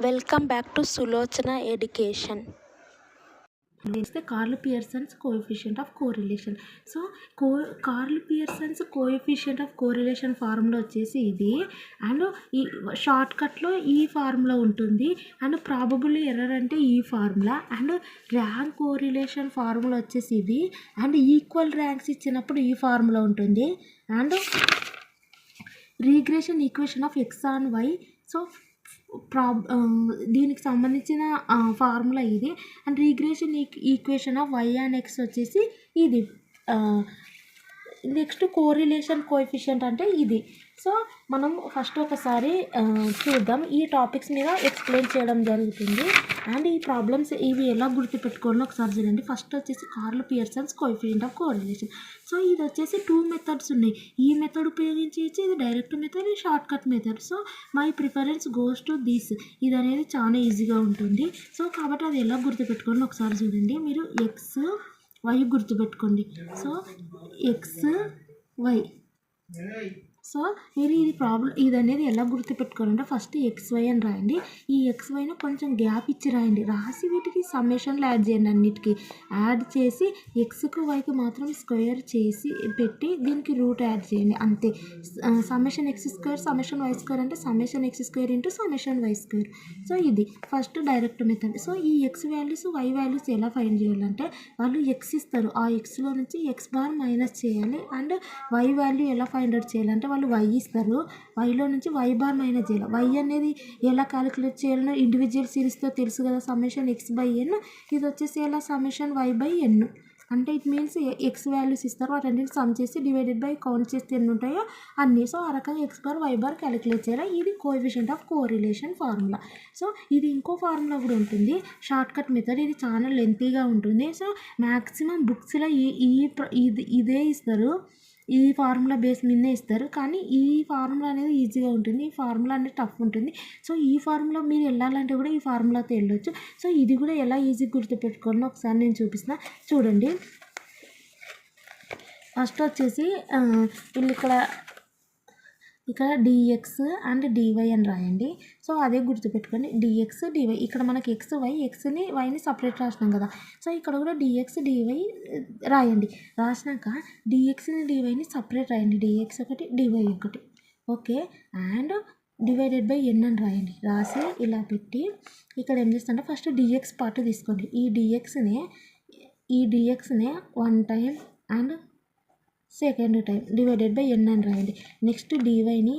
Welcome back to Sulochana Education. It's the Carl Pearson's coefficient of correlation. So Karl Pearson's coefficient of correlation formula వచ్చేసి ఇది. And ఈ short కట్లో ఈ formula ఉంటుంది. And probable error అంటే ఈ formula. And rank correlation formula వచ్చేసి ఇది. అండ్ ఈక్వల్ ర్యాంక్స్ ఇచ్చినప్పుడు ఈ ఫార్ములా ఉంటుంది. And regression equation of x on y. So దీనికి సంబంధించిన ఫార్ములా ఇది. And regression equation of y and x వచ్చేసి ఇది. నెక్స్ట్ కోరిలేషన్ కోఎఫిషియంట్ అంటే ఇది. సో మనం ఫస్ట్ ఒకసారి చూద్దాం. ఈ టాపిక్స్ మీద ఎక్స్ప్లెయిన్ చేయడం జరుగుతుంది. అండ్ ఈ ప్రాబ్లమ్స్ ఇవి ఎలా గుర్తుపెట్టుకోవాలో ఒకసారి చూడండి. ఫస్ట్ వచ్చేసి Karl Pearson's coefficient of correlation. So ఇది వచ్చేసి 2 మెథడ్స్ ఉన్నాయి. ఈ మెథడ్ ఉపయోగించి ఇది డైరెక్ట్ మెథడ్, ఇది short cut method. So my preference goes to this. ఇది అనేది చాలా ఈజీగా ఉంటుంది. సో కాబట్టి అది ఎలా గుర్తుపెట్టుకోవాలో ఒకసారి చూడండి. మీరు ఎక్స్ వై గుర్తుపెట్టుకోండి. So X Y. సో మీరు ఇది అనేది ఎలా గుర్తుపెట్టుకోవాలంటే ఫస్ట్ XY అని రాయండి. ఈ XYను కొంచెం గ్యాప్ ఇచ్చి రాయండి. రాసి వీటికి సమ్మేషన్లు యాడ్ చేయండి. అన్నిటికీ యాడ్ చేసి ఎక్స్కు వైకి మాత్రం స్క్వేర్ చేసి పెట్టి దీనికి రూట్ యాడ్ చేయండి. అంతే. సమ్మేషన్ x² సమ్మేషన్ y² అంటే summation x² into summation y². So ఇది ఫస్ట్ డైరెక్ట్ మెథడ్. సో ఈ x వాల్యూస్ y వాల్యూస్ ఎలా ఫైండ్ చేయాలంటే వాళ్ళు x ఇస్తారు. ఆ xలో నుంచి x బార్ మైనస్ చేయాలి. అండ్ y వాల్యూ ఎలా ఫైండ్ అవుట్ చేయాలంటే వాళ్ళు y ఇస్తారు. వైలో నుంచి y బార్ మైనస్ చేయాలి. y అనేది ఎలా క్యాలిక్యులేట్ చేయాలో ఇండివిజువల్ సిరీస్తో తెలుసు కదా. Summation x/n. ఇది వచ్చేసి ఎలా సమ్మేషన్ y/n. అంటే ఇట్ మీన్స్ ఎక్స్ వాల్యూస్ ఇస్తారు. వాటన్నిటిని సమ్ చేసి డివైడెడ్ బై కౌంట్ చేస్తే ఎన్ని ఉంటాయో అన్నీ. సో ఆ రకంగా x bar y bar calculate చేయాలి. ఇది coefficient of correlation formula. So ఇది ఇంకో ఫార్ములా కూడా ఉంటుంది, షార్ట్ కట్ మెథడ్. ఇది చాలా లెంతీగా ఉంటుంది. సో మ్యాక్సిమం బుక్స్లో ఇదే ఇస్తారు. ఈ ఫార్ములా బేస్ మీదే ఇస్తారు. కానీ ఈ ఫార్ములా అనేది ఈజీగా ఉంటుంది. ఈ ఫార్ములా అనేది టఫ్ ఉంటుంది. సో ఈ ఫార్ములా మీరు వెళ్ళాలంటే కూడా ఈ ఫార్ములాతో వెళ్ళొచ్చు. సో ఇది కూడా ఎలా ఈజీగా గుర్తుపెట్టుకోవాలో ఒకసారి నేను చూపిస్తున్నా చూడండి. ఫస్ట్ వచ్చేసి వీళ్ళు ఇక్కడ dx అండ్ dy అని రాయండి. సో అదే గుర్తుపెట్టుకోండి. dx dy ఇక్కడ మనకి ఎక్స్ని వైని సపరేట్ రాసినాం కదా. సో ఇక్కడ కూడా dx dy రాయండి. రాసినాక dxని dyని సపరేట్ రాయండి. dx ఒకటి dy ఒకటి. Okay. And divided by n అని రాయండి. రాసి ఇలా పెట్టి ఇక్కడ ఏం చేస్తుంటే ఫస్ట్ dx పార్ట్ తీసుకోండి. ఈ dxనే 1 time and second time divided by n అని రాయండి. నెక్స్ట్ dyని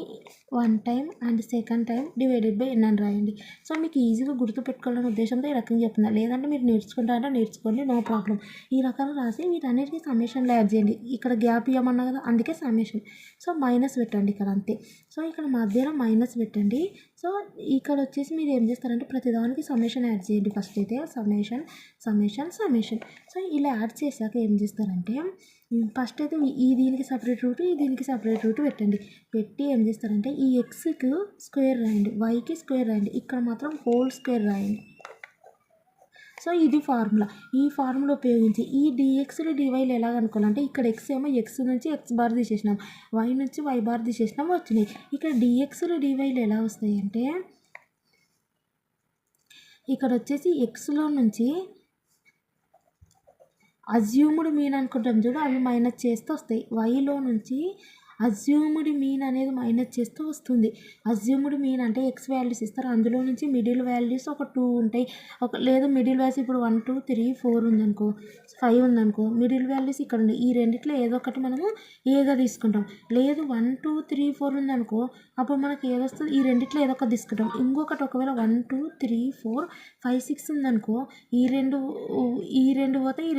1 time and second time divided by n అని రాయండి. సో మీకు ఈజీగా గుర్తుపెట్టుకోవాలనే ఉద్దేశంతో ఈ రకంగా చెప్తున్నా. లేదంటే మీరు నేర్చుకుంటారంటే నేర్చుకోండి, నో ప్రాబ్లం. ఈ రకంగా రాసి వీటన్నిటికీ సమ్మేషన్లో యాడ్ చేయండి. ఇక్కడ గ్యాప్ ఇవ్వమన్నా కదా, అందుకే సమ్మేషన్. సో మైనస్ పెట్టండి ఇక్కడ, అంతే. సో ఇక్కడ మధ్యలో మైనస్ పెట్టండి. సో ఇక్కడ వచ్చేసి మీరు ఏం చేస్తారంటే ప్రతిదానికి సమ్మేషన్ యాడ్ చేయండి. ఫస్ట్ అయితే సమ్మేషన్. సో ఇలా యాడ్ చేశాక ఏం చేస్తారంటే ఫస్ట్ అయితే దీనికి సపరేట్ రూట్, దీనికి సపరేట్ రూట్ పెట్టి ఏం చేస్తారంటే ఈ ఎక్స్కి స్క్వేర్ రాయండి, వైకి స్క్వేర్ రాయండి. ఇక్కడ మాత్రం హోల్ స్క్వేర్ రాయండి. సో ఇది ఫార్ములా. ఈ ఫార్ములా ఉపయోగించి ఈ dxలు dyలు ఎలా అనుకోవాలంటే ఇక్కడ x ఏమో x నుంచి x బార్ తీసేసినాం, y నుంచి y బార్ తీసేసినాం వచ్చినాయి. ఇక్కడ dxలు dyలు ఎలా వస్తాయి అంటే ఇక్కడ వచ్చేసి xలో నుంచి అజ్యూమ్డ్ మీన్ అనుకుంటాం చూడు, అవి మైనస్ చేస్తూ వస్తాయి. వైలో నుంచి అజ్యూమ్డ్ మీన్ అనేది మైనస్ చేస్తూ వస్తుంది. అజ్యూమ్డ్ మీన్ అంటే ఎక్స్ వాల్యూస్ ఇస్తారు. అందులో నుంచి మిడిల్ వాల్యూస్ ఒక 2 ఉంటాయి. లేదు మిడిల్ వాల్యూస్ ఇప్పుడు 1 2 3 4 ఉందనుకో, 5 ఉందనుకో, మిడిల్ వాల్యూస్ ఇక్కడ ఉన్నాయి. ఈ రెండిట్లో ఏదో ఒకటి మనము ఏగా తీసుకుంటాం. లేదు 1 2 3 4 ఉందనుకో, అప్పుడు మనకి ఏదొస్తుంది, ఈ రెండిట్లో ఏదో ఒకటి తీసుకుంటాం. ఇంకొకటి ఒకవేళ 1 2 3 4 5 6 ఉందనుకో, ఈ రెండు పోతాయి,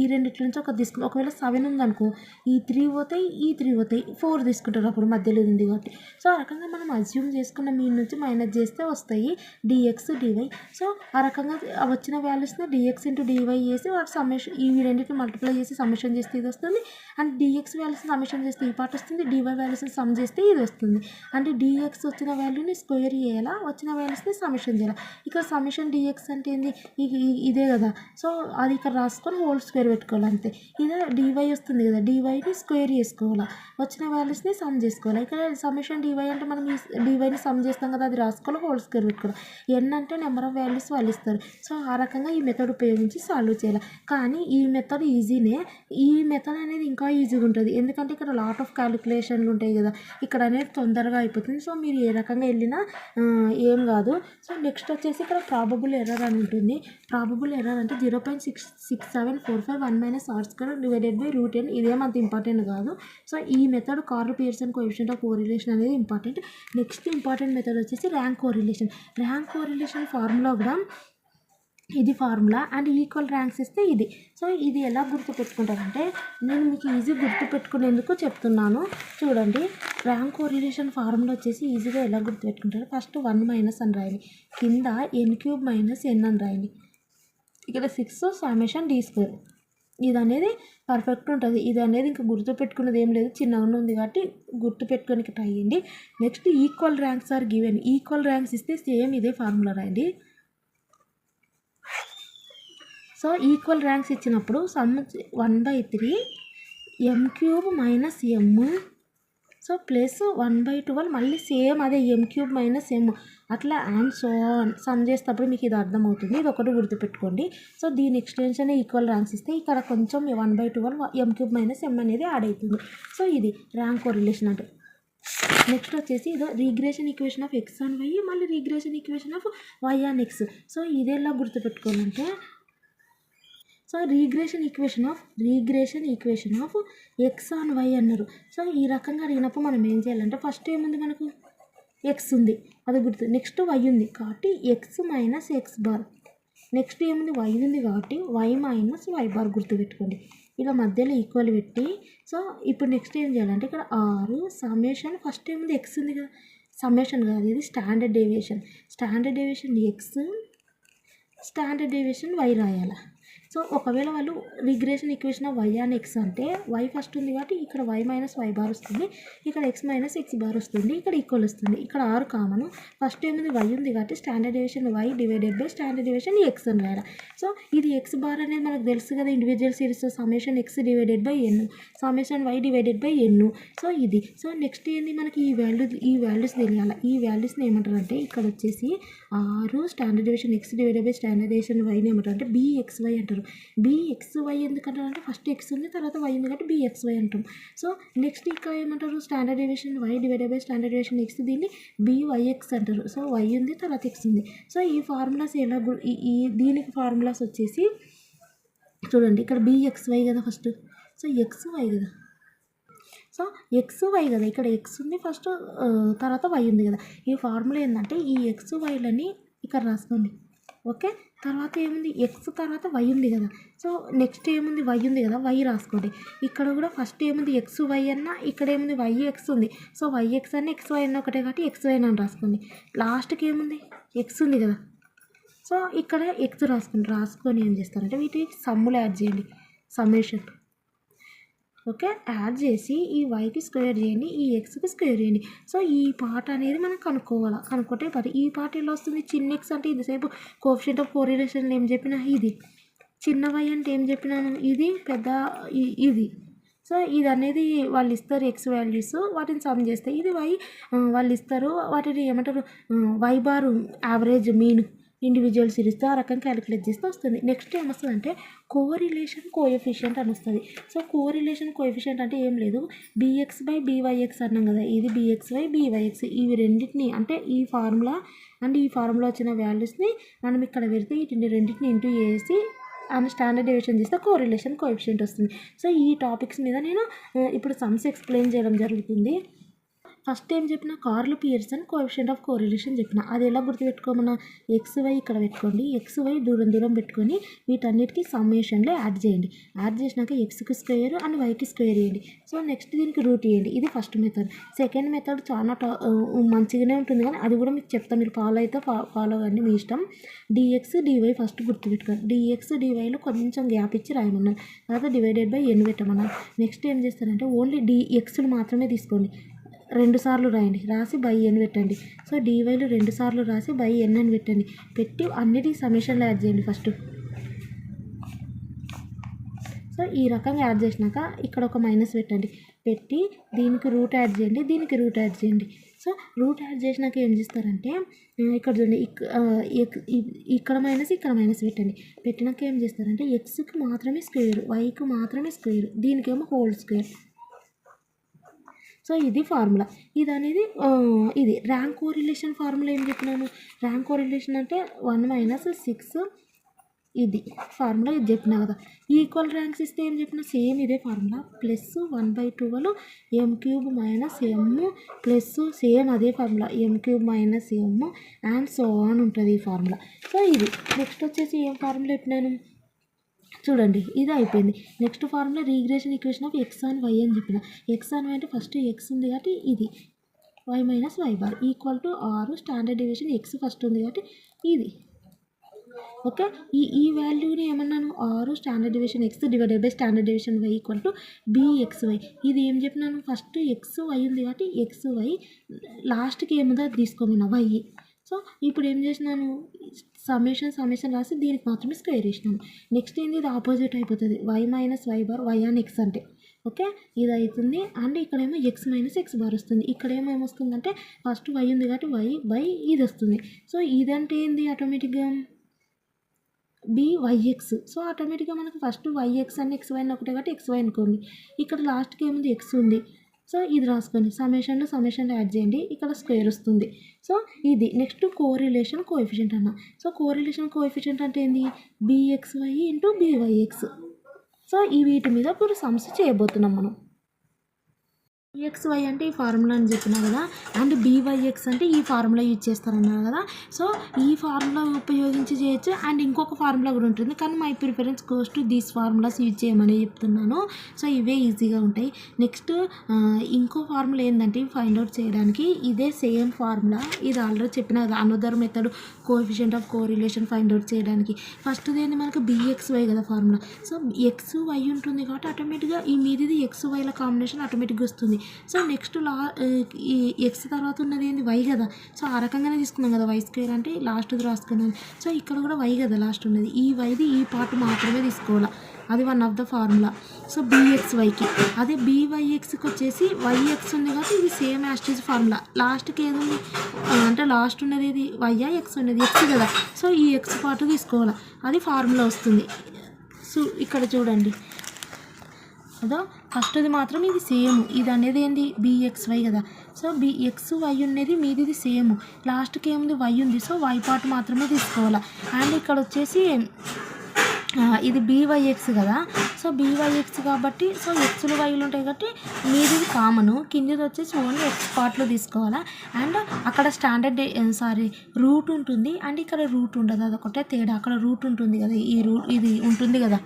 ఈ రెండిట్లో నుంచి ఒకటి తీసుకుంటాం. ఒకవేళ 7 ఉందనుకో, ఈ 3 పోతాయి, ఈ 3 పోతాయి, 4 తీసుకుంటారు. అప్పుడు మధ్యలో ఉంది కాబట్టి. సో ఆ రకంగా మనం అజ్యూమ్ చేసుకున్న మీన్ నుంచి మైనస్ చేస్తే వస్తాయి dx dy. సో ఆ రకంగా వచ్చిన వాల్యూస్ని dx ఇంటూ dy చేసి వాటి సమ్మేషన్, ఇవి రెండింటిని మల్టిప్లై చేసి సమ్మేషన్ చేస్తే ఇది వస్తుంది. అండ్ dx వాల్యూస్ని సమ్మేషన్ చేస్తే ఈ పార్ట్ వస్తుంది. dy వాల్యూస్ని సమ్ చేస్తే ఇది వస్తుంది. అంటే dx వచ్చిన వాల్యూని స్క్వేర్ చేయాలా, వచ్చిన వాల్యూస్ని సమ్మేషన్ చేయాలి. ఇక్కడ సమ్మేషన్ dx అంటే ఏంది, ఇదే కదా. సో అది ఇక్కడ రాసుకొని హోల్ స్క్వేర్ పెట్టుకోవాలి, అంతే. ఇదే dy వస్తుంది కదా, dyని స్క్వేర్ చేసుకోవాలి. వచ్చిన వాల్యూస్ని సమ్ చేసుకోవాలి. ఇక్కడ సమ్మేషన్ డివై అంటే మనం ఈ డివైని సమ్ చేస్తాం కదా, అది రాసుకోవాలి, హోల్ స్క్వేర్ పెట్టుకోవాలి. ఎన్ అంటే నెంబర్ ఆఫ్ వాల్యూస్ వాళ్ళు ఇస్తారు. సో ఆ రకంగా ఈ మెథడ్ ఉపయోగించి సాల్వ్ చేయాలి. కానీ ఈ మెథడ్ ఈజీనే. ఈ మెథడ్ అనేది ఇంకా ఈజీగా ఉంటుంది, ఎందుకంటే ఇక్కడ లాట్ ఆఫ్ క్యాలిక్యులేషన్లు ఉంటాయి కదా, ఇక్కడ అనేది తొందరగా అయిపోతుంది. సో మీరు ఏ రకంగా వెళ్ళినా ఏం కాదు. సో నెక్స్ట్ వచ్చేసి ఇక్కడ ప్రాబబుల్ ఎర్రర్ అని ఉంటుంది. ప్రాబబుల్ ఎర్రర్ అంటే 0.66745 డివైడెడ్ బై రూట్ n. ఇదేమంత ఇంపార్టెంట్ కాదు. సో ఈ method Karl Pearson coefficient of correlation అనేది ఇంపార్టెంట్. నెక్స్ట్ ఇంపార్టెంట్ మెథడ్ వచ్చేసి rank correlation. Rank correlation formula కూడా ఇది ఫార్ములా అండ్ ఈక్వల్ ర్యాంక్స్ ఇస్తే ఇది. సో ఇది ఎలా గుర్తుపెట్టుకుంటారంటే నేను మీకు ఈజీ గుర్తుపెట్టుకునేందుకు చెప్తున్నాను. చూడండి, ర్యాంక్ కోరిలేషన్ ఫార్ములా వచ్చేసి ఈజీగా ఎలా గుర్తుపెట్టుకుంటారు. ఫస్ట్ 1 మైనస్ అని రాయండి, కింద n³ మైనస్ n అని రాయండి, ఇక్కడ 6 సమ్మేషన్ d². ఇది అనేది పర్ఫెక్ట్ ఉంటుంది. ఇది అనేది ఇంకా గుర్తుపెట్టుకున్నది ఏం లేదు, చిన్నగా ఉంది కాబట్టి గుర్తుపెట్టుకోనికి ట్రై చేయండి. Next equal ranks are given. Equal ranks ఇస్తే సేమ్ ఇదే ఫార్ములా రాయండి. సో ఈక్వల్ ర్యాంక్స్ ఇచ్చినప్పుడు sum 1/3 m³ minus m, so plus 1/12 మళ్ళీ సేమ్ అదే m³ మైనస్ m, అట్లా అండ్ సో సమ్ చేసేటప్పుడు మీకు ఇది అర్థమవుతుంది. ఇది ఒకటి గుర్తుపెట్టుకోండి. సో దీని ఎక్స్టెన్షన్ ఈక్వల్ ర్యాంక్స్ ఇస్తే ఇక్కడ కొంచెం 1/12 m³ మైనస్ m అనేది యాడ్ అవుతుంది. సో ఇది ర్యాంక్ కోరిలేషన్ అంటే. నెక్స్ట్ వచ్చేసి ఇదో regression equation of x on y, మళ్ళీ regression equation of y on x. So ఇది ఎలా గుర్తుపెట్టుకోవాలంటే, so regression equation of x on y అన్నారు. సో ఈ రకంగా అడిగినప్పుడు మనం ఏం చేయాలంటే ఫస్ట్ ఏముంది, మనకు ఎక్స్ ఉంది, అది గుర్తు. నెక్స్ట్ వై ఉంది కాబట్టి x minus x bar. Next ఏముంది, వై ఉంది కాబట్టి వై మైనస్ వై బార్ గుర్తుపెట్టుకోండి. ఇలా మధ్యలో ఈక్వల్ పెట్టి, సో ఇప్పుడు నెక్స్ట్ ఏం చేయాలంటే ఇక్కడ 6 సమ్మేషన్, ఫస్ట్ ఏముంది ఎక్స్ ఉంది కదా, సమ్మేషన్ కాదు ఇది standard deviation. Standard deviation X, standard deviation Y రాయాలి. సో ఒకవేళ వాళ్ళు regression equation of why on X అంటే వై ఫస్ట్ ఉంది కాబట్టి ఇక్కడ వై మైనస్ వై బార్ వస్తుంది, ఇక్కడ ఎక్స్ మైనస్ ఎక్స్ బార్ వస్తుంది, ఇక్కడ ఈక్వల్ వస్తుంది. ఇక్కడ 6 కామన్, ఫస్ట్ ఏముంది వై ఉంది కాబట్టి standard deviation Y divided by standard deviation X అని రాయాలి. సో ఇది ఎక్స్ బార్ అనేది మనకు తెలుసు కదా, individual series summation X divided by N, summation why divided by N. So ఇది. సో నెక్స్ట్ ఏంది, మనకి ఈ వాల్యూస్ తెలియాలి. ఈ వాల్యూస్ని ఏమంటారు అంటే ఇక్కడ వచ్చేసి 6 standard deviation x divided by standard deviation వైని ఏమంటారు అంటే bxy అంటారు. bxy ఎందుకంటారు అంటే ఫస్ట్ ఎక్స్ ఉంది, తర్వాత వై ఉంది కాబట్టి bxy అంటాం. సో నెక్స్ట్ ఇక్కడ ఏమంటారు, standard deviation Y divided by standard deviation X, దీన్ని byx అంటారు. సో వై ఉంది, తర్వాత ఎక్స్ ఉంది. సో ఈ ఫార్ములాస్ ఎలా దీనికి ఫార్ములాస్ వచ్చేసి చూడండి, ఇక్కడ bxy కదా ఫస్ట్, సో xy కదా, సో ఎక్స్ వై కదా, ఇక్కడ ఎక్స్ ఉంది ఫస్ట్, తర్వాత వై ఉంది కదా. ఈ ఫార్ములా ఏంటంటే ఈ ఎక్స్ వైలని ఇక్కడ రాసుకోండి, ఓకే. తర్వాత ఏముంది, ఎక్స్ తర్వాత వై ఉంది కదా, సో నెక్స్ట్ ఏముంది వై ఉంది కదా, వై రాసుకోండి. ఇక్కడ కూడా ఫస్ట్ ఏముంది ఎక్స్ వై అన్న, ఇక్కడ ఏముంది వై ఎక్స్ ఉంది, సో వై ఎక్స్ అన్న ఎక్స్ వై అన్న ఒకటే కాబట్టి ఎక్స్ వై అని రాసుకోండి. లాస్ట్కి ఏముంది ఎక్స్ ఉంది కదా, సో ఇక్కడ ఎక్స్ రాసుకొని ఏం చేస్తారంటే వీటికి సమ్ములు యాడ్ చేయండి, సమ్మేషన్, ఓకే. యాడ్ చేసి ఈ వైకి స్క్వేర్ చేయండి, ఈ ఎక్స్కి స్క్వేర్ చేయండి. సో ఈ పార్ట్ అనేది మనం కనుక్కుంటే పార్ట్. ఈ పార్ట్ ఎలా వస్తుంది, చిన్న ఎక్స్ అంటే ఇంతసేపు కోఎఫిషియంట్ ఆఫ్ కోరిలేషన్ ఏం చెప్పినా ఇది, చిన్న వై అంటే ఏం చెప్పినాను ఇది, పెద్ద ఇది. సో ఇది అనేది వాళ్ళు ఇస్తారు ఎక్స్ వాల్యూస్, వాటిని సమ్ చేస్తే ఇది వై వాళ్ళు ఇస్తారు, వాటిని ఏమంటారు y bar average mean individual సిరీస్తో ఆ రకంగా క్యాలిక్యులేట్ చేస్తే వస్తుంది. నెక్స్ట్ ఏమొస్తుంది అంటే కోరిలేషన్ కోఎఫిషియంట్ అని వస్తుంది. సో కోరిలేషన్ కోఎఫిషియంట్ అంటే ఏం లేదు, bx/byx అన్నాం కదా, ఇది bx/byx. ఇవి రెండింటిని అంటే ఈ ఫార్ములా అండ్ ఈ ఫార్ములా వచ్చిన వాల్యూస్ని మనం ఇక్కడ పెడితే వీటిని రెండింటిని ఇంటూ చేసి అండ్ స్టాండర్డ్ డేవియేషన్ చేస్తే కోరిలేషన్ కోఎఫిషియంట్ వస్తుంది. సో ఈ టాపిక్స్ మీద నేను ఇప్పుడు సమ్స్ ఎక్స్ప్లెయిన్ చేయడం జరుగుతుంది. ఫస్ట్ ఏం చెప్పిన, curl Pearson coefficient of correlation చెప్పిన. అది ఎలా గుర్తుపెట్టుకోమన్నా, ఎక్స్ వై ఇక్కడ పెట్టుకోండి, ఎక్స్ వై దూరం పెట్టుకొని వీటన్నిటికీ సమ్మేషన్లో యాడ్ చేయండి. యాడ్ చేసినాక ఎక్స్కి స్క్వేర్ అండ్ వైకి స్క్వేర్ చేయండి. సో నెక్స్ట్ దీనికి రూట్ చేయండి. ఇది ఫస్ట్ మెథడ్. సెకండ్ మెథడ్ చాలా మంచిగానే ఉంటుంది, కానీ అది కూడా మీకు చెప్తాను, మీరు ఫాలో అయితే ఫాలో అవ్వండి, మీ ఇష్టం. dx dy ఫస్ట్ గుర్తుపెట్టుకోండి. dx dyలో కొంచెం గ్యాప్ ఇచ్చి రాయమన్నారు, తర్వాత డివైడెడ్ బై n పెట్టమన్నారు. నెక్స్ట్ ఏం చేస్తారంటే ఓన్లీ dxలు మాత్రమే తీసుకోండి, 2 సార్లు రాయండి, రాసి బై ఎన్ పెట్టండి. సో డీవైలు 2 సార్లు రాసి బై ఎన్ అని పెట్టండి, పెట్టి అన్నిటికీ సమ్మేషన్లో యాడ్ చేయండి ఫస్ట్. సో ఈ రకంగా యాడ్ చేసినాక ఇక్కడ ఒక మైనస్ పెట్టండి, పెట్టి దీనికి రూట్ యాడ్ చేయండి, దీనికి రూట్ యాడ్ చేయండి. సో రూట్ యాడ్ చేసినాక ఏం చేస్తారంటే ఇక్కడ చూడండి, ఇక్కడ మైనస్ ఇక్కడ మైనస్ పెట్టండి. పెట్టినాక ఏం చేస్తారంటే ఎక్స్కి మాత్రమే స్క్వేర్, వైకి మాత్రమే స్క్వేర్, దీనికేమో హోల్ స్క్వేర్. సో ఇది ఫార్ములా. ఇది అనేది ఇది ర్యాంక్ కోరిలేషన్ ఫార్ములా. ఏం చెప్పినాను, ర్యాంక్ కోరిలేషన్ అంటే 1 - 6 ఇది ఫార్ములా. ఇది చెప్పినా కదా. ఈక్వల్ ర్యాంక్స్ ఇస్తే ఏం చెప్పినా సేమ్ ఇదే formula. +1/12 m³ - m plus same అదే formula m³ - m and so on ఉంటుంది ఈ ఫార్ములా. సో ఇది నెక్స్ట్ వచ్చేసి ఏం ఫార్ములా చెప్పినాను చూడండి, ఇది అయిపోయింది. Next formula regression equation of x on y అని చెప్పిన. x ఆన్ y అంటే ఫస్ట్ x ఉంది కాబట్టి ఇది y - y equal to 6 standard deviation x first ఉంది కాబట్టి ఇది. ఓకే, ఈ వాల్యూని ఏమన్నాను 6 standard deviation x divided by standard deviation y equal to bxy. ఇది ఏం చెప్పినాను ఫస్ట్ xy ఉంది కాబట్టి xy లాస్ట్కి ఏముందో అది తీసుకోమన్నా y. సో ఇప్పుడు ఏం చేసినాను సమ్మేషన్ రాసి దీనికి మాత్రమే స్క్వేర్ చేసినాను. నెక్స్ట్ ఏంది, ఇది ఆపోజిట్ అయిపోతుంది y - y y on x అంటే. ఓకే, ఇది అవుతుంది. అండ్ ఇక్కడేమో x - x వస్తుంది. ఇక్కడేమో ఏమొస్తుందంటే ఫస్ట్ y ఉంది కాబట్టి y బై ఇది వస్తుంది. సో ఇదంటే ఏంది ఆటోమేటిక్గా byx. సో ఆటోమేటిక్గా మనకు ఫస్ట్ yx అని xy అని ఒకటే కాబట్టి xy అనుకోండి. ఇక్కడ లాస్ట్కి ఏముంది x ఉంది. సో ఇది రాసుకోండి, సమ్మేషన్లో యాడ్ చేయండి, ఇక్కడ స్క్వేర్ వస్తుంది. సో ఇది నెక్స్ట్ కోరిలేషన్ కోఎఫిషియంట్ అన్న. సో కోరిలేషన్ కోఎఫిషియంట్ అంటే ఏంది bxy × byx. సో ఈ వీటి మీద ఇప్పుడు సమ్స్ చేయబోతున్నాం మనం. bxy అంటే ఈ ఫార్ములా అని చెప్పినా కదా, అండ్ byx అంటే ఈ ఫార్ములా యూజ్ చేస్తారన్నారు కదా. సో ఈ ఫార్ములా ఉపయోగించి చేయొచ్చు, అండ్ ఇంకొక ఫార్ములా కూడా ఉంటుంది, కానీ my preference goes to these formulas use చేయమని చెప్తున్నాను. సో ఇవే ఈజీగా ఉంటాయి. నెక్స్ట్ ఇంకో ఫార్ములా ఏంటంటే ఫైండ్ అవుట్ చేయడానికి ఇదే సేమ్ ఫార్ములా. ఇది ఆల్రెడీ చెప్పిన కదా, another method coefficient of correlation find out చేయడానికి. ఫస్ట్ ఏంది మనకు bxy కదా ఫార్ములా. సో xy ఉంటుంది కాబట్టి ఆటోమేటిక్గా ఈ మీదిది xyల కాంబినేషన్ ఆటోమేటిక్గా వస్తుంది. సో నెక్స్ట్ ఈ ఎక్స్ తర్వాత ఉన్నది ఏంది వై కదా. సో ఆ రకంగానే తీసుకున్నాం కదా, y² అంటే లాస్ట్ది రాసుకున్నాం. సో ఇక్కడ కూడా y కదా లాస్ట్ ఉన్నది, ఈ వైది ఈ పార్ట్ మాత్రమే తీసుకోవాలి, అది one of the formula. So bxyకి, అదే byxకి వచ్చేసి yx ఉంది కాబట్టి ఇది సేమ్ యాస్టీజ్ ఫార్ములా. లాస్ట్కి ఏది ఉంది అంటే లాస్ట్ ఉన్నది ఇది y x ఉన్నది x కదా. సో ఈ x పార్ట్ తీసుకోవాలి, అది ఫార్ములా వస్తుంది. సో ఇక్కడ చూడండి అదో ఫస్ట్ది మాత్రం ఇది సేమ్, ఇది అనేది ఏంది bxy కదా. సో xy ఉన్నది మీది సేమ్, లాస్ట్కి ఏముంది y ఉంది. సో y పార్ట్ మాత్రమే తీసుకోవాలి. అండ్ ఇక్కడ వచ్చేసి ఇది byx కదా. సో byx కాబట్టి సో xలు వైలు ఉంటాయి కాబట్టి మీది కామను, కిందిది వచ్చేసి ఓన్లీ x పార్ట్లో తీసుకోవాలా. అండ్ అక్కడ స్టాండర్డ్ రూట్ ఉంటుంది, అండ్ ఇక్కడ రూట్ ఉండదు, అదొకటే తేడా. అక్కడ రూట్ ఉంటుంది కదా, ఇది ఉంటుంది కదా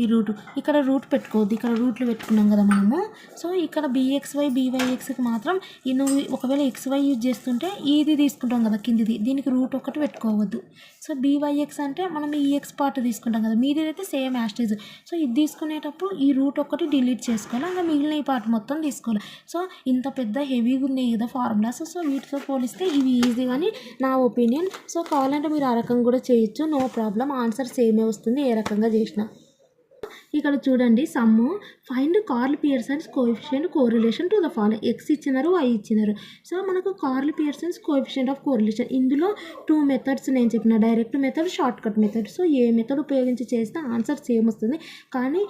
ఈ రూటు, ఇక్కడ రూట్ పెట్టుకోవద్దు, ఇక్కడ రూట్లు పెట్టుకున్నాం కదా మనము. సో ఇక్కడ bxy byxకి మాత్రం నువ్వు ఒకవేళ xy యూజ్ చేస్తుంటే ఇది తీసుకుంటాం కదా కిందిది, దీనికి రూట్ ఒకటి పెట్టుకోవద్దు. సో byx అంటే మనం ఈ x పార్ట్ తీసుకుంటాం కదా, మీది అయితే సేమ్ యాస్టేజ్. సో ఇది తీసుకునేటప్పుడు ఈ రూట్ ఒకటి డిలీట్ చేసుకోవాలి, ఇంకా మిగిలిన ఈ పార్ట్ మొత్తం తీసుకోవాలి. సో ఇంత పెద్ద హెవీగా ఉన్నాయి కదా ఫార్ములాస్. సో వీటితో పోలిస్తే ఇవి ఈజీ కానీ నా ఒపీనియన్. సో కావాలంటే మీరు ఆ రకంగా కూడా చేయొచ్చు, నో ప్రాబ్లం, ఆన్సర్ సేమే వస్తుంది ఏ రకంగా చేసినా. ఇక్కడ చూడండి sum find Karl Pearson's coefficient correlation to the following. x ఇచ్చినారు y ఇచ్చినారు. సో మనకు Karl Pearson's coefficient of correlation, ఇందులో 2 మెథడ్స్ నేను చెప్పిన, direct method, short cut method. So ఏ మెథడ్ ఉపయోగించి చేస్తే ఆన్సర్ సేమ్ వస్తుంది, కానీ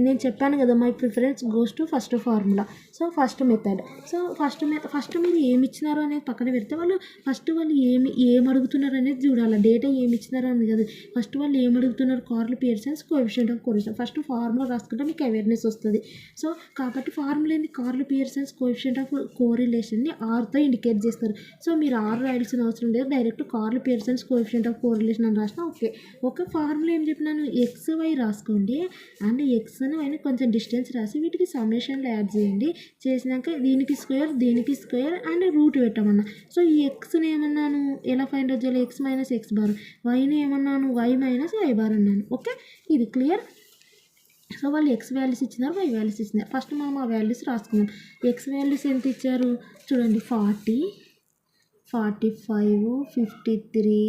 నేను చెప్పాను కదా my preference goes to first formula. So first method. So first మీరు ఏమి ఇచ్చినారో అనేది పక్కన పెడితే వాళ్ళు ఏం అడుగుతున్నారు అనేది చూడాలి, డేటా ఏమి ఇచ్చినారో అని కదా. ఫస్ట్ వాళ్ళు ఏం అడుగుతున్నారు, Karl Pearson's coefficient of correlation. First formula రాసుకుంటే మీకు అవేర్నెస్ వస్తుంది. సో కాబట్టి ఫార్ములా ఏంది, కార్ల్ పియర్సన్స్ కోఎఫిషియంట్ ఆఫ్ కోరిలేషన్ని ఆర్తో ఇండికేట్ చేస్తారు. సో మీరు ఆర్ రాయాల్సిన అవసరం లేదు, direct Karl Pearson's coefficient of correlation అని రాసినా ఓకే. ఒక ఫార్ములా ఏం చెప్పినాను, xy రాసుకోండి, అండ్ x అని వైన కొంచెం డిస్టెన్స్ రాసి వీటికి సమ్మేషన్లో యాడ్ చేయండి. చేసినాక దీనికి స్క్వేర్ అండ్ రూట్ పెట్టమన్నా. సో ఈ ఎక్స్ని ఏమన్నాను ఎలా ఫైండ్ అవుట్ చేయాలి, x - x బార్, వైని ఏమన్నాను y - y బార్ అన్నాను. ఓకే, ఇది క్లియర్. సో వాళ్ళు x వాల్యూస్ ఇచ్చినారు, y వాల్యూస్ ఇచ్చినారు. ఫస్ట్ మనం ఆ వాల్యూస్ రాసుకుందాం. x వాల్యూస్ ఎంత ఇచ్చారు చూడండి, 40, 45, 53,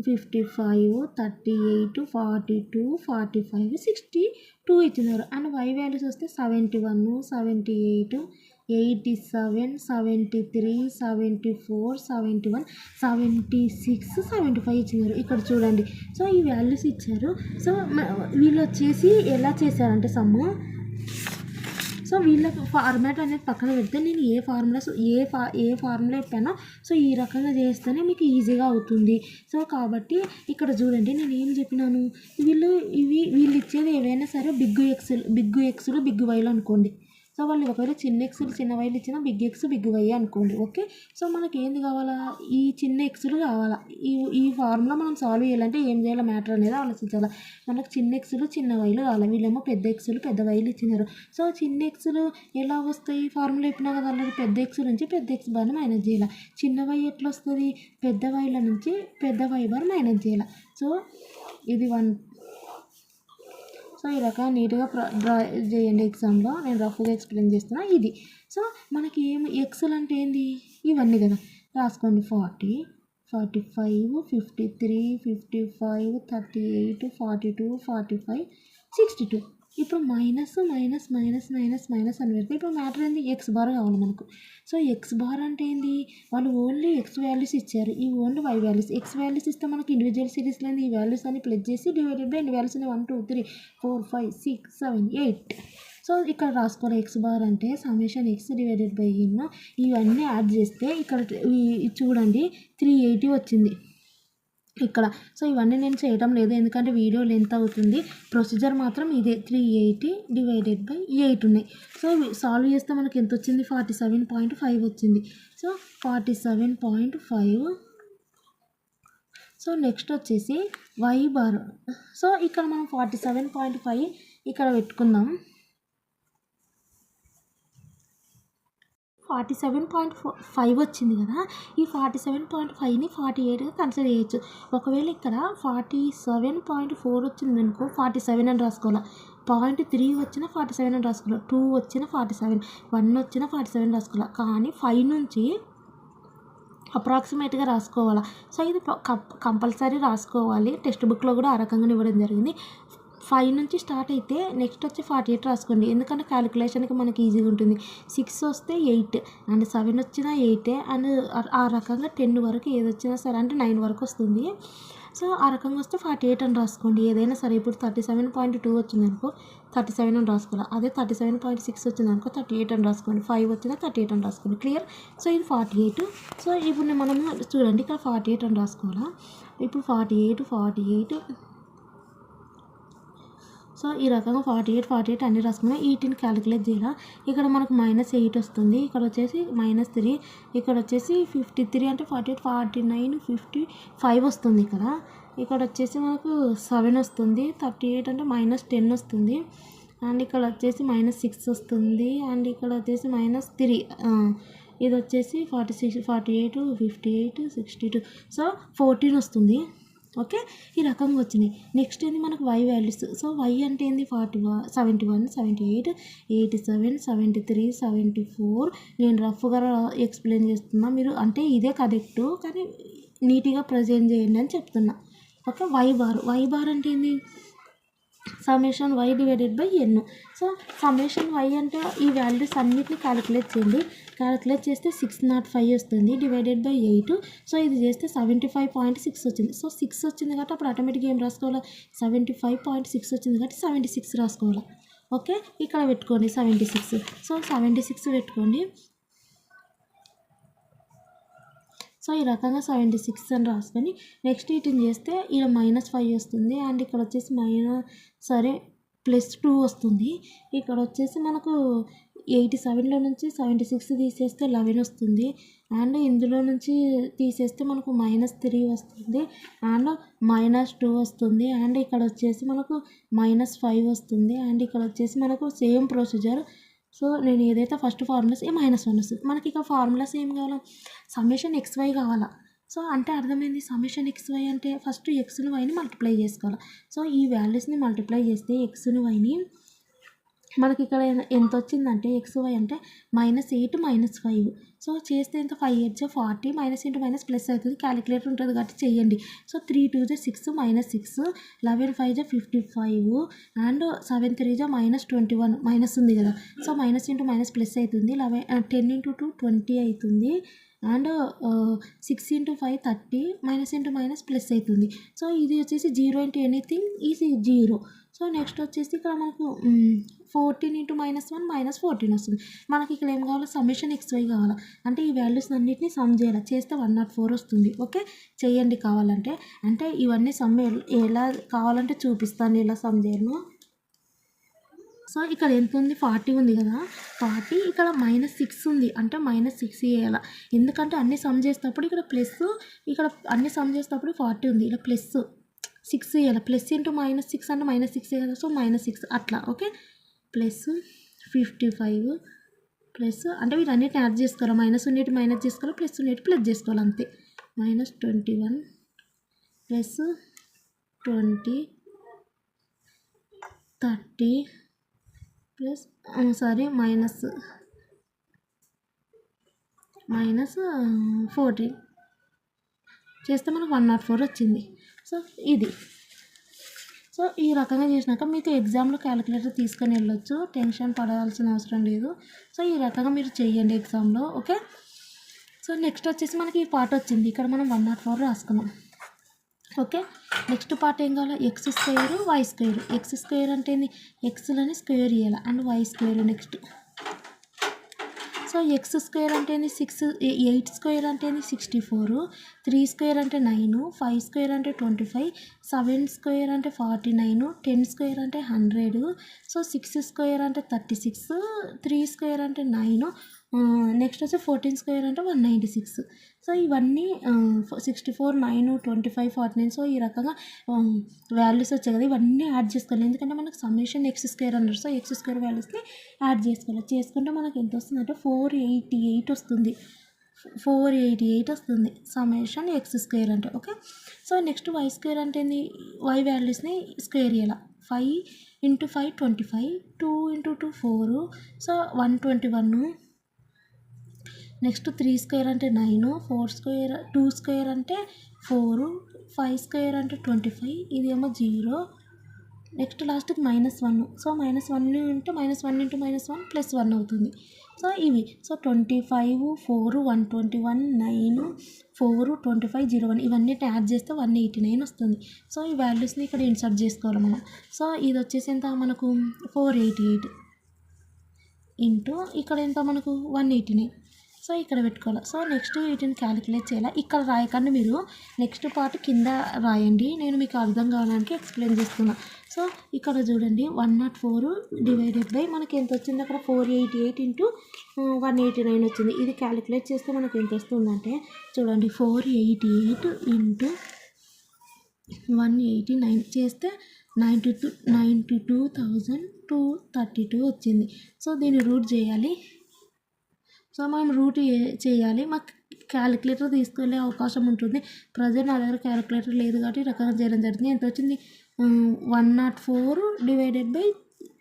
55, 38, 42, 45, 62 ఇచ్చినారు. అండ్ y వాల్యూస్ వస్తే 71, 78, 87, 73, 74, 71, 76, 75 ఇచ్చినారు. ఇక్కడ చూడండి. సో ఈ వాల్యూస్ ఇచ్చారు. సో వీళ్ళు వచ్చేసి ఎలా చేశారంటే సమ్ము, సో వీళ్ళకి ఫార్మాట్ అనేది పక్కన పెడితే నేను ఏ ఫార్ములా చెప్పానో సో ఈ రకంగా చేస్తేనే మీకు ఈజీగా అవుతుంది. సో కాబట్టి ఇక్కడ చూడండి నేను ఏం చెప్పినాను, వీళ్ళు ఇచ్చేది ఏవైనా సరే బిగ్ ఎక్స్లు బిగ్ వైలు అనుకోండి. సో వాళ్ళు ఒకవేళ చిన్న ఎక్స్లు చిన్న వైలు ఇచ్చినా బిగ్ ఎక్స్ బిగ్ వై అనుకోండి. ఓకే, సో మనకి ఏంది కావాలా, ఈ చిన్న ఎక్స్లు కావాలా. ఈ ఫార్ములా మనం సాల్వ్ చేయాలంటే ఏం చేయాలో మ్యాటర్ అనేది ఆలోచించాలి. మనకు చిన్న ఎక్స్లు చిన్న వైలు కావాలి, వీళ్ళేమో పెద్ద ఎక్స్లు పెద్ద వైలు ఇచ్చినారు. సో చిన్న ఎక్స్లు ఎలా వస్తాయి, ఫార్ములా చెప్పినా కదా ఆల్రెడీ, పెద్ద ఎక్స్ నుంచి పెద్ద ఎక్స్ బార్ని మైనస్ చేయాలి. చిన్న వై ఎట్లా వస్తుంది, పెద్ద వైల నుంచి పెద్ద వై బార్ మైనస్ చేయాలి. సో ఇది 1. సో ఈ రకంగా నీట్గా డ్రా చేయండి ఎగ్జామ్లో. నేను రఫ్గా ఎక్స్ప్లెయిన్ చేస్తున్నా ఇది. సో మనకి ఎక్స్లు అంటే ఏంది, ఇవన్నీ కదా రాసుకోండి. 40, 45, 53, 55, 38, 42, 45, 62. ఇప్పుడు minus minus minus minus minus అని పెడితే ఇప్పుడు మ్యాటర్ ఏంది, ఎక్స్ బార్ కావాలి మనకు. సో ఎక్స్ బార్ అంటే ఏంది, వాళ్ళు ఓన్లీ ఎక్స్ వాల్యూస్ ఇచ్చారు, ఈ only Y values. X values ఇస్తే మనకి ఇండివిజువల్ సిరీస్లో ఈ వాల్యూస్ అని ప్లస్ చేసి డివైడెడ్ బై ఎన్ని వాల్యూస్ అని 1, 2, 3, 4, 5, 6, 7, 8. సో ఇక్కడ రాసుకోవాలి ఎక్స్ బార్ అంటే సమ్మేషన్ ఎక్స్ డివైడెడ్ బై ఎన్. ఇవన్నీ యాడ్ చేస్తే ఇక్కడ చూడండి 380 వచ్చింది ఇక్కడ. సో ఇవన్నీ నేను చేయడం లేదు ఎందుకంటే వీడియో లెంత్ అవుతుంది. ప్రొసీజర్ మాత్రం ఇదే, 380 డివైడెడ్ బై 8 ఉన్నాయి. సో సాల్వ్ చేస్తే మనకి ఎంత వచ్చింది, 47.5 వచ్చింది. సో 47.5. సో నెక్స్ట్ వచ్చేసి వై బార్. సో ఇక్కడ మనం 47.5 ఇక్కడ పెట్టుకుందాం. 47.5 వచ్చింది కదా, ఈ 47.5ని 48గా కన్సిడర్ చేయొచ్చు. ఒకవేళ ఇక్కడ 47.4 వచ్చింది అనుకో 47 అని రాసుకోవాలి. 0.3 వచ్చినా 47 అని రాసుకోవాలి. 2 వచ్చినా 47, 1 వచ్చినా 47 రాసుకోవాలి. కానీ 5 నుంచి అప్రాక్సిమేట్గా రాసుకోవాలి. సో ఇది కంపల్సరీ రాసుకోవాలి. టెక్స్ట్ బుక్లో కూడా ఆ రకంగా ఇవ్వడం జరిగింది. 5 నుంచి స్టార్ట్ అయితే నెక్స్ట్ వచ్చి 48 రాసుకోండి, ఎందుకంటే క్యాలిక్యులేషన్కి మనకి ఈజీగా ఉంటుంది. 6 వస్తే 8 అండ్ 7 వచ్చినా 8 అండ్ ఆ రకంగా 10 వరకు ఏది వచ్చినా సరే అంటే 9 వరకు వస్తుంది. సో ఆ రకంగా వస్తే 48 అని రాసుకోండి ఏదైనా సరే. ఇప్పుడు 37.2 వచ్చింది అనుకో 37 అని రాసుకోవాలి. అదే 37.6 వచ్చింది అనుకో 38 అని రాసుకోండి. 5 వచ్చినా 38 అని రాసుకోండి. క్లియర్. సో ఇది 48. సో ఇప్పుడు మనము చూడండి ఇక్కడ 48 అని రాసుకోవాలా. ఇప్పుడు 48. సో ఈ రకంగా 48 అన్నీ రాసుకున్నాం. వీటిని క్యాలిక్యులేట్ చేయాలి. ఇక్కడ మనకు -8 వస్తుంది, ఇక్కడ వచ్చేసి -3, ఇక్కడ వచ్చేసి 53 అంటే 48, 49, 55 వస్తుంది. ఇక్కడ వచ్చేసి మనకు 7 వస్తుంది. 38 అంటే -10 వస్తుంది. అండ్ ఇక్కడ వచ్చేసి -6 వస్తుంది. అండ్ ఇక్కడ వచ్చేసి -3. ఇది వచ్చేసి 46, 48, 58, 62. సో 14 వస్తుంది. ఓకే, ఈ రకంగా వచ్చినాయి. నెక్స్ట్ ఏంది మనకు వై వాల్యూస్. సో వై అంటే ఏంది 41, 78, 87, 73, 74. నేను రఫ్గా ఎక్స్ప్లెయిన్ చేస్తున్నా, మీరు అంటే ఇదే కరెక్ట్ కానీ నీట్గా ప్రజెంట్ చేయండి అని చెప్తున్నా. ఓకే, వై బార్ అంటే ఏంది, summation why divided by N. So summation Y అంటే ఈ వాల్యూస్ అన్నిటిని క్యాలిక్యులేట్ చేయండి. క్యాలిక్యులేట్ చేస్తే 605 వస్తుంది డివైడెడ్ బై 8. సో ఇది చేస్తే 75.6 వచ్చింది. సో 6 వచ్చింది కాబట్టి అప్పుడు ఆటోమేటిక్గా ఏం రాసుకోవాలి, 75.6 వచ్చింది కాబట్టి 76 రాసుకోవాలి. ఓకే, ఇక్కడ పెట్టుకోండి 76. సో 76 పెట్టుకోండి. సో ఈ రకంగా 76 అని రాసుకొని నెక్స్ట్ వీటిని చేస్తే ఇక్కడ -5 వస్తుంది. అండ్ ఇక్కడ వచ్చేసి +2 వస్తుంది. ఇక్కడ వచ్చేసి మనకు 87లో నుంచి 76 తీసేస్తే 11 వస్తుంది. అండ్ ఇందులో నుంచి తీసేస్తే మనకు -3 వస్తుంది అండ్ -2 వస్తుంది. అండ్ ఇక్కడ వచ్చేసి మనకు -5 వస్తుంది. అండ్ ఇక్కడ వచ్చేసి మనకు సేమ్ ప్రొసీజర్. సో నేను ఏదైతే ఫస్ట్ ఫార్ములాస్ -1 వస్తుంది. మనకి ఇక ఫార్ములాస్ ఏం కావాలా, సమ్మేషన్ XY కావాలా. సో అంటే అర్థమైంది, సమ్మేషన్ XY అంటే ఫస్ట్ ఎక్స్ని వైని మల్టిప్లై చేసుకోవాలి. సో ఈ వాల్యూస్ని మల్టిప్లై చేస్తే ఎక్స్ని వైని మనకి ఇక్కడ ఎంత వచ్చిందంటే XY అంటే -8 -5. సో చేస్తే ఎంత 5 8 40 మైనస్ ఇంటూ మైనస్ ప్లస్ అవుతుంది. క్యాలిక్యులేటర్ ఉంటుంది కాబట్టి చేయండి. సో 3 2 6 -6 11 5 55 అండ్ 7 3 -21 మైనస్ ఉంది కదా. So minus into minus plus అవుతుంది. 10 × 2 20 అవుతుంది. And 6 × 5 30 minus into minus plus అవుతుంది. సో ఇది వచ్చేసి 0 × ఎనీథింగ్ ఈజ్ 0. సో నెక్స్ట్ వచ్చేసి ఇక్కడ మనకు 14 × -1 -14 వస్తుంది. మనకి ఇక్కడ ఏం కావాలి, సమ్మేషన్ XY కావాలి. అంటే ఈ వాల్యూస్ అన్నిటిని సమ్ చేయాలి. చేస్తే 104 వస్తుంది. ఓకే, చేయండి కావాలంటే. అంటే ఇవన్నీ సమ్ ఎలా కావాలంటే చూపిస్తాను ఎలా సమ్ చేయను. సో ఇక్కడ ఎంత ఉంది, 40 ఉంది కదా. 40 ఇక్కడ -6 ఉంది అంటే -6 వేయాలి. ఎందుకంటే అన్ని సమ్ చేసేటప్పుడు ఇక్కడ ప్లస్, ఇక్కడ అన్ని సమ్ చేసేటప్పుడు 40 ఉంది, ఇలా ప్లస్ 6 వేయాలి. ప్లస్ ఇంటూ -6 అంటే -6 కదా. సో -6 అట్లా. ఓకే, ప్లస్ 55 ప్లస్ అంటే వీటన్నిటిని యాడ్ చేసుకోవాలి. మైనస్ ఉన్నట్టు మైనస్ చేసుకోవాలి, ప్లస్ ఉన్నట్టు ప్లస్ చేసుకోవాలి, అంతే. -21 ప్లస్ 20 30 ప్లస్ మైనస్ 14 చేస్తే మనకు 104 వచ్చింది. సో ఇది. సో ఈ రకంగా చేసినాక మీకు ఎగ్జామ్లో క్యాలిక్యులేటర్ తీసుకొని వెళ్ళొచ్చు, టెన్షన్ పడాల్సిన అవసరం లేదు. సో ఈ రకంగా మీరు చెయ్యండి ఎగ్జామ్లో. ఓకే, సో నెక్స్ట్ వచ్చేసి మనకి ఈ పార్ట్ వచ్చింది. ఇక్కడ మనం 104 రాసుకున్నాం. ఓకే, నెక్స్ట్ పార్ట్ ఏం కావాలి, x² y². x² అంటే ఏంది, ఎక్స్లని స్క్వేర్ చేయాలి and y². Next so x² అంటే ఏంది 6, 8² అంటే ఏంది 64, 3² అంటే 9, 5² అంటే 25, 7² అంటే 49, 10² అంటే 100. సో 6² అంటే 36, 3² అంటే 9, నెక్స్ట్ వచ్చి 14² అంటే 196. సో ఇవన్నీ 64, 9, 25, 49. సో ఈ రకంగా వాల్యూస్ వచ్చాయి కదా, ఇవన్నీ యాడ్ చేసుకోవాలి. ఎందుకంటే మనకు సమ్మేషన్ x² అన్నారు. సో x² వాల్యూస్ని యాడ్ చేసుకోవాలి. చేసుకుంటే మనకు ఎంత వస్తుంది అంటే 488 వస్తుంది. 488 వస్తుంది సమ్మేషన్ x² అంటే. ఓకే, సో నెక్స్ట్ y² అంటే ఏంది, y వాల్యూస్ని స్క్వేర్ చేయాలి. 5 × 5 25, 2 × 2 4, సో 121. నెక్స్ట్ 3² అంటే 9, 2² అంటే 4, 5² అంటే 25, ఇదేమో 0. నెక్స్ట్ లాస్ట్కి -1. సో -1 ఉంటే -1 × -1 +1 అవుతుంది. సో ఇవి. సో 25, 4, 121, 9, 4, 25, 01 ఇవన్నీ యాడ్ చేస్తే 189 వస్తుంది. సో ఈ వాల్యూస్ని ఇక్కడ ఇన్సర్ట్ చేసుకోవాలి మనం. సో ఇది వచ్చేసి ఎంత మనకు 488 ఇంటూ ఇక్కడ ఎంత మనకు 189. సో ఇక్కడ పెట్టుకోవాలి. సో నెక్స్ట్ వీటిని క్యాలిక్యులేట్ చేయాలి. ఇక్కడ రాయకండి, మీరు నెక్స్ట్ పార్ట్ కింద రాయండి. నేను మీకు అర్థం కావడానికి ఎక్స్ప్లెయిన్ చేస్తున్నా. సో ఇక్కడ చూడండి 104 డివైడెడ్ బై మనకి ఎంత వచ్చింది, అక్కడ 488 ఇంటూ 189 వచ్చింది. ఇది క్యాలిక్యులేట్ చేస్తే మనకి ఎంత వస్తుందంటే చూడండి, 488 ఇంటూ 189 చేస్తే 92,232 వచ్చింది. సో దీన్ని రూట్ చేయాలి. సో మనం రూట్ చేయాలి. మాకు క్యాలిక్యులేటర్ తీసుకెళ్ళే అవకాశం ఉంటుంది. ప్రజెంట్ నా దగ్గర క్యాలిక్యులేటర్ లేదు కాబట్టి రకంగా చేయడం జరుగుతుంది. ఎంత వచ్చింది, 104 డివైడెడ్ బై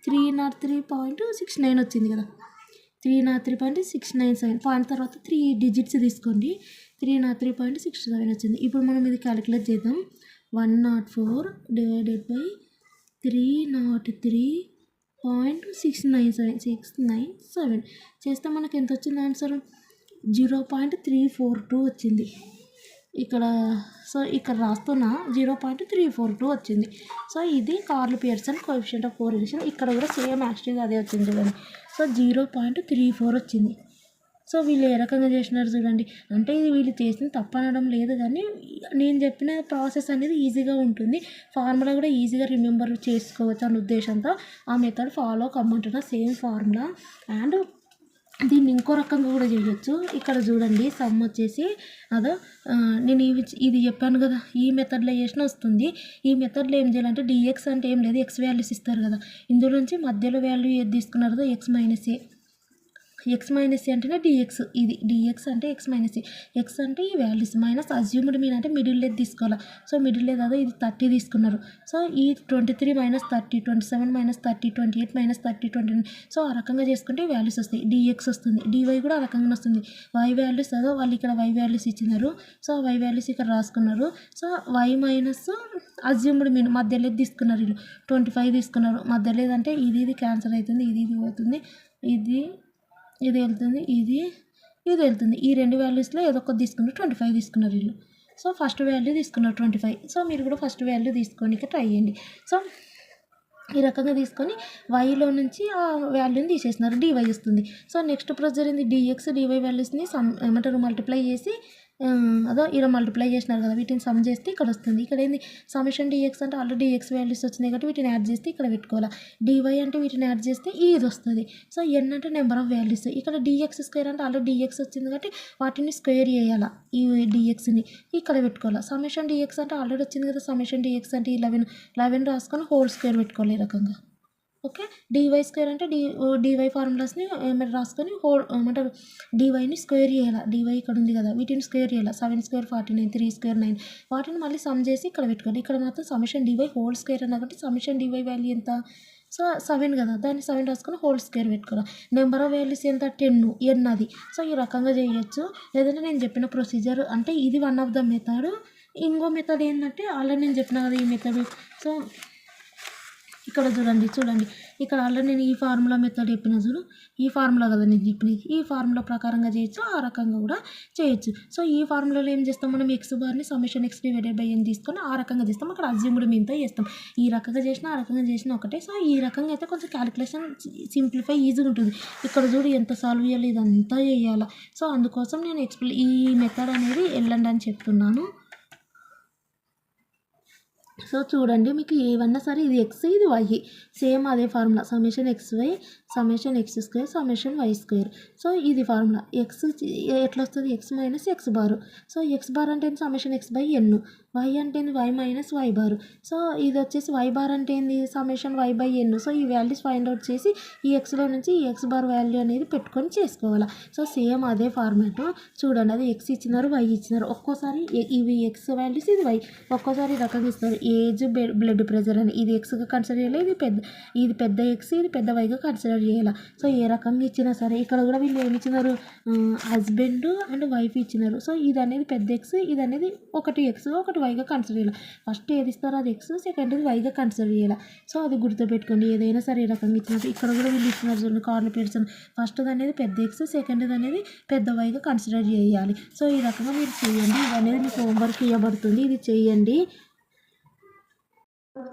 303.69 వచ్చింది కదా. 303.697 పాయింట్ తర్వాత 3 డిజిట్స్ తీసుకోండి. 303.67 వచ్చింది. ఇప్పుడు మనం ఇది క్యాలిక్యులేట్ చేద్దాం. 104 డివైడెడ్ బై 303.697 చేస్తే మనకి ఎంత వచ్చింది ఆన్సర్, 0.342 వచ్చింది ఇక్కడ. సో ఇక్కడ రాస్తున్నా 0.342 వచ్చింది. సో ఇది curl Pearson coefficient of correlation. ఇక్కడ కూడా సేమ్ యాక్చువల్గా అదే వచ్చింది చూడండి. సో 0.34 వచ్చింది. సో వీళ్ళు ఏ రకంగా చేసినారు చూడండి. అంటే ఇది వీళ్ళు చేసిన తప్పు అనడం లేదు, కానీ నేను చెప్పిన ప్రాసెస్ అనేది ఈజీగా ఉంటుంది. ఫార్ములా కూడా ఈజీగా రిమెంబర్ చేసుకోవచ్చు అనే ఉద్దేశంతో ఆ మెథడ్ ఫాలో కమ్మంటున్నా. సేమ్ ఫార్ములా అండ్ దీన్ని ఇంకో రకంగా కూడా చేయొచ్చు. ఇక్కడ చూడండి సమ్ వచ్చేసి అదో నేను ఇది చెప్పాను కదా, ఈ మెథడ్లో చేసిన వస్తుంది. ఈ మెథడ్లో ఏం చేయాలంటే డిఎక్స్ అంటే ఏం లేదు, ఎక్స్ వాల్యూస్ ఇస్తారు కదా, ఇందులో నుంచి మధ్యలో వాల్యూ ఏది తీసుకున్నారో x - a x minus c అంటేనే డిఎక్స్, ఇది డిఎక్స్ అంటే ఎక్స్ మైనస్ సి, ఎక్స్ అంటే ఈ వాల్యూస్ మైనస్ అజ్యూమ్డ్ మీన్ అంటే మిడిల్ లేదు తీసుకోవాలి. సో మిడిల్ లేదు అదో ఇది 30 తీసుకున్నారు. సో ఈ 23 మైనస్ 30, 27 మైనస్ 30, 28 మైనస్ 30, 29. సో ఆ రకంగా చేసుకుంటే వాల్యూస్ వస్తాయి. డిఎక్స్ వస్తుంది, డివై కూడా ఆ రకంగా వస్తుంది. వై వాల్యూస్ అదో వాళ్ళు ఇక్కడ వై వాల్యూస్ ఇచ్చినారు. సో వై వాల్యూస్ ఇక్కడ రాసుకున్నారు. So y minus assumed mean మధ్య లేదు తీసుకున్నారు. వీళ్ళు 25 తీసుకున్నారు. మధ్య లేదంటే ఇది క్యాన్సల్ అవుతుంది, ఇది పోతుంది, ఇది వెళ్తుంది, ఇది వెళ్తుంది. ఈ రెండు వాల్యూస్లో ఏదో ఒకటి తీసుకున్నారు. 25 తీసుకున్నారు వీళ్ళు. సో ఫస్ట్ వాల్యూ తీసుకున్నారు 25. సో మీరు కూడా ఫస్ట్ వాల్యూ తీసుకోనికి ట్రై చేయండి. సో ఈ రకంగా తీసుకొని వైలో నుంచి ఆ వాల్యూని తీసేస్తున్నారు, డివై వస్తుంది. సో నెక్స్ట్ ప్రొసీజర్ ఏంది, డిఎక్స్ డివై వాల్యూస్ని ఏమంటారు మల్టిప్లై చేసి అదో ఇలా మల్టిప్లై చేసినారు కదా, వీటిని సమ్ చేస్తే ఇక్కడ వస్తుంది. ఇక్కడ ఏంది సమిషన్ డిఎక్స్ అంటే ఆల్రెడీ డిఎక్స్ వాల్యూస్ వచ్చినాయి కాబట్టి వీటిని యాడ్ చేస్తే ఇక్కడ పెట్టుకోవాలి. డివై అంటే వీటిని యాడ్ చేస్తే ఇది వస్తుంది. సో ఎన్ అంటే నెంబర్ ఆఫ్ వాల్యూస్. ఇక్కడ డిఎక్స్ స్క్వేర్ అంటే ఆల్రెడీ డిఎక్స్ వచ్చింది కాబట్టి వాటిని స్క్వేర్ చేయాలి, ఈ డిఎక్స్ని ఇక్కడ పెట్టుకోవాలి. సమిషన్ డిఎక్స్ అంటే ఆల్రెడీ వచ్చింది కదా, సమిషన్ డిఎక్స్ అంటే 11 రాసుకొని హోల్ స్క్వేర్ పెట్టుకోవాలి ఈ రకంగా. ఓకే, డివై స్క్వేర్ అంటే డివై ఫార్ములాస్ని రాసుకొని ఏమంటారు డివైని స్క్వేర్ చేయాలి. డివై ఇక్కడ ఉంది కదా, వీటిని స్క్వేర్ చేయాలి. 7 స్క్వేర్ 49, 3 స్క్వేర్ 9. వాటిని మళ్ళీ సమ్ చేసి ఇక్కడ పెట్టుకోండి. ఇక్కడ మాత్రం సమిషన్ డివై హోల్ స్క్వేర్ అన్న కాబట్టి సమిషన్ డివై వాల్యూ ఎంత, సో 7 కదా, దాన్ని 7 రాసుకొని హోల్ స్క్వేర్ పెట్టుకోవాలి. నెంబర్ ఆఫ్ వాల్యూస్ ఎంత 10, ఎన్ అది. సో ఈ రకంగా చేయొచ్చు. లేదంటే నేను చెప్పిన ప్రొసీజర్ అంటే ఇది వన్ ఆఫ్ ద మెథడ్. ఇంకో మెథడ్ ఏంటంటే ఆల్రెడీ నేను చెప్పిన కదా ఈ మెథడ్. సో ఇక్కడ చూడండి ఇక్కడ ఆల్రెడీ నేను ఈ ఫార్ములా మెథడ్ చెప్పిన చూడు, ఈ ఫార్ములా కదా నేను చెప్పినది, ఈ ఫార్ములా ప్రకారంగా చేయొచ్చు, ఆ రకంగా కూడా చేయొచ్చు. సో ఈ ఫార్ములాలో ఏం చేస్తాం మనం, X Barhni సమిషన్ X divided by ఎన్ తీసుకొని ఆ రకంగా చేస్తాం. అక్కడ అజ్యూమ్డ్ మీన్తో చేస్తాం. ఈ రకంగా చేసినా ఆ రకంగా చేసినా ఒకటే. సో ఈ రకంగా అయితే కొంచెం క్యాలిక్యులేషన్ సింప్లిఫై ఈజీగా ఉంటుంది. ఇక్కడ చూడు ఎంత సాల్వ్ చేయాలి, ఇదంతా చేయాలి. సో అందుకోసం నేను ఈ మెథడ్ అనేది వెళ్ళండి అని చెప్తున్నాను. సో చూడండి మీకు ఏమన్నా సరే ఇది ఎక్స్ ఇది వై, సేమ్ అదే formula summation x y summation x square summation y square. So ఇది ఫార్ములా. ఎక్స్ ఎట్లా వస్తుంది, x minus x bar. So x bar అంటే summation x by n, y అంటే y minus y bar. So ఇది వచ్చేసి y bar అంటే ఏంది summation y by N. So ఈ వాల్యూస్ ఫైండ్ అవుట్ చేసి ఈ ఎక్స్లో నుంచి ఈ ఎక్స్ బార్ వాల్యూ అనేది పెట్టుకొని చేసుకోవాలి. సో సేమ్ అదే ఫార్మాట్ చూడండి, అది ఎక్స్ ఇచ్చినారు వై ఇచ్చినారు. ఒక్కోసారి ఇవి ఎక్స్ వాల్యూస్ ఇది వై, ఒక్కోసారి ఈ రకంగా ఇస్తారు. ఏజ్ బ్లడ్ ప్రెషర్ అని ఇది ఎక్స్గా కన్సిడర్ చేయాలి, ఇది పెద్ద ఎక్స్ ఇది పెద్ద వైగా కన్సిడర్ చేయాలి. సో ఏ రకంగా ఇచ్చినా సరే ఇక్కడ కూడా వీళ్ళు ఏమి ఇచ్చినారు, హస్బెండ్ అండ్ వైఫ్ ఇచ్చినారు. సో ఇది అనేది పెద్ద ఎక్స్, ఇది అనేది ఒకటి ఎక్స్గా ఒకటి వైగా కన్సిడర్ చేయాలి. ఫస్ట్ ఏది ఇస్తారో అది ఎక్స్, సెకండ్ వైగా కన్సిడర్ చేయాలి. సో అది గుర్తుపెట్టుకోండి. ఏదైనా సరే ఏ రకంగా ఇచ్చినట్టు ఇక్కడ కూడా వీళ్ళు ఇచ్చినారు చూడండి కార్ల్ పియర్సన్. ఫస్ట్ అనేది పెద్ద ఎక్స్, సెకండ్ అనేది పెద్ద వైగా కన్సిడర్ చేయాలి. సో ఈ రకంగా మీరు చేయండి. ఇది అనేది మీకు హోంవర్క్ ఇవ్వబడుతుంది, ఇది చేయండి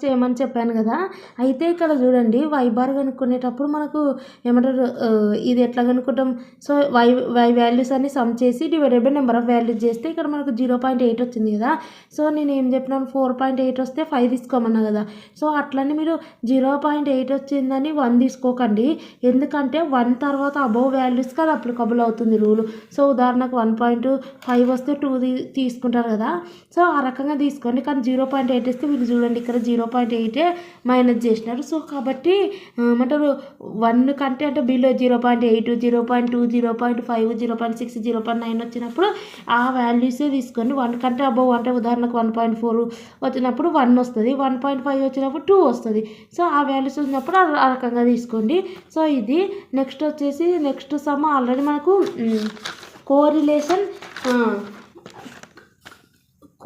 చేయమని చెప్పాను కదా. అయితే ఇక్కడ చూడండి వై బార్ కనుక్కునేటప్పుడు మనకు ఏమంటారు ఇది ఎట్లా కనుక్కుంటాం. సో వై వాల్యూస్ అన్ని సమ్ చేసి divided by number of values చేస్తే ఇక్కడ మనకు 0.8 వచ్చింది కదా. సో నేను ఏం చెప్పినాను 4.8 వస్తే 5 తీసుకోమన్నా కదా. సో అట్లనే మీరు 0.8 వచ్చిందని 1 తీసుకోకండి, ఎందుకంటే 1 తర్వాత అబోవ్ వాల్యూస్ కదా అప్లికబుల్ అవుతుంది రూల్. సో ఉదాహరణకు 1.5 వస్తే 2 తీసుకుంటారు కదా. సో ఆ రకంగా తీసుకోండి. కానీ 0.8 ఇస్తే వీళ్ళు చూడండి ఇక్కడ 0.8 మైనస్ చేసినారు. సో కాబట్టి ఏమంటారు 1 కంటే అంటే బిలో 0.8 0.2 0.5 0.6 0.9 వచ్చినప్పుడు ఆ వాల్యూసే తీసుకొని 1 కంటే అబోవ్ అంటే ఉదాహరణకు 1.4 వచ్చినప్పుడు 1 వస్తుంది, 1.5 వచ్చినప్పుడు 2 వస్తుంది. సో ఆ వాల్యూస్ వచ్చినప్పుడు ఆ రకంగా తీసుకోండి. సో ఇది నెక్స్ట్ వచ్చేసి నెక్స్ట్ సమ్ ఆల్రెడీ మనకు కోరిలేషన్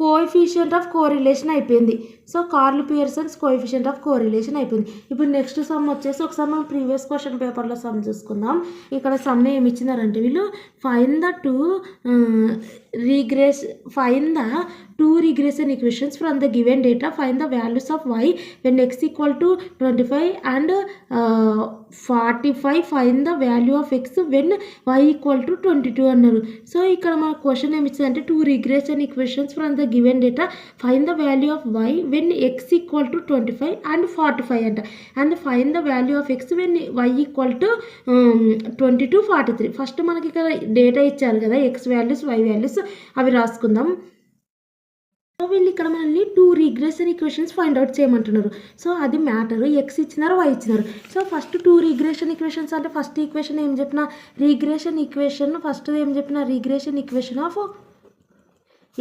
కోఎఫిషియంట్ ఆఫ్ కోరిలేషన్ అయిపోయింది. So Karl Pearson's coefficient of correlation అయిపోయింది. ఇప్పుడు నెక్స్ట్ సమ్ వచ్చేసి ఒకసారి మనం ప్రీవియస్ క్వశ్చన్ పేపర్లో సమ్ చూసుకుందాం. ఇక్కడ సమ్ ఏమి ఇచ్చినారంటే వీళ్ళు find the two regression equations from the given data, find the values of y when x equal to 25 and 45, find the value of x when y equal to 22 అన్నారు. So ఇక్కడ మన question ఏమి ఇచ్చిందంటే 2 regression equations from the given data, find the value of y when x equal to 25 and 45 అంట, and find the value of x when y equal to 22 43. First మనకి ఇక్కడ data ఇచ్చారు కదా x వాల్యూస్ y వాల్యూస్ అవి రాసుకుందాం. So వీళ్ళు ఇక్కడ మనల్ని 2 regression equations find out చేయమంటున్నారు. సో అది మ్యాటర్. ఎక్స్ ఇచ్చినారు, వై ఇచ్చినారు. సో ఫస్ట్ 2 రిగ్రెషన్ ఈక్వేషన్స్ అంటే ఫస్ట్ ఈక్వేషన్ ఏం చెప్పిన రిగ్రెషన్ ఈక్వేషన్, ఫస్ట్ ఏం చెప్పిన regression equation of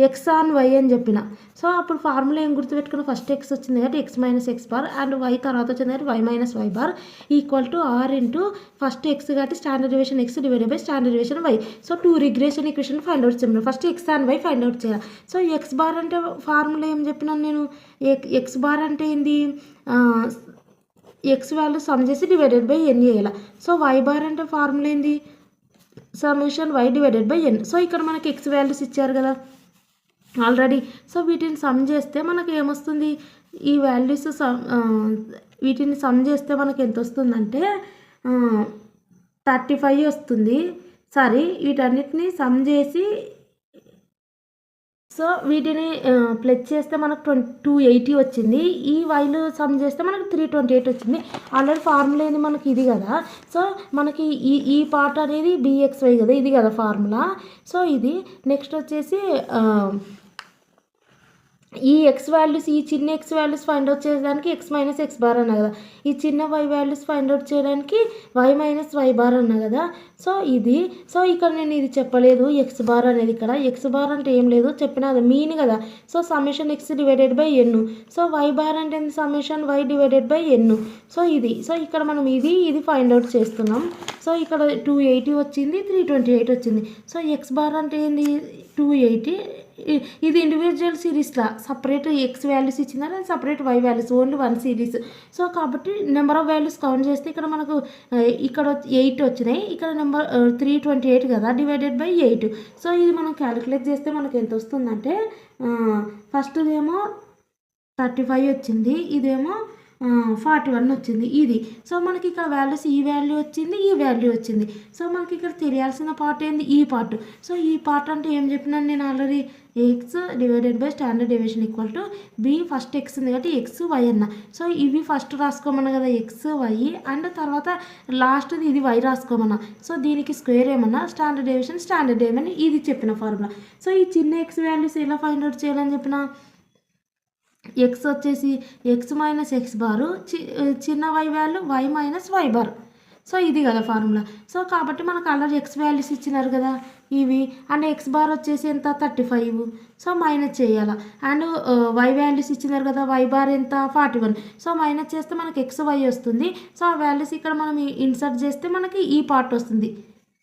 x on y అని చెప్పిన. సో అప్పుడు ఫార్ములా ఏం గుర్తుపెట్టుకున్న, ఫస్ట్ ఎక్స్ వచ్చింది కాబట్టి x minus x bar and y తర్వాత వచ్చింది కాబట్టి y minus y bar equal to r into first x కాబట్టి standard deviation x divided by standard deviation y. So 2 regression equation find out చేయడం. First x on y find out చేయాలి. So x bar అంటే formula ఏం చెప్పినాను నేను, x bar అంటే ఏంది, x value sum చేసి డివైడెడ్ బై ఎన్ చేయాలి. సో వై బార్ అంటే ఫార్ములా ఏంది, summation why divided by N. So ఇక్కడ మనకి ఎక్స్ వాల్యూస్ ఇచ్చారు కదా ఆల్రెడీ. సో వీటిని సమ్ చేస్తే మనకి ఏమొస్తుంది, ఈ వాల్యూస్ వీటిని సమ్ చేస్తే మనకి ఎంత వస్తుందంటే 35 వస్తుంది. సారీ, వీటన్నిటిని సమ్ చేసి సో వీటిని ప్లస్ చేస్తే మనకు 280 వచ్చింది. ఈ వైలు సమ్ చేస్తే మనకు 328 వచ్చింది. ఆల్రెడీ ఫార్ములా ఏంది మనకి ఇది కదా. సో మనకి ఈ పార్ట్ అనేది bxy కదా, ఇది కదా ఫార్ములా. సో ఇది నెక్స్ట్ వచ్చేసి ఈ ఎక్స్ వాల్యూస్, ఈ చిన్న ఎక్స్ వాల్యూస్ ఫైండ్ అవుట్ చేయడానికి ఎక్స్ మైనస్ ఎక్స్ బార్ అన్నా కదా, ఈ చిన్న వై వాల్యూస్ ఫైండ్ అవుట్ చేయడానికి వై మైనస్ వై బార్ అన్నా కదా. సో ఇది, సో ఇక్కడ నేను ఇది చెప్పలేదు ఎక్స్ బార్ అనేది. ఇక్కడ ఎక్స్ బార్ అంటే ఏం లేదు చెప్పిన మీన్ కదా. So summation X divided by N. So y bar అంటే summation why divided by N. So ఇది, సో ఇక్కడ మనం ఇది ఫైండ్ అవుట్ చేస్తున్నాం. సో ఇక్కడ 280 వచ్చింది, 328 వచ్చింది. సో ఎక్స్ బార్ అంటే ఏంది 280. ఇది ఇండివిజువల్ సిరీస్లా సపరేట్ ఎక్స్ వాల్యూస్ ఇచ్చిందని separate y values only 1 series. So కాబట్టి నెంబర్ ఆఫ్ వాల్యూస్ కౌంట్ చేస్తే ఇక్కడ మనకు ఇక్కడ 8 వచ్చినాయి, ఇక్కడ నెంబర్ 328 కదా డివైడెడ్ బై 8. సో ఇది మనం క్యాలిక్యులేట్ చేస్తే మనకు ఎంత వస్తుందంటే ఫస్ట్ ఏమో 35 వచ్చింది, ఇదేమో 41 వచ్చింది ఇది. సో మనకి ఇక్కడ వాల్యూస్ ఈ వాల్యూ వచ్చింది, ఈ వాల్యూ వచ్చింది. సో మనకి ఇక్కడ తెలియాల్సిన పార్ట్ ఏంది, ఈ పార్ట్. సో ఈ పార్ట్ అంటే ఏం చెప్పినాను నేను already, x divided by standard deviation equal to b. First x ఉంది కాబట్టి ఎక్స్ వై అన్న. సో ఇవి ఫస్ట్ రాసుకోమన్నా కదా ఎక్స్ వై, అండ్ తర్వాత లాస్ట్ది ఇది వై రాసుకోమన్నా. సో దీనికి స్క్వేర్ ఏమన్నా స్టాండర్డ్ డీవియేషన్ స్టాండర్డ్ ఏమని ఇది చెప్పిన ఫార్ములా. సో ఈ చిన్న ఎక్స్ వాల్యూస్ ఎలా ఫైండ్ అవుట్ చేయాలని చెప్పిన, ఎక్స్ వచ్చేసి ఎక్స్ మైనస్ ఎక్స్ బారు, చిన్న y value y minus y bar. So ఇది కదా ఫార్ములా. సో కాబట్టి మనకు ఆల్రెడీ ఎక్స్ వాల్యూస్ ఇచ్చినారు కదా ఇవి, అండ్ ఎక్స్ బార్ వచ్చేసి ఎంత 35. సో మైనస్ చేయాలి. అండ్ వై వాల్యూస్ ఇచ్చినారు కదా, వై బార్ ఎంత 41. సో మైనస్ చేస్తే మనకి ఎక్స్ వై వస్తుంది. సో ఆ వాల్యూస్ ఇక్కడ మనం ఇన్సర్ట్ చేస్తే మనకి ఈ పార్ట్ వస్తుంది.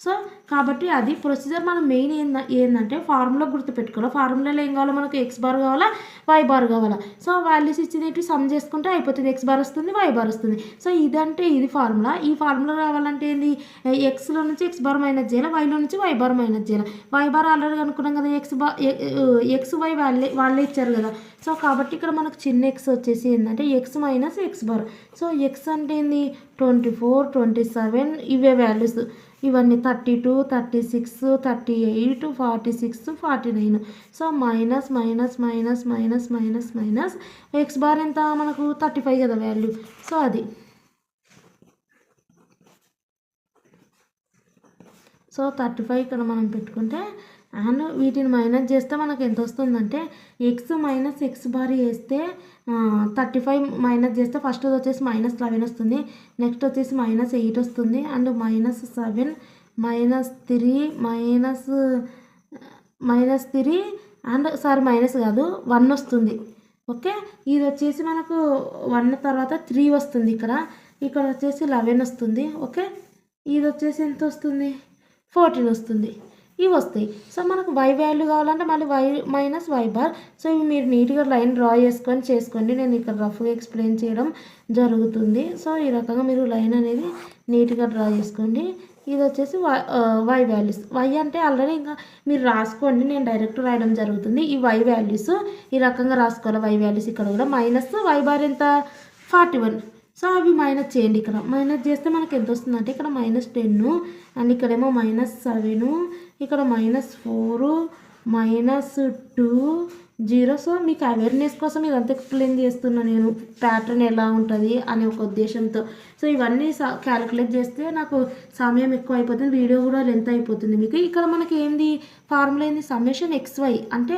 సో కాబట్టి అది ప్రొసీజర్. మనం మెయిన్ ఏంటంటే ఫార్ములా గుర్తుపెట్టుకోవాలి. ఫార్ములాలో ఏం కావాలో మనకు ఎక్స్ బార్ కావాలా, వై బార్ కావాలా. సో వాల్యూస్ ఇచ్చినట్టు సమ్ చేసుకుంటే అయిపోతుంది, ఎక్స్ బార్ వస్తుంది, వై బార్ వస్తుంది. సో ఇదంటే ఇది ఫార్ములా. ఈ ఫార్ములా రావాలంటే ఏంది, ఎక్స్లో నుంచి ఎక్స్ బార్ మైనస్ చేయాలి, వైలో నుంచి వై బార్ మైనస్ చేయాలి. వై బార్ ఆల్రెడీ అనుకున్నాం కదా, ఎక్స్ వై వాళ్ళే ఇచ్చారు కదా. సో కాబట్టి ఇక్కడ మనకు చిన్న ఎక్స్ వచ్చేసి ఏంటంటే X minus x bar. So X అంటే ఏంది 24, 27 ఇవే వాల్యూస్, ఇవన్నీ 32, 36, 38, 46, 49. So minus minus minus minus minus minus x bar ఎంత మనకు 35 కదా వాల్యూ. సో అది, సో 35 ఇక్కడ మనం పెట్టుకుంటే అండ్ వీటిని మైనస్ చేస్తే మనకు ఎంత వస్తుందంటే ఎక్స్ మైనస్ ఎక్స్ బార్ వేస్తే 35 మైనస్ చేస్తే ఫస్ట్ వచ్చేసి -11 వస్తుంది, నెక్స్ట్ వచ్చేసి -8 వస్తుంది, అండ్ -7 -3 -3 అండ్ సారీ మైనస్ కాదు 1 వస్తుంది. ఓకే, ఇది వచ్చేసి మనకు 1 తర్వాత 3 వస్తుంది, ఇక్కడ వచ్చేసి 11 వస్తుంది. ఓకే, ఇది వచ్చేసి ఎంత వస్తుంది 14 వస్తుంది. ఇవి వస్తాయి. సో మనకు వై వాల్యూ కావాలంటే మళ్ళీ y minus y bar. So ఇవి మీరు నీట్గా లైన్ డ్రా చేసుకోండి. నేను ఇక్కడ రఫ్గా ఎక్స్ప్లెయిన్ చేయడం జరుగుతుంది. సో ఈ రకంగా మీరు లైన్ అనేది నీట్గా డ్రా చేసుకోండి. ఇది వచ్చేసి వై వాల్యూస్. వై అంటే ఆల్రెడీ ఇంకా మీరు రాసుకోండి, నేను డైరెక్ట్ రాయడం జరుగుతుంది. ఈ వై వాల్యూస్ ఈ రకంగా రాసుకోవాలి. వై వాల్యూస్ ఇక్కడ కూడా మైనస్ వై బార్ ఎంత 41. సో అవి మైనస్ చేయండి. ఇక్కడ మైనస్ చేస్తే మనకి ఎంత వస్తుందంటే ఇక్కడ -10 అండ్ ఇక్కడేమో -7, ఇక్కడ -4, -2, జీరో. సో మీకు అవేర్నెస్ కోసం ఇదంతా ఎక్స్ప్లెయిన్ చేస్తున్నా నేను, ప్యాటర్న్ ఎలా ఉంటుంది అనే ఒక ఉద్దేశంతో. సో ఇవన్నీ క్యాలిక్యులేట్ చేస్తే నాకు సమయం ఎక్కువ అయిపోతుంది, వీడియో కూడా లెంత్ అయిపోతుంది మీకు. ఇక్కడ మనకి ఏంది ఫార్ములా ఏంది, సమ్మేషన్ XY అంటే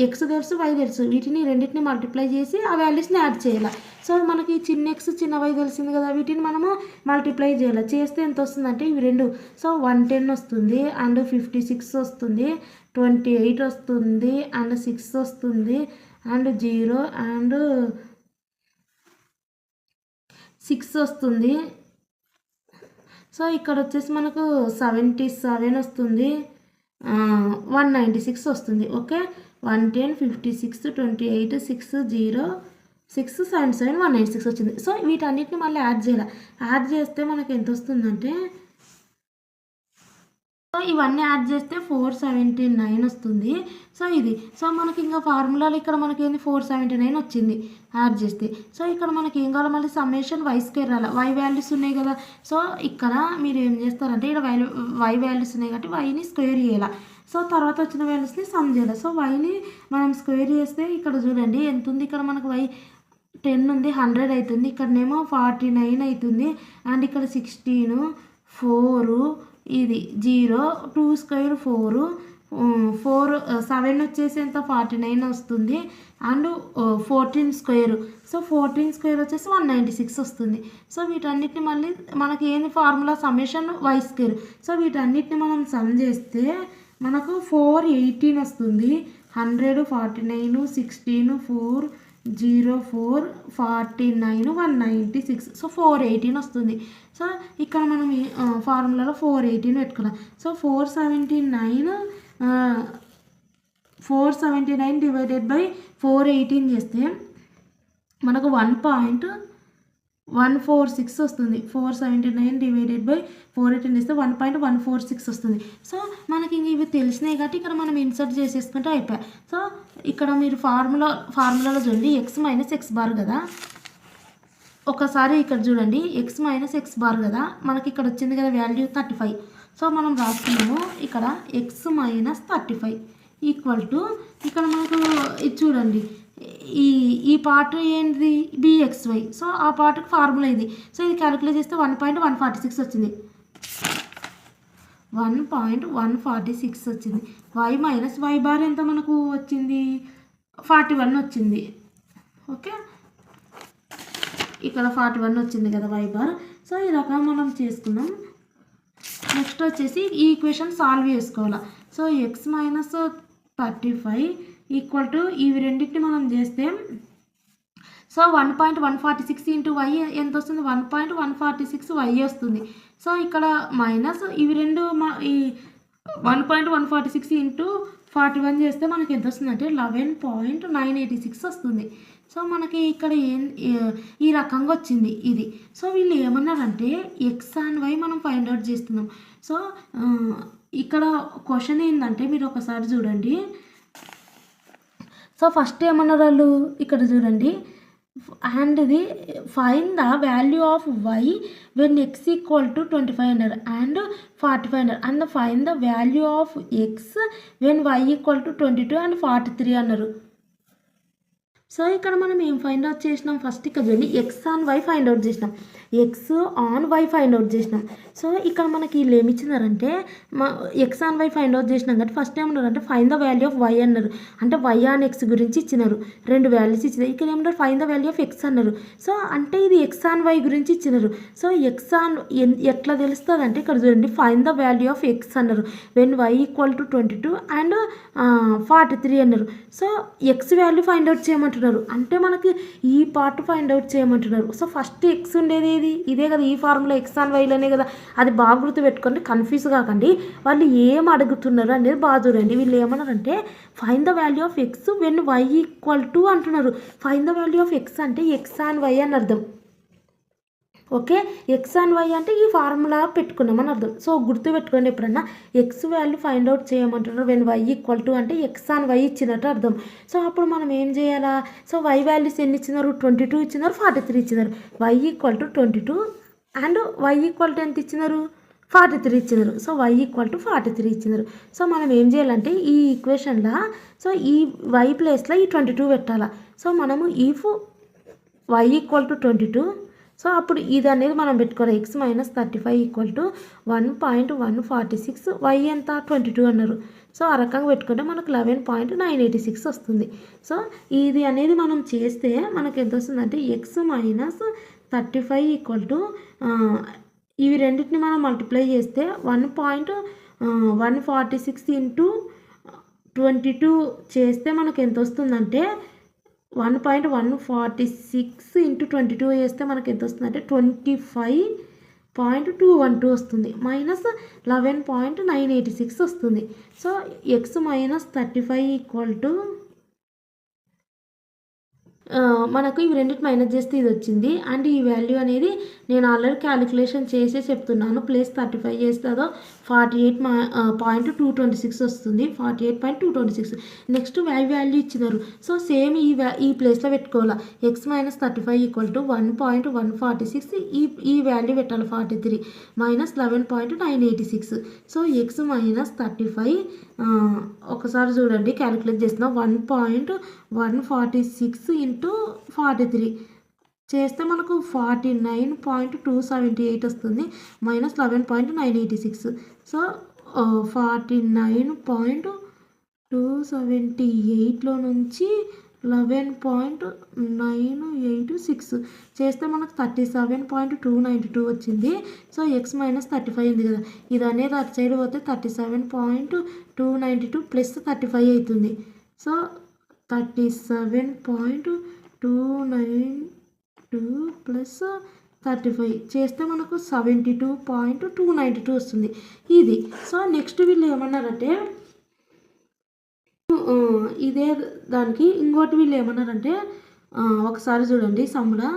ఎక్స్ తెలుసు వై తెలుసు, వీటిని రెండింటిని మల్టిప్లై చేసి ఆ వాల్యూస్ని యాడ్ చేయాలి. సో మనకి చిన్న ఎక్స్ చిన్న వై తెలిసింది కదా, వీటిని మనము మల్టిప్లై చేయాలి. చేస్తే ఎంత వస్తుందంటే ఇవి రెండు, సో 110 వస్తుంది అండ్ 56 వస్తుంది, 28 వస్తుంది అండ్ 6 వస్తుంది అండ్ 0 అండ్ 6 వస్తుంది. సో ఇక్కడ వచ్చేసి మనకు 77 వస్తుంది, 196 వస్తుంది. ఓకే, 110 56 28 6 0 6 77 196 వచ్చింది. సో వీటన్నిటిని మళ్ళీ యాడ్ చేయాలి. యాడ్ చేస్తే మనకి ఎంత వస్తుందంటే, సో ఇవన్నీ యాడ్ చేస్తే 479 వస్తుంది. సో ఇది, సో మనకి ఇంకా ఫార్ములాలో ఇక్కడ మనకి ఏంది 479 వచ్చింది యాడ్ చేస్తే. సో ఇక్కడ మనకి ఏం కావాలి, మళ్ళీ సమ్మేషన్ వై స్క్వేర్ రావాలి. వై వాల్యూస్ ఉన్నాయి కదా, సో ఇక్కడ మీరు ఏం చేస్తారంటే ఇక్కడ వై వాల్యూస్ ఉన్నాయి కాబట్టి వైని స్క్వేర్ చేయాలి. సో తర్వాత వచ్చిన వాల్యూస్ని సమ్ చేయాలి. సో వైని మనం స్క్వేర్ చేస్తే ఇక్కడ చూడండి ఎంత ఉంది, ఇక్కడ మనకు వై 10 ఉంది, 100 అవుతుంది, ఇక్కడనేమో 49 అవుతుంది అండ్ ఇక్కడ 16 4 ఇది 0 2 స్క్వేర్ 4 7 వచ్చేసి ఎంత 49 వస్తుంది అండ్ 14 స్క్వేర్, సో 14 స్క్వేర్ వచ్చేసి 196 వస్తుంది. సో వీటన్నిటిని మళ్ళీ మనకి ఏంది formula summation y square. So వీటన్నిటిని మనం సమ్ చేస్తే మనకు 418 వస్తుంది. 100 49 16 4 0 4 49 196, సో 418 వస్తుంది. సో ఇక్కడ మనం ఫార్ములాలో 418 పెట్టుకున్నాం. సో 479 డివైడెడ్ బై 418 చేస్తే మనకు 1.146 వస్తుంది. 479 డివైడెడ్ బై 418 చేస్తే 1.146 వస్తుంది. సో మనకి ఇవి తెలిసినాయి కాబట్టి ఇక్కడ మనం ఇన్సర్ట్ చేసేసుకుంటే అయిపోయాయి. సో ఇక్కడ మీరు ఫార్ములాలో చూడండి ఎక్స్ మైనస్ ఎక్స్ బార్ కదా, ఒకసారి ఇక్కడ చూడండి ఎక్స్ మైనస్ ఎక్స్ బార్ కదా, మనకి ఇక్కడ వచ్చింది కదా వాల్యూ 35. సో మనం రాస్తున్నాము ఇక్కడ ఎక్స్ మైనస్ 35 ఈక్వల్ టు, ఇక్కడ మనకు ఇది చూడండి ఈ పార్ట్ ఏంటిది BXY. సో ఆ పార్ట్కి ఫార్ములా ఇది. సో ఇది క్యాలిక్యులేట్ చేస్తే 1.146 వచ్చింది, 1.146 వచ్చింది. వై మైనస్ వై బార్ ఎంత మనకు వచ్చింది 41 వచ్చింది. ఓకే, ఇక్కడ 41 వచ్చింది కదా వై బార్. సో ఈ రకం మనం చేసుకున్నాం. నెక్స్ట్ వచ్చేసి ఈ ఈక్వేషన్ సాల్వ్ చేసుకోవాలి. So X minus 35 equal to ఇవి రెండింటిని మనం చేస్తే, సో 1.146 ఇంటూ వై ఎంత వస్తుంది, 1.146 వై వస్తుంది. సో ఇక్కడ మైనస్ ఇవి రెండు ఈ 1.146 ఇంటూ 41 చేస్తే మనకి ఎంత వస్తుందంటే 11.986 వస్తుంది. సో మనకి ఇక్కడ ఈ రకంగా వచ్చింది ఇది. సో వీళ్ళు ఏమన్నారంటే ఎక్స్ అండ్ వై మనం ఫైండ్ అవుట్ చేస్తున్నాం. సో ఇక్కడ క్వశ్చన్ ఏంటంటే మీరు ఒకసారి చూడండి. సో ఫస్ట్ ఏమన్నారు వాళ్ళు, ఇక్కడ చూడండి అండ్ ఇది find the value of y when x equal to 2500 and 4500 and find the value of x when y equal to 22 and 43 అన్నారు. సో ఇక్కడ మనం ఏం ఫైండ్ అవుట్ చేసినాం, ఫస్ట్ ఇక్కడ చూడండి x on y find out చేసినాం, x on y find out చేసినాం. So ఇక్కడ మనకి వీళ్ళు ఏమి ఇచ్చినారంటే x on y find out చేసినాం కాబట్టి ఫస్ట్ ఏమన్నారంటే find the value of y అన్నారు, అంటే వై ఆన్ ఎక్స్ గురించి ఇచ్చినారు, రెండు వాల్యూస్ ఇచ్చినారు. ఇక్కడ ఏమన్నారు find the value of x అన్నారు. సో అంటే ఇది ఎక్స్ ఆన్ వై గురించి ఇచ్చినారు. సో ఎక్స్ ఆన్ ఎట్లా తెలుస్తుంది అంటే ఇక్కడ చూడండి find the value of x అన్నారు when y equal to 22 and 43 అన్నారు. So x value find out చేయమంటారు, అంటే మనకి ఈ పార్ట్ ఫైండ్ అవుట్ చేయమంటున్నారు. సో ఫస్ట్ ఎక్స్ ఉండేది ఏది ఇదే కదా, ఈ ఫార్ములా ఎక్స్ ఆన్ వైలోనే కదా, అది బాగా గుర్తు పెట్టుకోండి, కన్ఫ్యూజ్ కాకండి. వాళ్ళు ఏం అడుగుతున్నారు అనేది బాగా చూడండి. వీళ్ళు ఏమన్నారంటే find the value of x when y equal to అంటున్నారు. Find the value of x అంటే ఎక్స్ ఆన్ వై అని అర్థం. ఓకే, ఎక్స్ అండ్ వై అంటే ఈ ఫార్ములా పెట్టుకున్నామని అర్థం. సో గుర్తుపెట్టుకోండి, ఎప్పుడన్నా ఎక్స్ వాల్యూ ఫైండ్ అవుట్ చేయమంటారు వెన్ వై ఈక్వల్ టు అంటే ఎక్స్ అండ్ వై ఇచ్చినట్టు అర్థం. సో అప్పుడు మనం ఏం చేయాలా, సో వై వాల్యూస్ ఎన్ని ఇచ్చినారు, 22 ఇచ్చినారు, 43 ఇచ్చినారు. Y equal to 22 and y equal to ఎంత ఇచ్చినారు, 43 ఇచ్చినారు. సో y ఈక్వల్ టు 43 ఇచ్చినారు. సో మనం ఏం చేయాలంటే ఈ ఈక్వేషన్లో సో ఈ y ప్లేస్లో ఈ 22 పెట్టాలా. సో మనము if y equal to 22 so అప్పుడు ఇది అనేది మనం పెట్టుకోవాలి. x minus 35 equal to 1.146 y ఎంత 22 అన్నారు. సో ఆ రకంగా పెట్టుకుంటే మనకు 11.986 వస్తుంది. సో ఇది అనేది మనం చేస్తే మనకు ఎంత వస్తుందంటే x మైనస్ 35 ఈక్వల్ టు ఇవి రెండింటిని మనం మల్టిప్లై చేస్తే 1.146 ఇంటూ 22 చేస్తే మనకు ఎంత వస్తుందంటే 1.146 ఇంటూ 22 చేస్తే మనకి ఎంత వస్తుందంటే 25.212 వస్తుంది మైనస్ 11.986 వస్తుంది. So x minus 35 equal to మనకు ఇవి రెండింటి మైనస్ చేస్తే ఇది వచ్చింది. అండ్ ఈ వాల్యూ అనేది నేను ఆల్రెడీ క్యాలిక్యులేషన్ చేసే చెప్తున్నాను. ప్లస్ 35 చేస్తే అదో 48.226 వస్తుంది. 48.226 నెక్స్ట్ వాల్యూ ఇచ్చినారు. సో సేమ్ ఈ ప్లేస్లో పెట్టుకోవాలి. ఎక్స్ మైనస్ 35 ఈక్వల్ టు 1.146 ఈ వాల్యూ పెట్టాలి 43 మైనస్ 11.986. సో ఎక్స్ మైనస్ 35 ఒకసారి చూడండి క్యాలిక్యులేట్ చేసిన 1.146 ఇంటూ 43 చేస్తే మనకు 49.278 వస్తుంది మైనస్ 11.986. సో 49.278లో నుంచి 11.986 చేస్తే మనకు 37.292 వచ్చింది. సో ఎక్స్ మైనస్ 35 ఉంది కదా, ఇది అనేది అటు సైడ్ పోతే 37.292 ప్లస్ 35 అవుతుంది. సో 37.292 ప్లస్ 35 చేస్తే మనకు 72.292 వస్తుంది ఇది. సో నెక్స్ట్ వీళ్ళు ఏమన్నారంటే ఇదే దానికి ఇంకోటి వీళ్ళు ఏమన్నారంటే ఒకసారి చూడండి సమ్ములో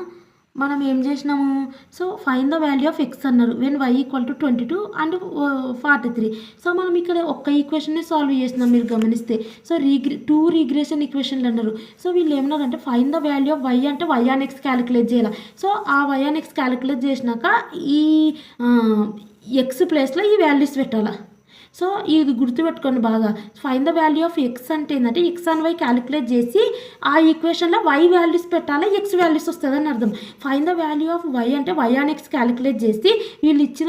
మనం ఏం చేసినాము. So find the value of x అన్నారు when y equal to 22 and 43. So మనం ఇక్కడ ఒక్క ఈక్వేషన్ని సాల్వ్ చేసినాం మీరు గమనిస్తే. సో టూ రీగ్రెషన్ ఈక్వేషన్లు అన్నారు. సో వీళ్ళు ఏమన్నారంటే find the value of y అంటే వై ఆన్ ఎక్స్ క్యాలిక్యులేట్ చేయాలి. సో ఆ వై ఆన్ ఎక్స్ క్యాలిక్యులేట్ చేసినాక ఈ ఎక్స్ ప్లేస్లో ఈ వాల్యూస్ పెట్టాలి. సో ఇది గుర్తుపెట్టుకోండి బాగా. Find the value of x అంటే ఏంటంటే ఎక్స్ అండ్ వై క్యాలిక్యులేట్ చేసి ఆ ఈక్వేషన్లో వై వాల్యూస్ పెట్టాలి, ఎక్స్ వాల్యూస్ వస్తుందని అర్థం. Find the value of y అంటే వై ఆన్ ఎక్స్ క్యాలిక్యులేట్ చేసి వీళ్ళు ఇచ్చిన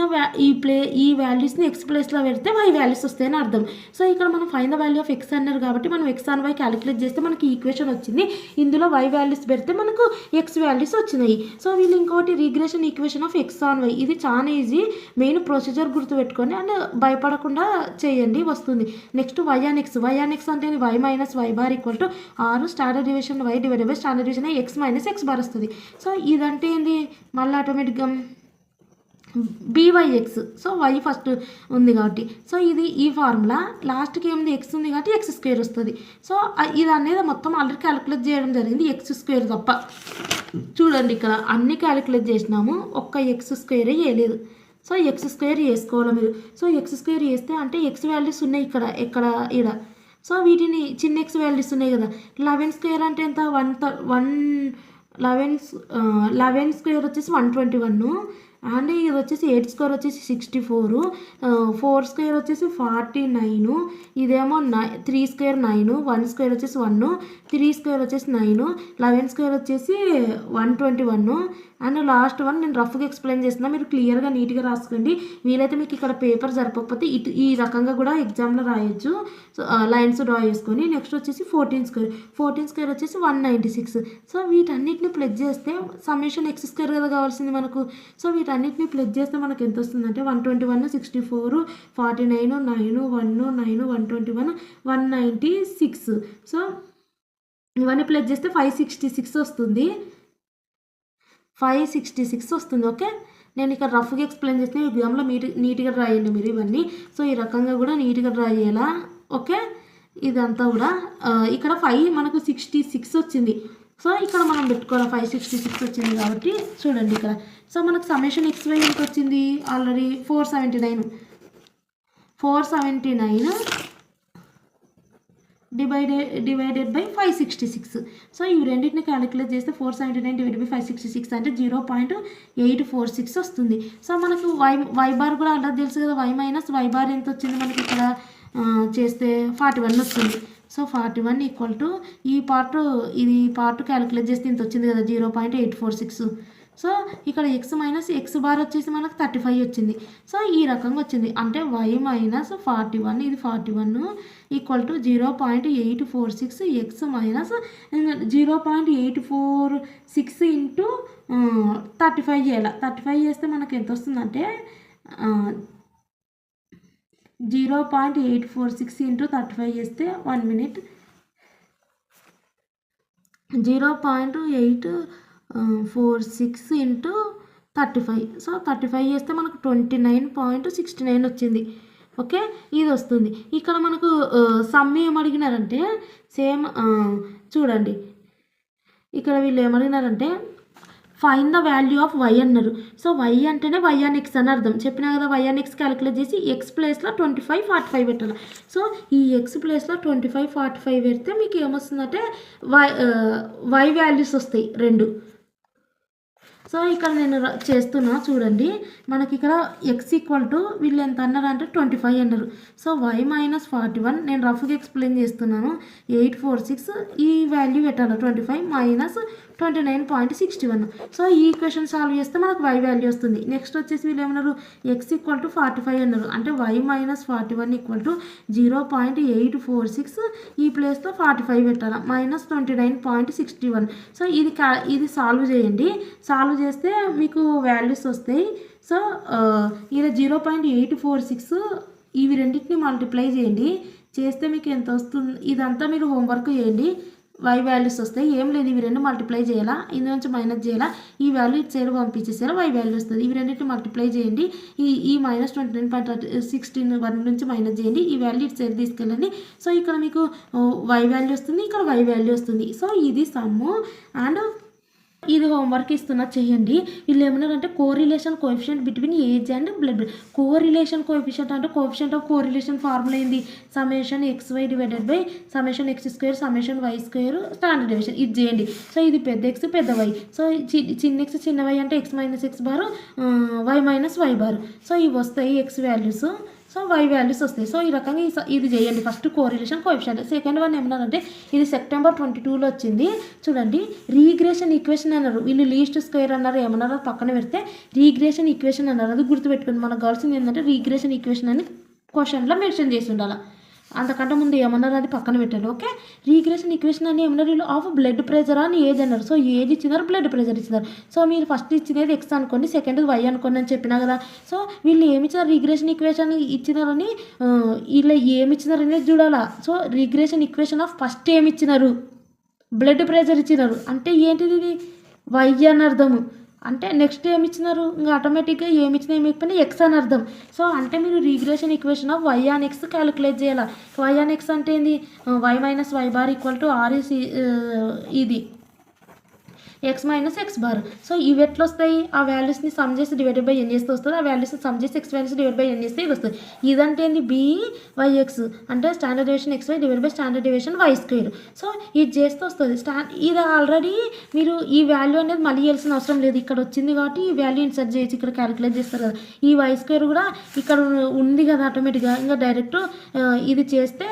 ఈ వాల్యూస్ని ఎక్స్ ప్లేస్లో పెడితే వై వాల్యూస్ వస్తాయని అర్థం. సో ఇక్కడ మనం fine the value of x అన్నారు కాబట్టి మనం ఎక్స్ అండ్ వై క్యాలిక్యులేట్ చేస్తే మనకి ఈక్వేషన్ వచ్చింది. ఇందులో వై వాల్యూస్ పెడితే మనకు ఎక్స్ వాల్యూస్ వచ్చినాయి. సో వీళ్ళు ఇంకోటి regression equation of x on y, ఇది చాలా ఈజీ. మెయిన్ ప్రొసీజర్ గుర్తుపెట్టుకొని అండ్ భయపడకుండా చేయండి వస్తుంది. నెక్స్ట్ వై ఆన్ ఎక్స్ అంటే y minus y bar equal to 6 standard division y divided by standard division x minus x bar వస్తుంది. So ఇదంటే ఏంది మళ్ళీ ఆటోమేటిక్గా బీవైఎక్స్. సో వై ఫస్ట్ ఉంది కాబట్టి సో ఇది ఈ ఫార్ములా లాస్ట్కి ఏముంది ఎక్స్ ఉంది కాబట్టి ఎక్స్ స్క్వేర్ వస్తుంది. సో ఇది అనేది మొత్తం ఆల్రెడీ క్యాలిక్యులేట్ చేయడం జరిగింది ఎక్స్ స్క్వేర్ తప్ప. చూడండి ఇక్కడ అన్ని క్యాలిక్యులేట్ చేసినాము, ఒక్క ఎక్స్ స్క్వేరే చేయలేదు. సో ఎక్స్ స్క్వేర్ చేసుకోవాలి మీరు. సో ఎక్స్ స్క్వేర్ చేస్తే అంటే ఎక్స్ వాల్యూస్ ఉన్నాయి ఇక్కడ ఇక్కడ. సో వీటిని చిన్న ఎక్స్ వాల్యూస్ ఉన్నాయి కదా. 11 స్క్వేర్ అంటే ఎంత 11 స్క్వేర్ వచ్చేసి 121 అండ్ ఇది వచ్చేసి 8 స్క్వేర్ వచ్చేసి 64, 4 స్క్వేర్ వచ్చేసి 49, ఇదేమో 3 స్క్వేర్ 9, 1 స్క్వేర్ వచ్చేసి 1, 3 స్క్వేర్ వచ్చేసి 9, 11 స్క్వేర్ వచ్చేసి 121 అండ్ లాస్ట్ వన్ నేను రఫ్గా ఎక్స్ప్లెయిన్ చేస్తున్నా, మీరు క్లియర్గా నీట్గా రాసుకోండి. వీలైతే మీకు ఇక్కడ పేపర్ సరిపోకపోతే ఈ రకంగా కూడా ఎగ్జామ్లో రాయొచ్చు. సో లైన్స్ డ్రా చేసుకొని నెక్స్ట్ వచ్చేసి 14 స్క్వేర్ వచ్చేసి 196. సో వీటన్నిటిని ప్లస్ చేస్తే సమ్మేషన్ ఎక్స్ స్క్వేర్ కదా కావాల్సింది మనకు. సో వీటన్నిటిని ప్లస్ చేస్తే మనకు ఎంత వస్తుందంటే 121, 64, 49, 9, 1, 9, 121, 196. సో ఇవన్నీ ప్లస్ చేస్తే 566 వస్తుంది. 566 వస్తుంది. ఓకే, నేను ఇక్కడ రఫ్గా ఎక్స్ప్లెయిన్ చేస్తే ఎగ్జామ్లో నీట్గా డ్రా చేయండి మీరు ఇవన్నీ. సో ఈ రకంగా కూడా నీట్గా డ్రా చేయాలా. ఓకే, ఇదంతా కూడా ఇక్కడ 5 మనకు 66 వచ్చింది. సో ఇక్కడ మనం పెట్టుకోవాలి 566 వచ్చింది కాబట్టి చూడండి ఇక్కడ. సో మనకు సమ్మేషన్ ఎక్స్ వై ఎంత వచ్చింది ఆల్రెడీ 479 డివైడెడ్ బై 566. సో ఇవి రెండింటిని క్యాలిక్యులేట్ చేస్తే 479 డివైడెడ్ బై 566 అంటే 0.846 వస్తుంది. సో మనకు వై బార్ కూడా అలా తెలుసు కదా, వై మైనస్ వై బార్ ఎంత వచ్చింది మనకి ఇక్కడ చేస్తే 41 వస్తుంది. సో 41 ఈక్వల్ టు ఈ పార్ట్ క్యాలిక్యులేట్ చేస్తే ఇంత వచ్చింది కదా 0.846. సో ఇక్కడ ఎక్స్ మైనస్ ఎక్స్ బార్ వచ్చేసి మనకు 35 వచ్చింది. సో ఈ రకంగా వచ్చింది అంటే వై మైనస్ 41 ఇది 41 equal to 0.846 X minus 0.846 into 35 చేయాలి. 35 చేస్తే మనకు ఎంత వస్తుందంటే 0.846 ఇంటూ 35 చేస్తే 1 minute 0.846 ఇంటూ 35. సో 35 చేస్తే మనకు 29.69 వచ్చింది. ఓకే, ఇది వస్తుంది. ఇక్కడ మనకు సమ్ ఏమడిగినారంటే సేమ్ చూడండి, ఇక్కడ వీళ్ళు ఏమడిగినారంటే find the value of y అన్నారు. సో వై అంటేనే వై ఆన్ ఎక్స్ అని అర్థం. చెప్పినా కదా వై ఆన్ ఎక్స్ క్యాలిక్యులేట్ చేసి ఎక్స్ ప్లేస్లో 25 45 పెట్టాలి. సో ఈ ఎక్స్ ప్లేస్లో 25 45 పెడితే మీకు ఏమొస్తుందంటే వై వాల్యూస్ వస్తాయి 2. సో ఇక్కడ నేను చేస్తున్నా చూడండి, మనకి ఇక్కడ ఎక్స్ ఈక్వల్ టు వీళ్ళు ఎంత అన్నారు అంటే 25 అన్నారు. సో వై మైనస్ 41 నేను రఫ్గా ఎక్స్ప్లెయిన్ చేస్తున్నాను. 846 ఈ వాల్యూ పెట్టాలి 25 మైనస్ 29.61. సో ఈ ఈక్వేషన్ సాల్వ్ చేస్తే మనకు వై వాల్యూ వస్తుంది. నెక్స్ట్ వచ్చేసి వీళ్ళు ఏమన్నారు ఎక్స్ ఈక్వల్ టు 45 అన్నారు. అంటే వై మైనస్ 41 ఈక్వల్ టు 0.846 ఈ ప్లేస్లో 45 పెట్టాలి మైనస్ 29.61. సో ఇది సాల్వ్ చేయండి. సాల్వ్ చేస్తే మీకు వాల్యూస్ వస్తాయి. సో ఇలా 0.846 ఇవి రెండింటిని మల్టిప్లై చేయండి. చేస్తే మీకు ఎంత వస్తుంది ఇదంతా మీరు హోంవర్క్ చేయండి. వై వాల్యూస్ వస్తాయి. ఏం లేదు, ఇవి రెండు మల్టిప్లై చేయాలా, ఇందు నుంచి మైనస్ చేయాలా, ఈ వాల్యూ ఇటు సైడ్ పంపించేసారా వై వాల్యూ వస్తుంది. ఇవి రెండింటిని మల్టిప్లై చేయండి. ఈ మైనస్ 29.16 1 నుంచి మైనస్ చేయండి. ఈ వాల్యూ ఇటు సైడ్ తీసుకెళ్ళండి. సో ఇక్కడ మీకు వై వాల్యూ వస్తుంది, ఇక్కడ వై వాల్యూ వస్తుంది. సో ఇది సమ్ము అండ్ ఇది హోంవర్క్ ఇస్తున్నా చేయండి. వీళ్ళు ఏమన్నారంటే correlation coefficient between age and blood. Correlation coefficient అంటే కోఎఫిషియంట్ ఆఫ్ కోరిలేషన్ ఫార్ములా ఏంది, summation x y divided by summation x square summation y square standard deviation. ఇది చేయండి. సో ఇది పెద్ద ఎక్స్ పెద్ద వై. సో చిన్న ఎక్స్ చిన్న వై అంటే x minus x bar y minus y bar. So ఇవి వస్తాయి X values. So y values వస్తాయి. సో ఈ రకంగా ఇది చేయండి. First correlation coefficient. Second one ఏమన్నారంటే ఇది September 22లో వచ్చింది. చూడండి, రీగ్రెషన్ ఈక్వేషన్ అన్నారు. వీళ్ళు లీస్ట్ స్క్వేర్ అన్నారు. ఏమన్నారు పక్కన పెడితే రీగ్రెషన్ ఈక్వేషన్ అన్నారు. అది గుర్తుపెట్టుకోండి. మనకు కావాల్సింది ఏంటంటే రీగ్రెషన్ ఈక్వేషన్ అని క్వశ్చన్లో మెన్షన్ చేసి ఉండాలి. అంతకంటే ముందు ఏమన్నారు అది పక్కన పెట్టండి. ఓకే, రీగ్రెషన్ ఈక్వేషన్ అని ఏమన్నారు వీళ్ళు ఆఫ్ బ్లడ్ ప్రెషర్ అని ఏజ్ అన్నారు. సో ఏజ్ ఇచ్చినారు, బ్లడ్ ప్రెషర్ ఇచ్చినారు. సో మీరు ఫస్ట్ ఇచ్చినది ఎక్స్ అనుకోండి, సెకండ్ వై అనుకోండి అని చెప్పినా కదా. సో వీళ్ళు ఏమి ఇచ్చినారు రీగ్రెషన్ ఈక్వేషన్ ఇచ్చినారని వీళ్ళు ఏమి ఇచ్చినారనేది చూడాలా. So regression equation of first ఏమి ఇచ్చినారు బ్లడ్ ప్రెషర్ ఇచ్చినారు అంటే ఏంటిది ఇది వై అని అర్థము. అంటే నెక్స్ట్ ఏమి ఇచ్చినారు ఇంకా ఆటోమేటిక్గా ఏమి ఇచ్చినా ఏమి ఇచ్చినా ఎక్స్ అని అర్థం. సో అంటే మీరు regression equation of why on x calculate చేయాలి. వై ఆన్ ఎక్స్ అంటే ఏంది y minus y bar equal to RS ఇది x minus x bar. So ఇవి ఎట్లా వస్తాయి, ఆ వాల్యూస్ని సమ్ చేసి డివైడెడ్ బై ఎన్ చేస్తే వస్తుంది. ఆ వాల్యూస్ని సమ్ చేసి x values divide by n చేస్తే ఇది వస్తుంది. ఇదంటే ఏంటి బి వై ఎక్స్ అంటే standard deviation x y divide by standard deviation y square. So ఇది చేస్తే వస్తుంది. ఇది ఆల్రెడీ మీరు ఈ వాల్యూ అనేది మళ్ళీ చేయాల్సిన అవసరం లేదు. ఇక్కడ వచ్చింది కాబట్టి ఈ వాల్యూ ఇన్సర్ట్ చేయొచ్చు. ఇక్కడ క్యాలిక్యులేట్ చేస్తారు కదా. ఈ వై స్క్వేర్ కూడా ఇక్కడ ఉంది కదా ఆటోమేటిక్గా. ఇంకా డైరెక్ట్ ఇది చేస్తే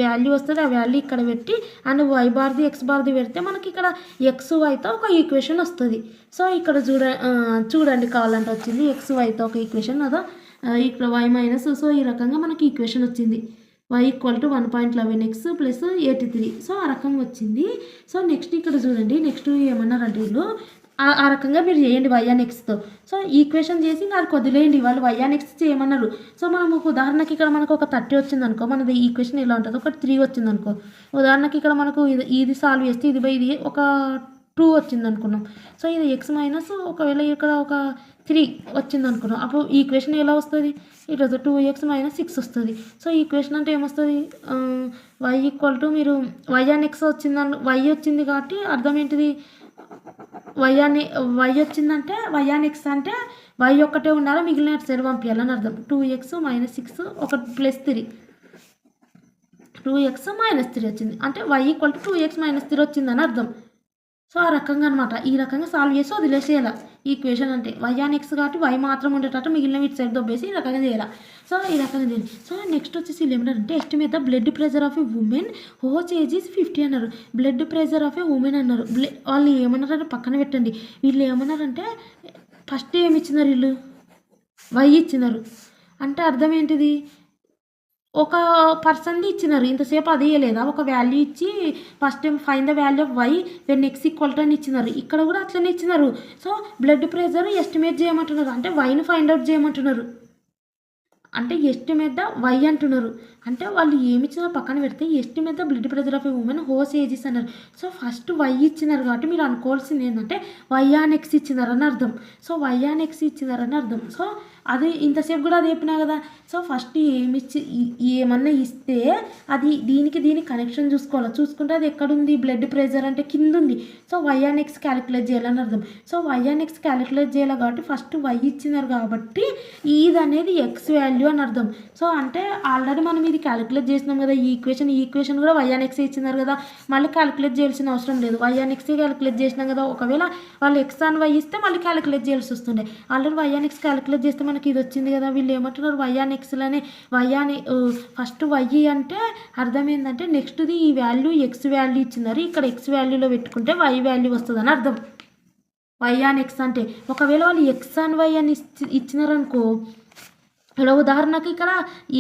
వాల్యూ వస్తుంది. ఆ వాల్యూ ఇక్కడ పెట్టి అండ్ వై బార్ది ఎక్స్ బార్ది పెడితే మనకి ఇక్కడ ఎక్స్ వైతో ఒక ఈక్వేషన్ వస్తుంది. సో ఇక్కడ చూడండి కావాలంటే వచ్చింది ఎక్స్ వైతో ఒక ఈక్వేషన్ అదా ఇక్కడ వై మైనస్. సో ఈ రకంగా మనకి ఈక్వేషన్ వచ్చింది y equal to 1.11x plus 83. So ఆ రకంగా వచ్చింది. సో నెక్స్ట్ ఇక్కడ చూడండి, నెక్స్ట్ ఏమన్నారంటే వీళ్ళు ఆ రకంగా మీరు చేయండి వై ఆన్ ఎక్స్తో. సో ఈక్వేషన్ చేసి నాకు వదిలేయండి. వాళ్ళు వై ఆన్ ఎక్స్ చేయమన్నారు. సో మనం ఒక ఉదాహరణకి ఇక్కడ మనకు ఒక 30 వచ్చింది అనుకో, మనది ఈక్వేషన్ ఎలా ఉంటుంది ఒక 3 వచ్చింది అనుకో. ఉదాహరణకి ఇక్కడ మనకు ఇది సాల్వ్ చేస్తే ఇది బై ఇది ఒక 2 వచ్చింది అనుకున్నాం. సో ఇది ఎక్స్ మైనస్ ఒకవేళ ఇక్కడ ఒక 3 వచ్చింది అనుకున్నాం. అప్పుడు ఈక్వేషన్ ఎలా వస్తుంది ఇటు 2x మైనస్ 6 వస్తుంది. సో ఈక్వేషన్ అంటే ఏమొస్తుంది వై ఈక్వల్ టు మీరు వై ఆన్ ఎక్స్ వచ్చిందని వై వచ్చింది కాబట్టి అర్థం ఏంటిది వై వచ్చిందంటే వై ఆన్ ఎక్స్ అంటే వై ఒక్కటే ఉండాలి, మిగిలిన సైడ్ పంపించాలని అర్థం. 2x మైనస్ 6 ఒక ప్లస్ 3 2x-3 వచ్చింది, అంటే y = 2x-3 వచ్చిందని అర్థం. సో ఆ రకంగా అనమాట. ఈ రకంగా సాల్వ్ చేసి వదిలేసేయాల ఈక్వేషన్. అంటే y/x కాబట్టి y మాత్రం ఉండేటట్టు మిగిలిన ఇటు సైడ్ దొబ్బేసి ఈ రకంగా చేయాలి. సో ఈ రకంగా చేయాలి. సో నెక్స్ట్ వచ్చేసి వీళ్ళు ఏమన్నారంటే estimate the blood pressure of a women whose age is 50 అన్నారు. Blood pressure of a women అన్నారు. వాళ్ళు ఏమన్నారంటే పక్కన పెట్టండి. వీళ్ళు ఏమన్నారంటే ఫస్ట్ ఏమి ఇచ్చినారు, వీళ్ళు y ఇచ్చినారు. అంటే అర్థం ఏంటిది, ఒక పర్సన్ది ఇచ్చినారు, ఇంతసేపు అది ఇవ్వలేదా, ఒక వాల్యూ ఇచ్చి first time find the value of y when x = అని ఇచ్చినారు. ఇక్కడ కూడా అట్లనే ఇచ్చినారు. సో బ్లడ్ ప్రెషర్ ఎస్టిమేట్ చేయమంటున్నారు, అంటే వైని ఫైండ్ అవుట్ చేయమంటున్నారు. అంటే ఎస్టిమేట్ ద వై అంటున్నారు. అంటే వాళ్ళు ఏమి ఇచ్చినారో పక్కన పెడితే estimate the blood pressure of a woman whose ages అన్నారు. సో ఫస్ట్ వై ఇచ్చినారు కాబట్టి మీరు అనుకోవాల్సింది ఏంటంటే y/x ఇచ్చినారని అర్థం. సో y/x ఇచ్చినారని అర్థం. సో అది ఇంతసేపు కూడా అది చెప్పినా కదా. సో ఫస్ట్ ఏమన్నా ఇస్తే అది దీనికి కనెక్షన్ చూసుకోవాలి. చూసుకుంటే అది ఎక్కడుంది, బ్లడ్ ప్రెషర్ అంటే కింద ఉంది. సో y/x క్యాలిక్యులేట్ చేయాలని అర్థం. సో y/x క్యాలిక్యులేట్ చేయాలి కాబట్టి ఫస్ట్ y ఇచ్చినారు కాబట్టి ఇది అనేది x వాల్యూ అని అర్థం. సో అంటే ఆల్రెడీ మనం ఇది క్యాలిక్యులేట్ చేసినాం కదా, ఈ ఈక్వేషన్ కూడా y/x ఇచ్చినారు కదా, మళ్ళీ క్యాలిక్యులేట్ చేయాల్సిన అవసరం లేదు. y/x క్యాలిక్యులేట్ చేసినాం కదా. ఒకవేళ వాళ్ళు x and y ఇస్తే మళ్ళీ క్యాలిక్యులేట్ చేయాల్సి వస్తుండే. ఆల్రెడీ y/x క్యాలిక్యులేట్ చేస్తే మనకి ఇది వచ్చింది కదా. వీళ్ళు ఏమంటున్నారు, y/xలోనే ఫస్ట్ y అంటే అర్థం ఏంటంటే నెక్స్ట్ది ఈ వాల్యూ x వాల్యూ ఇచ్చినారు, ఇక్కడ x వాల్యూలో పెట్టుకుంటే y వాల్యూ వస్తుందని అర్థం. y/x అంటే ఒకవేళ వాళ్ళు x and y అని ఇచ్చినారనుకో, ఇలా ఉదాహరణకి ఇక్కడ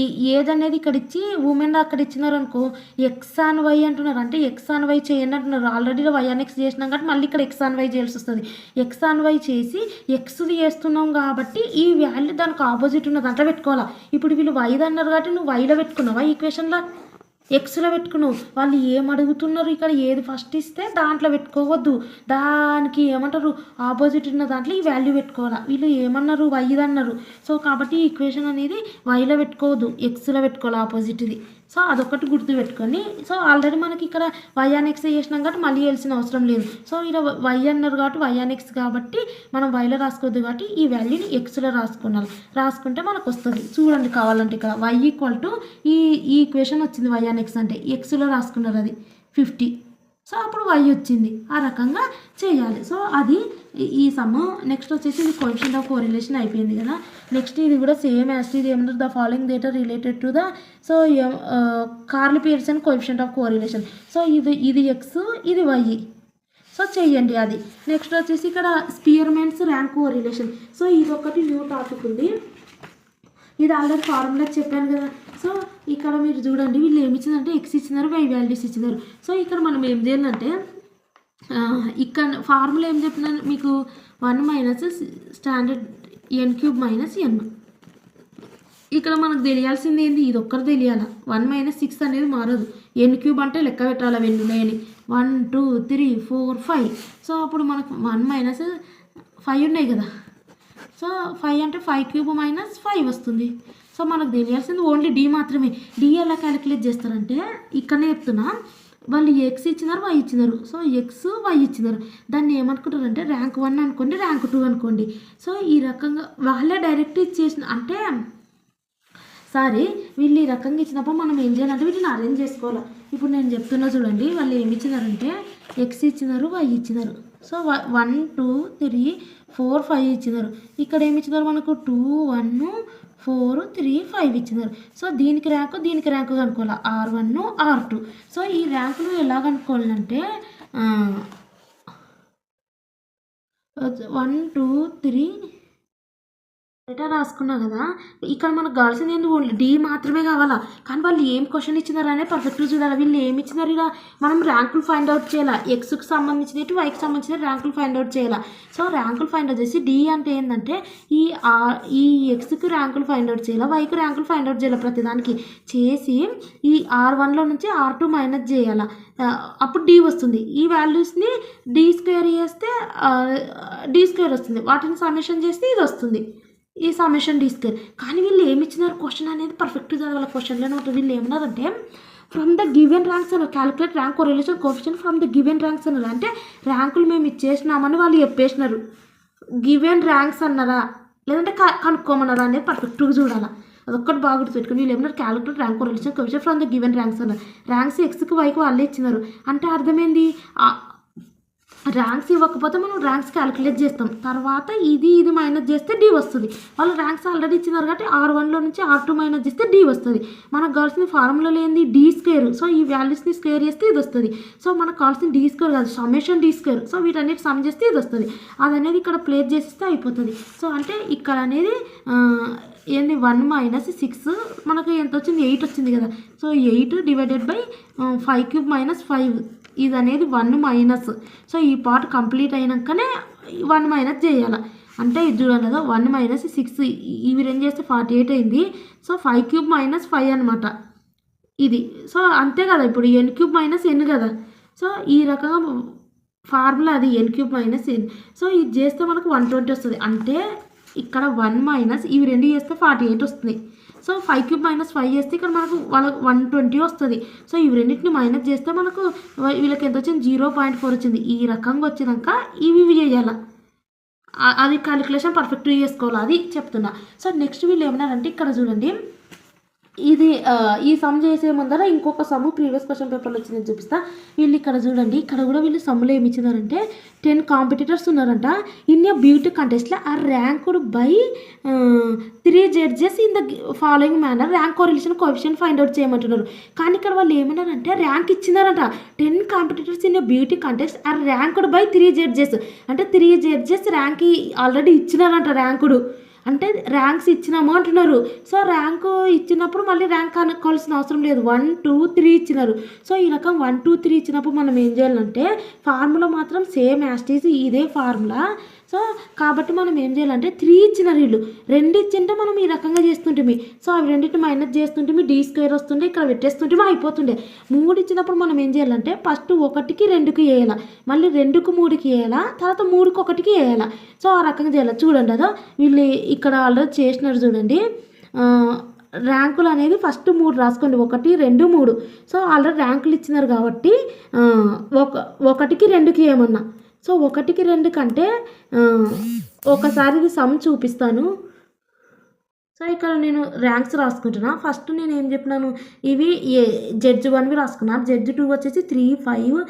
ఈ ఏజ్ అనేది ఇక్కడ ఇచ్చి ఉమెన్ అక్కడ ఇచ్చినారనుకో, x and y అంటున్నారు, అంటే x and y చేయండి అంటున్నారు. ఆల్రెడీ y/x చేసినాం కాబట్టి మళ్ళీ ఇక్కడ x and y చేయాల్సి వస్తుంది. x and y చేసి xది చేస్తున్నాం కాబట్టి ఈ వాల్యూ దానికి ఆపోజిట్ ఉన్నది అట్లా పెట్టుకోవాలా. ఇప్పుడు వీళ్ళు y అన్నారు కాబట్టి నువ్వు yలో పెట్టుకున్నావా, ఈక్వేషన్లో ఎక్స్లో పెట్టుకున్నావు. వాళ్ళు ఏం అడుగుతున్నారు, ఇక్కడ ఏది ఫస్ట్ ఇస్తే దాంట్లో పెట్టుకోవద్దు, దానికి ఏమంటారు ఆపోజిట్ ఉన్న దాంట్లో ఈ వాల్యూ పెట్టుకోవాలా. వీళ్ళు ఏమన్నారు, y అన్నారు. సో కాబట్టి ఈ ఈక్వేషన్ అనేది వైలో పెట్టుకోవద్దు, ఎక్స్లో పెట్టుకోవాలి ఆపోజిట్ది. సో అదొకటి గుర్తుపెట్టుకొని, సో ఆల్రెడీ మనకి ఇక్కడ y/x చేసినాం కాబట్టి మళ్ళీ వేయాల్సిన అవసరం లేదు. సో ఇలా y అన్నారు కాబట్టి y/x కాబట్టి మనం వైలో రాసుకోవద్దు కాబట్టి ఈ వాల్యూని ఎక్స్లో రాసుకుంటే మనకు వస్తుంది. చూడండి కావాలంటే ఇక్కడ y = ఈ ఈక్వేషన్ వచ్చింది, y/x అంటే ఎక్స్లో రాసుకున్నారు అది 50. సో అప్పుడు y వచ్చింది. ఆ రకంగా చేయాలి. సో అది ఈ సమ్. నెక్స్ట్ వచ్చేసి ఇది కోఎఫిషియంట్ ఆఫ్ కోరిలేషన్ అయిపోయింది కదా. నెక్స్ట్ ఇది కూడా సేమ్ యాజ్ ఇది ఏమంటారు, the following data related to the so curl Pearson coefficient of correlation. So ఇది x, ఇది y. సో చెయ్యండి అది. నెక్స్ట్ వచ్చేసి ఇక్కడ స్పియర్మాన్స్ ర్యాంక్ కోరిలేషన్. సో ఇది ఒకటి న్యూ టాపిక్ ఉంది, ఇది ఆల్రెడీ ఫార్ములా చెప్పాను కదా. సో ఇక్కడ మీరు చూడండి, వీళ్ళు ఏమి ఇచ్చిందంటే x ఇచ్చినారు, y వాల్యూస్ ఇచ్చినారు. సో ఇక్కడ మనం ఏం చేయాలంటే ఇక్కడ ఫార్ములా ఏం చెప్పినాను మీకు, 1 - స్టాండర్డ్ n³ - n. ఇక్కడ మనకు తెలియాల్సింది ఏంటి, ఇది ఒక్కరు తెలియాలి. 1 - 6 అనేది మారదు, n³ అంటే లెక్క పెట్టాలి వెన్ను ఉన్నాయని. 1 2 3 4 5. సో అప్పుడు మనకు 1 - 5 ఉన్నాయి కదా. సో 5 అంటే 5³ - 5 వస్తుంది. సో మనకు తెలియాల్సింది ఓన్లీ d మాత్రమే. d ఎలా క్యాలిక్యులేట్ చేస్తారంటే ఇక్కడనే చెప్తున్నా, వాళ్ళు x ఇచ్చినారు, y ఇచ్చినారు. సో x y ఇచ్చినారు, దాన్ని ఏమనుకుంటారంటే ర్యాంక్ 1 అనుకోండి, ర్యాంక్ 2 అనుకోండి. సో ఈ రకంగా వాళ్ళే డైరెక్ట్ ఇచ్చేసిన, అంటే వీళ్ళు ఈ రకంగా ఇచ్చినప్పుడు మనం ఏం చేయాలంటే వీటిని అరేంజ్ చేసుకోవాలి. ఇప్పుడు నేను చెప్తున్నా చూడండి, వాళ్ళు ఏమి ఇచ్చినారంటే x ఇచ్చినారు, y ఇచ్చినారు. సో 1 2 3 4 5 ఇచ్చినారు. ఇక్కడ ఏమి ఇచ్చినారు మనకు 2 1 4 3 5 ఇచ్చినారు. సో దీనికి ర్యాంకు కనుక్కోవాలి, R1 R2. సో ఈ ర్యాంకులు ఎలా కనుక్కోవాలంటే 1 2 3 డేటా రాసుకున్నా కదా. ఇక్కడ మనకు కావాల్సింది ఏంటి, ఓన్లీ d మాత్రమే కావాలా. కానీ వాళ్ళు ఏం క్వశ్చన్ ఇచ్చినారు అనేది పర్ఫెక్ట్గా చూడాలి. వీళ్ళు ఏమి ఇచ్చినారు, ఇలా మనం ర్యాంకులు ఫైండ్ అవుట్ చేయాలి. ఎక్స్కి సంబంధించినట్టు వైకి సంబంధించిన ర్యాంకులు ఫైండ్ అవుట్ చేయాలి. సో ర్యాంకులు ఫైండ్ అవుట్ చేసి d అంటే ఏంటంటే ఈ ఎక్స్కి ర్యాంకులు ఫైండ్ అవుట్ చేయాలి, వైకి ర్యాంకులు ఫైండ్ అవుట్ చేయాలి. ప్రతిదానికి చేసి ఈ R1లో నుంచి R2 మైనస్ చేయాలి, అప్పుడు d వస్తుంది. ఈ వాల్యూస్ని d² చేస్తే d² వస్తుంది, వాటిని సమ్మేషన్ చేస్తే ఇది వస్తుంది, ఈ సమ్మేషన్ d². కానీ వీళ్ళు ఏమి ఇచ్చినారు, క్వశ్చన్ అనేది పర్ఫెక్ట్గా చదవాలి. క్వశ్చన్లోనే ఉంటుంది. వీళ్ళు ఏమన్నారంటే ఫ్రమ్ ద గివెన్ ర్యాంక్స్ అన్నారు, calculate rank correlation coefficient from the given ranks అన్నారు. అంటే ర్యాంకులు మేము ఇచ్చేసినామని వాళ్ళు చెప్పేసినారు. గివెన్ ర్యాంక్స్ అన్నారా లేదంటే కనుక్కోమన్నారా అనేది పర్ఫెక్ట్గా చూడాలి. అదొక్కటి బాగా గుర్తుపెట్టుకుని వీళ్ళు ఏమన్నారు calculate rank correlation coefficient from the given ranks అన్నారు. ర్యాంక్స్ ఎక్స్కి వైకి వాళ్ళే ఇచ్చినారు అంటే అర్థమైంది ర్యాంక్స్ ఇవ్వకపోతే మనం ర్యాంక్స్ క్యాలిక్యులేట్ చేస్తాం, తర్వాత ఇది మైనస్ చేస్తే డి వస్తుంది. వాళ్ళు ర్యాంక్స్ ఆల్రెడీ ఇచ్చినారు కాబట్టి R1లో నుంచి R2 మైనస్ చేస్తే డి వస్తుంది. మనకు కావాల్సిన ఫార్ములాలో ఏంది డి స్క్వేర్. సో ఈ వాల్యూస్ని స్క్వేర్ చేస్తే ఇది వస్తుంది. సో మనకు కావాల్సిన డి స్క్వేర్ కాదు సమ్మేషన్ డి స్క్వేర్. సో వీటన్నిటి సమ్ చేస్తే ఇది వస్తుంది. అది అనేది ఇక్కడ ప్లేస్ చేస్తే అయిపోతుంది. సో అంటే ఇక్కడ అనేది ఏంది 1 - 6 మనకు ఎంత వచ్చింది 8 వచ్చింది కదా. సో 8 డివైడెడ్ బై 5³ - 5 ఇది అనేది 1 మైనస్. సో ఈ పార్ట్ కంప్లీట్ అయినాకనే 1 మైనస్ చేయాలి. అంటే ఇది చూడండి కదా 1 - 6 ఇవి రెండు చేస్తే 48 అయింది. సో 5³ - 5 అనమాట ఇది. సో అంతే కదా ఇప్పుడు n³ - n కదా. సో ఈ రకంగా ఫార్ములా అది n³ - n. సో ఇది చేస్తే మనకు 120 వస్తుంది. అంటే ఇక్కడ 1 మైనస్ ఇవి రెండు చేస్తే 48 వస్తుంది. సో 5³ - 5 చేస్తే ఇక్కడ మనకు వాళ్ళకి 120 వస్తుంది. సో ఇవి రెండింటిని మైనస్ చేస్తే మనకు వీళ్ళకి ఎంత వచ్చింది 0.4 వచ్చింది. ఈ రకంగా వచ్చినాక ఇవి చేయాలి, అది క్యాలిక్యులేషన్ పర్ఫెక్ట్గా చేసుకోవాలి, అది చెప్తున్నా. సో నెక్స్ట్ వీళ్ళు ఏమన్నారంటే ఇక్కడ చూడండి ఇది ఈ సమ్ చేసే ముందర ఇంకొక సమ్ ప్రీవియస్ క్వశ్చన్ పేపర్లో వచ్చింది చూపిస్తా. వీళ్ళు ఇక్కడ చూడండి ఇక్కడ కూడా వీళ్ళు సమ్లో ఏమి ఇచ్చినారంటే 10 కాంపిటీటర్స్ ఉన్నారంట. ఇన్ ఏ బ్యూటీ కంటెస్ట్లో are ranked by 3 judges in the following manner rank correlation coefficient find out చేయమంటున్నారు. కానీ ఇక్కడ వాళ్ళు ఏమన్నారంటే ర్యాంక్ ఇచ్చినారంట 10 competitors in a beauty contest are ranked by 3 judges. అంటే 3 జడ్జెస్ ర్యాంక్ ఆల్రెడీ ఇచ్చినారంట ర్యాంకుడు. అంటే ర్యాంక్స్ ఇచ్చినాము అంటున్నారు. సో ర్యాంకు ఇచ్చినప్పుడు మళ్ళీ ర్యాంక్ కనుక్కోవాల్సిన అవసరం లేదు. 1, 2, 3 ఇచ్చినారు. సో ఈ రకం 1, 2, 3 ఇచ్చినప్పుడు మనం ఏం చేయాలంటే ఫార్ములా మాత్రం సేమ్ యాస్టీస్ ఇదే ఫార్ములా. సో కాబట్టి మనం ఏం చేయాలంటే 3 ఇచ్చినారు వీళ్ళు, 2 ఇచ్చింటే మనం ఈ రకంగా చేస్తుంటే సో అవి రెండింటిని మైనస్ చేస్తుంటే డి స్క్వేర్ వస్తుండే, ఇక్కడ పెట్టేస్తుంటే అయిపోతుండే. 3 ఇచ్చినప్పుడు మనం ఏం చేయాలంటే ఫస్ట్ 1కి 2కి వేయాలా, మళ్ళీ 2కి 3కి వేయాలా, తర్వాత 3కి 1కి వేయాలా. సో ఆ రకంగా చేయాలి. చూడండి అదో వీళ్ళు ఇక్కడ ఆల్రెడీ చేసినారు చూడండి. ర్యాంకులు అనేది ఫస్ట్ 3 రాసుకోండి, 1, 2, 3. సో ఆల్రెడీ ర్యాంకులు ఇచ్చినారు కాబట్టి 1కి 2కి ఏమన్నా. సో 1కి 2 కంటే ఒకసారి ఇది సమ్ చూపిస్తాను. సో ఇక్కడ నేను ర్యాంక్స్ రాసుకుంటున్నా. ఫస్ట్ నేను ఏం చెప్పినాను ఇవి జడ్జ్ 1వి రాసుకున్నాను. జడ్జ్ 2 వచ్చేసి 3, 5,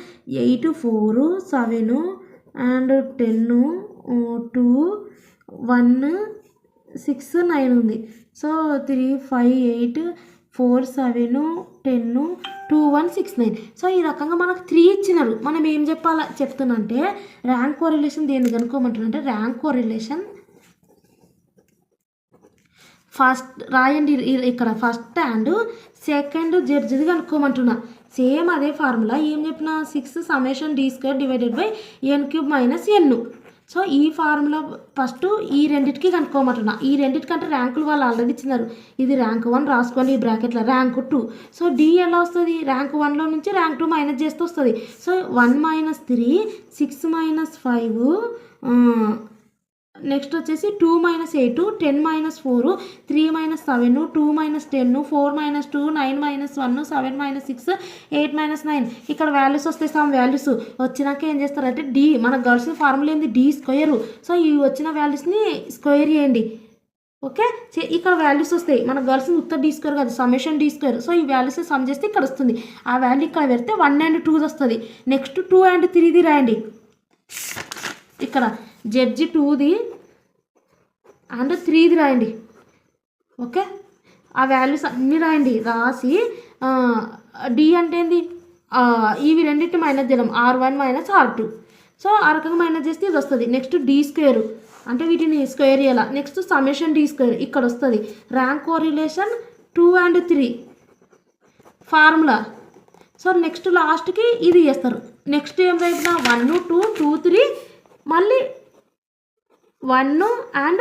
8, 4, 7 అండ్ 10, 2, 1, 6, 9 ఉంది. సో 3, 5, 8, 4, 7, 10, 2, 1, 6, 9. సో ఈ రకంగా మనకు 3 ఇచ్చినారు. మనం ఏం చెప్తున్నా అంటే ర్యాంక్ కోరిలేషన్ దేన్ని కనుక్కోమంటున్నా ర్యాంక్ కోరిలేషన్ ఫస్ట్ రాయండి ఇక్కడ ఫస్ట్ అండ్ సెకండ్ జడ్జిది కనుక్కోమంటున్నా. సేమ్ అదే ఫార్ములా ఏం చెప్పిన 6 summation d square divided by n³ - n. So ఈ ఫార్ములా ఫస్ట్ ఈ రెండింటికి కనుక్కోమంటున్నా. ఈ రెండింటికంటే ర్యాంకులు వాళ్ళు ఆల్రెడీ ఇచ్చినారు. ఇది ర్యాంక్ 1 రాసుకొని ఈ బ్రాకెట్లో ర్యాంక్ 2. సో డి ఎలా వస్తుంది ర్యాంక్ 1లో నుంచి ర్యాంక్ 2 మైనస్ చేస్తే వస్తుంది. సో 1 - 3, 6 - 5, నెక్స్ట్ వచ్చేసి 2 - 8, 10 - 4, 3 - 7, 2 - 10, 4 - 2, 9 - 1, 7 - 6, 8 - 9. ఇక్కడ వాల్యూస్ వస్తాయి. సమ్ వాల్యూస్ వచ్చినాక ఏం చేస్తారంటే డి మనకు కావాల్సిన ఫార్ములా ఏంది డి స్క్వేర్. సో ఈ వచ్చిన వాల్యూస్ని స్క్వేర్ చేయండి. ఓకే ఇక్కడ వాల్యూస్ వస్తాయి. మనకు కావాల్సిన ఉత్తర డి స్క్వేర్ కాదు సమ్మేషన్ డి స్క్వేర్. సో ఈ వాల్యూస్ సమ్ చేస్తే ఇక్కడ వస్తుంది. ఆ వాల్యూ ఇక్కడ పెడితే 1 and 2 వస్తుంది. నెక్స్ట్ 2 and 3ది రాయండి. ఇక్కడ జడ్జి 2ది అండ్ 3ది రాయండి. ఓకే ఆ వాల్యూస్ అన్నీ రాయండి. రాసి డి అంటే ఏంది ఇవి రెండింటిని మైనస్ చేయడం R1 - R2. సో ఆ రకంగా మైనస్ చేస్తే ఇది వస్తుంది. నెక్స్ట్ డి స్క్వేర్ అంటే వీటిని స్క్వేర్ చేయాలి. నెక్స్ట్ సమ్మేషన్ డి స్క్వేర్ ఇక్కడ వస్తుంది. Rank correlation 2 and 3 formula. So next లాస్ట్కి ఇది చేస్తారు. నెక్స్ట్ ఏం రైతున్నా 1, 2, 2, 3 మళ్ళీ 1 and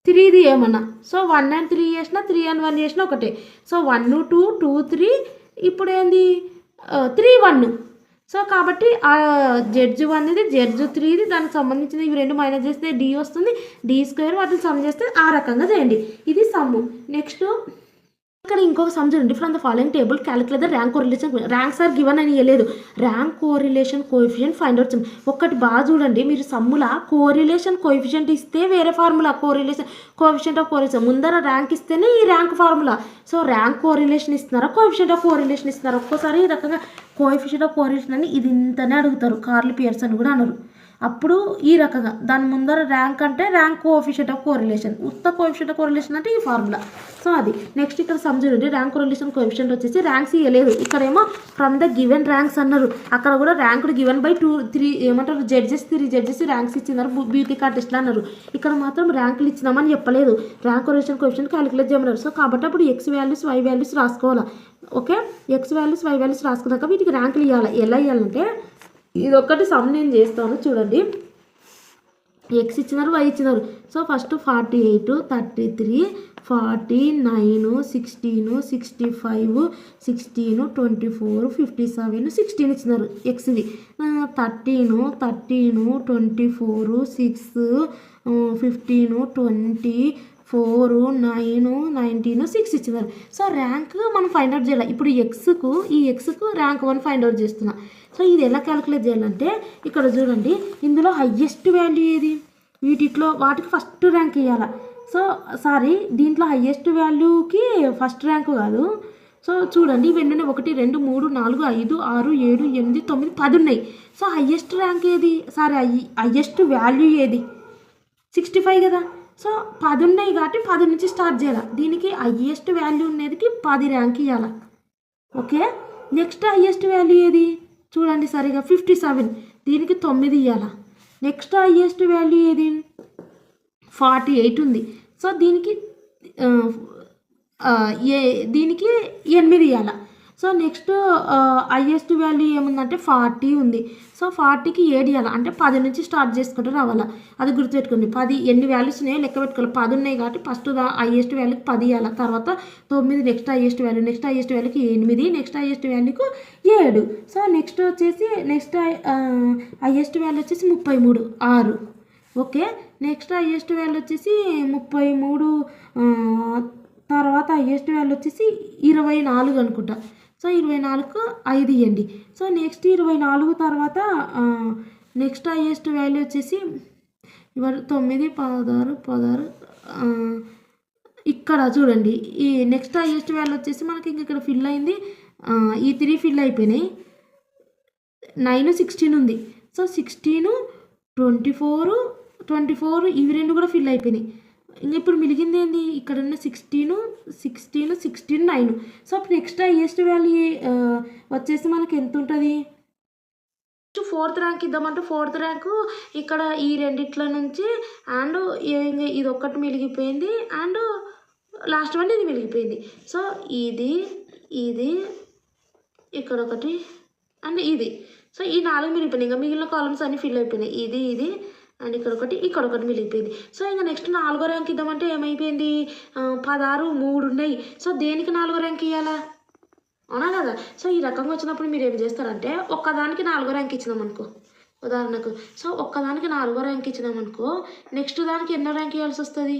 3ది ఏమన్నా. సో 1 and 3 చేసినా 3 and 1 చేసినా ఒకటే. సో 1, 2, 2, 3 ఇప్పుడు ఏంది 3, 1. సో కాబట్టి ఆ జడ్జ్ 1ది జడ్జ్ 3ది దానికి సంబంధించిన ఇవి రెండు మైనస్ చేస్తే డి వస్తుంది. డి స్క్వేర్ వాటిని సమ్ చేస్తే ఆ రకంగా చేయండి. ఇది సమ్ము. నెక్స్ట్ ఇక్కడ ఇంకొక సమ్ చూడండి, from the following table calculate the rank correlation. Ranks are given అని ఇవ్వలేదు, rank correlation coefficient find out. ఒక్కటి బాగా చూడండి, మీరు సమ్ముల కోరిలేషన్ కోఎఫిషియంట్ ఇస్తే వేరే formula, correlation coefficient of correlation ముందర ర్యాంక్ ఇస్తేనే ఈ rank formula. So rank correlation ఇస్తున్నారా, కోఎఫిషియంట్ ఆఫ్ కోరిలేషన్ ఇస్తున్నారా? ఒక్కోసారి ఈ రకంగా కోఎఫిషియంట్ ఆఫ్ కోరిలేషన్ అని ఇది ఇంతనే అడుగుతారు, కార్ల్ పియర్సన్ కూడా అన్నారు. అప్పుడు ఈ రకంగా దాని ముందర ర్యాంక్ అంటే ర్యాంక్ కోఎఫిషియంట్ ఆఫ్ కోరిలేషన్, ఉత్త కోఎఫిషియంట్ ఆఫ్ కోరిలేషన్ అంటే ఈ ఫార్ములా. సో అది నెక్స్ట్ ఇక్కడ సమ్ చూడండి, ర్యాంక్ కోరిలేషన్ కోఎఫిషియంట్ వచ్చేసి ర్యాంక్స్ ఇవ్వలేదు, ఇక్కడేమో ఫ్రమ్ ద గివెన్ ర్యాంక్స్ అన్నారు. అక్కడ కూడా ర్యాంకుడు గివెన్ బై 3 ఏమంటారు జడ్జెస్, 3 జడ్జెస్ ర్యాంక్స్ ఇచ్చినారు బ్యూటీ కాంటెస్ట్లో అన్నారు. ఇక్కడ మాత్రం ర్యాంకులు ఇచ్చినామని చెప్పలేదు, ర్యాంక్ కోరిలేషన్ కోఎఫిషియంట్ క్యాలిక్యులేట్ చేయమన్నారు. సో కాబట్టి అప్పుడు ఎక్స్ వాల్యూస్ వై వాల్యూస్ రాసుకోవాలి. Okay, x values y values రాసుకున్నాక వీటికి ర్యాంకులు ఇవ్వాలి. ఎలా ఇవ్వాలంటే ఇది ఒక్కటి సమ్ నేను చేస్తాను చూడండి. ఎక్స్ ఇచ్చినారు, వై ఇచ్చినారు. సో ఫస్ట్ 48, 33, 49, 16, 65, 16, 24, 57, 16 ఇచ్చినారు ఎక్స్ది. 13, 24, 6, 15, 20, 4, 9, 19, 6 ఇచ్చినారు. సో ర్యాంక్ మనం ఫైండ్ అవుట్ చేయాలి. ఇప్పుడు ఈ ఎక్స్కు ర్యాంక్ 1 ఫైండ్ అవుట్ చేస్తున్నా. సో ఇది ఎలా క్యాలిక్యులేట్ చేయాలంటే ఇక్కడ చూడండి, ఇందులో హయ్యెస్ట్ వాల్యూ ఏది, వాటికి ఫస్ట్ ర్యాంక్ ఇవ్వాలి. సో దీంట్లో హయ్యెస్ట్ వాల్యూకి ఫస్ట్ ర్యాంకు కాదు. సో చూడండి ఇవన్నీ 1, 2, 3, 4, 5, 6, 7, 8, 9, 10 ఉన్నాయి. సో హయ్యెస్ట్ ర్యాంక్ ఏది, హయ్యెస్ట్ వాల్యూ ఏది, 65 కదా. సో 10 ఉన్నాయి కాబట్టి 10 నుంచి స్టార్ట్ చేయాలి. దీనికి హయ్యెస్ట్ వాల్యూ ఉన్నదికి 10 ర్యాంక్ ఇవ్వాలి. ఓకే, నెక్స్ట్ హయ్యెస్ట్ వాల్యూ ఏది చూడండి సరిగా 57, దీనికి 9 ఇవ్వాలి. నెక్స్ట్ హయ్యెస్ట్ వాల్యూ ఏది 48 ఉంది. సో దీనికి 8 ఇవ్వాలి. సో నెక్స్ట్ హయ్యెస్ట్ వాల్యూ ఏముందంటే 40 ఉంది. సో 40కి 7 ఇవ్వాలి, అంటే 10 నుంచి స్టార్ట్ చేసుకుంటూ రావాలా. అది గుర్తుపెట్టుకోండి. 10 ఎన్ని వాల్యూస్ ఉన్నాయో లెక్క పెట్టుకోవాలి. 10 ఉన్నాయి కాబట్టి ఫస్ట్ హయ్యెస్ట్ వాల్యూకి 10 ఇవ్వాలి, తర్వాత 9 next highest value, next highest వాల్యూకి 8, నెక్స్ట్ హయ్యెస్ట్ వాల్యూకు 7. సో నెక్స్ట్ హయ్యెస్ట్ వాల్యూ వచ్చేసి 33, 6. ఓకే, నెక్స్ట్ హయ్యెస్ట్ వాల్యూ వచ్చేసి 33, తర్వాత హయ్యెస్ట్ వాల్యూ వచ్చేసి 24 అనుకుంటా. సో 24కు 5 ఇవ్వండి. సో నెక్స్ట్ 24 తర్వాత నెక్స్ట్ హయ్యెస్ట్ వాల్యూ వచ్చేసి 9, 16. ఇక్కడ చూడండి ఈ నెక్స్ట్ హయ్యెస్ట్ వాల్యూ వచ్చేసి మనకి ఇక్కడ ఫిల్ అయింది, ఈ 3 ఫిల్ అయిపోయినాయి. 9, 16 ఉంది. సో 16, 24, ఇవి 2 కూడా ఫిల్ అయిపోయినాయి. ఇంకా ఇప్పుడు మిగిలింది ఏంది, ఇక్కడ ఉన్న 16, 9. సో నెక్స్ట్ హైయెస్ట్ వాల్యూ వచ్చేసి మనకి ఎంత ఉంటుంది, 4th ర్యాంక్ ఇద్దామంటే 4th ర్యాంకు ఇక్కడ ఈ రెండిట్ల నుంచి అండ్ ఇది ఒక్కటి మిగిలిపోయింది అండ్ లాస్ట్ వన్ ఇది మిగిలిపోయింది. సో ఇది ఇక్కడ ఒకటి అండ్ ఇది. సో ఈ 4 మిగిలిపోయినాయి. ఇంకా మిగిలిన కాలమ్స్ అన్నీ ఫిల్ అయిపోయినాయి. ఇది అండ్ ఇక్కడ ఒకటి మిగిలిపోయింది. సో ఇంకా నెక్స్ట్ 4వ ర్యాంక్ ఇద్దామంటే ఏమైపోయింది, 16, 3 ఉన్నాయి. సో దేనికి 4వ ర్యాంక్ ఇవ్వాలా, అవునా కదా. సో ఈ రకంగా వచ్చినప్పుడు మీరు ఏం చేస్తారంటే ఒక్కదానికి 4వ ర్యాంక్ ఇచ్చినామనుకో ఉదాహరణకు. సో ఒక్కదానికి 4వ ర్యాంక్ ఇచ్చినామనుకో నెక్స్ట్ దానికి ఎన్నో ర్యాంక్ ఇవ్వాల్సి వస్తుంది,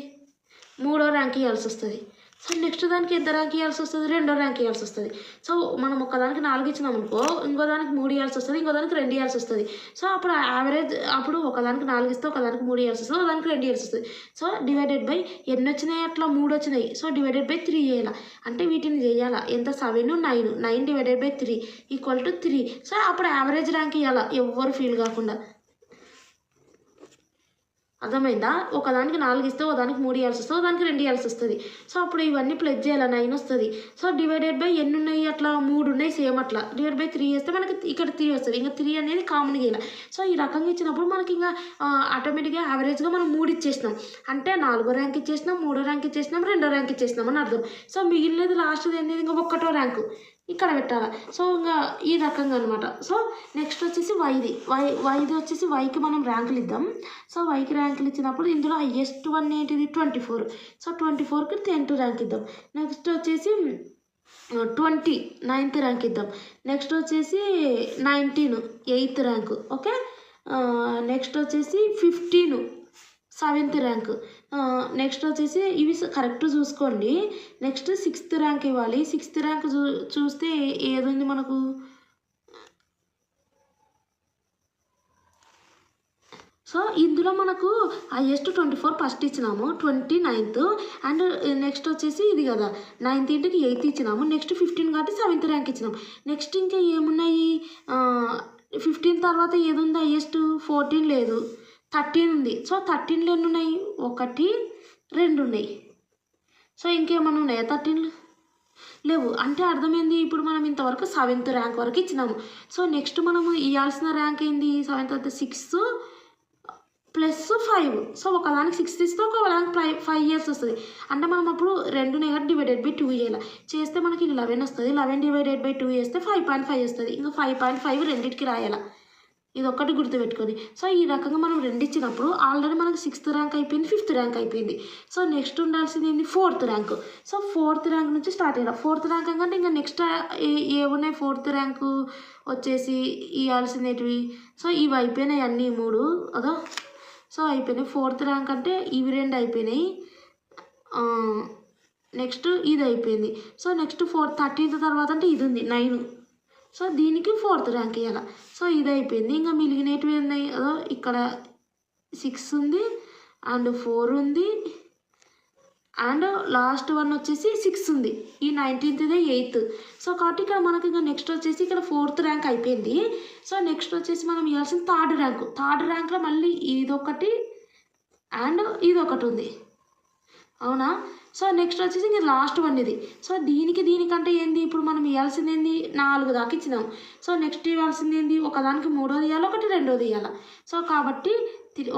3వ ర్యాంక్ ఇవ్వాల్సి వస్తుంది. సో నెక్స్ట్ దానికి ఎంత ర్యాంక్ ఇవ్వాల్సి వస్తుంది, 2వ ర్యాంక్ ఇవ్వాల్సి వస్తుంది. సో మనం ఒక్కదానికి 4 ఇచ్చినామనుకో ఇంకో దానికి 3 ఇవ్వాల్సి వస్తుంది, ఇంకో దానికి 2 ఇవ్వాల్సి వస్తుంది. సో అప్పుడు యావరేజ్ అప్పుడు ఒకదానికి 4 ఇస్తే ఒకదానికి 3 ఇవ్వాల్సి వస్తుంది, ఒకదానికి 2 ఇవ్వాల్సి వస్తుంది. సో డివైడెడ్ బై ఎన్ని వచ్చినాయి, అట్లా 3 వచ్చినాయి. సో డివైడెడ్ బై 3 చేయాలి. అంటే వీటిని చేయాలా ఎంత, 7, 9 డివైడెడ్ బై 3 = 3. సో అప్పుడు యావరేజ్ ర్యాంక్ ఇవ్వాలా, ఎవ్వరు ఫీల్ కాకుండా. అర్థమైందా, ఒకదానికి 4 ఇస్తే ఒకదానికి 3 ఇవ్వాల్సి వస్తుంది, ఒకదానికి 2 ఇవ్వాల్సి వస్తుంది. సో అప్పుడు ఇవన్నీ ప్లస్ చేయాలి, 9 వస్తుంది. సో డివైడెడ్ బై ఎన్ని ఉన్నాయి, అట్లా 3 ఉన్నాయి సేమ్ అట్లా. డివైడ్ బై 3 చేస్తే మనకి ఇక్కడ 3 వస్తుంది. ఇంకా 3 అనేది కామన్గా ఇలా. సో ఈ రకంగా ఇచ్చినప్పుడు మనకి ఇంకా ఆటోమేటిక్గా యావరేజ్గా మనం 3 ఇచ్చేసినాం అంటే 4వ ర్యాంక్ ఇచ్చేసినాం, 3వ ర్యాంక్ ఇచ్చేసినాం, 2వ ర్యాంక్ ఇచ్చేసినాం అని అర్థం. సో మిగిలినది లాస్ట్ అనేది ఇంకా 1వ ర్యాంకు ఇక్కడ పెట్టాలి. సో ఇంకా ఈ రకంగా అనమాట. సో నెక్స్ట్ వచ్చేసి వైది వచ్చేసి వైకి మనం ర్యాంకులు ఇద్దాం. సో వైకి ర్యాంకులు ఇచ్చినప్పుడు ఇందులో హైయెస్ట్ వన్ ఏంటిది 24. సో 24కి 10th ర్యాంక్ ఇద్దాం. నెక్స్ట్ వచ్చేసి 20 9th ర్యాంక్ ఇద్దాం. నెక్స్ట్ వచ్చేసి 19 8th ర్యాంకు. ఓకే, నెక్స్ట్ వచ్చేసి 15 7th ర్యాంక్. నెక్స్ట్ వచ్చేసి ఇవి కరెక్ట్ చూసుకోండి. నెక్స్ట్ 6th ర్యాంక్ ఇవ్వాలి. 6th ర్యాంక్ చూస్తే ఏది ఉంది మనకు? సో ఇందులో మనకు హైయెస్ట్ 24 ఫస్ట్ ఇచ్చినాము, 29th, అండ్ నెక్స్ట్ వచ్చేసి ఇది కదా 19కి 8th ఇచ్చినాము. నెక్స్ట్ 15 కాబట్టి 7th ర్యాంక్ ఇచ్చినాము. నెక్స్ట్ ఇంకా ఏమున్నాయి? 15 తర్వాత ఏది ఉంది హైయెస్ట్? 14 లేదు, 13 ఉంది. సో 13లో ఎన్ని ఉన్నాయి? 1 2 ఉన్నాయి. సో ఇంకేమన్నా ఉన్నాయా 13? లేవు. అంటే అర్థమైంది, ఇప్పుడు మనం ఇంతవరకు 7th ర్యాంక్ వరకు ఇచ్చినాము. సో నెక్స్ట్ మనము ఇవ్వాల్సిన ర్యాంక్ ఏంది? 7th అయితే 6 + 5. సో ఒకదానికి 6 ఇస్తే ఒకదానికి 5 years వస్తుంది. అంటే మనం అప్పుడు 2 /2 చేయాలి. చేస్తే మనకి 11 వస్తుంది. 11 / 2 చేస్తే 5.5 వస్తుంది. ఇంకా 5.5 రెండింటికి రాయాలి. ఇది ఒక్కటి గుర్తుపెట్టుకొని. సో ఈ రకంగా మనం 2 ఇచ్చినప్పుడు ఆల్రెడీ మనకి 6th ర్యాంక్ అయిపోయింది, 5th ర్యాంక్ అయిపోయింది. సో నెక్స్ట్ ఉండాల్సింది ఏంది? 4th rank. So 4th rank నుంచి స్టార్ట్ అయ్యాలి. 4th ర్యాంక్ అంటే ఇంకా నెక్స్ట్ ఏమున్నాయి? 4th ర్యాంకు వచ్చేసి ఇవ్వాల్సినవి. సో ఇవి అయిపోయినాయి అన్నీ 3 అదో. సో అయిపోయినాయి. 4th ర్యాంక్ అంటే ఇవి 2 అయిపోయినాయి. నెక్స్ట్ ఇది అయిపోయింది. సో నెక్స్ట్ 13th తర్వాత అంటే ఇది ఉంది 9. సో దీనికి 4th ర్యాంక్ ఇవ్వాలి. సో ఇది అయిపోయింది. ఇంకా మిగిలినవి ఉన్నాయి అదో. ఇక్కడ 6 ఉంది అండ్ 4 ఉంది అండ్ లాస్ట్ వన్ వచ్చేసి 6 ఉంది. ఈ 19th 8th. సో కాబట్టి ఇక్కడ మనకి ఇంకా నెక్స్ట్ వచ్చేసి ఇక్కడ 4th ర్యాంక్ అయిపోయింది. సో నెక్స్ట్ వచ్చేసి మనం ఇవ్వాల్సిన 3rd ర్యాంకు. 3rd ర్యాంక్లో మళ్ళీ ఇదొకటి అండ్ ఇదొకటి ఉంది, అవునా? సో నెక్స్ట్ వచ్చేసి ఇంకా లాస్ట్ వన్ ఇది. సో దీనికంటే ఏంది? ఇప్పుడు మనం ఇవ్వాల్సింది ఏంది? 4 దాకా ఇచ్చినాం. సో నెక్స్ట్ ఇవ్వాల్సింది ఏంది? ఒకదానికి 3వ ఇవ్వాలి, ఒకటి 2వ ఇవ్వాలి. సో కాబట్టి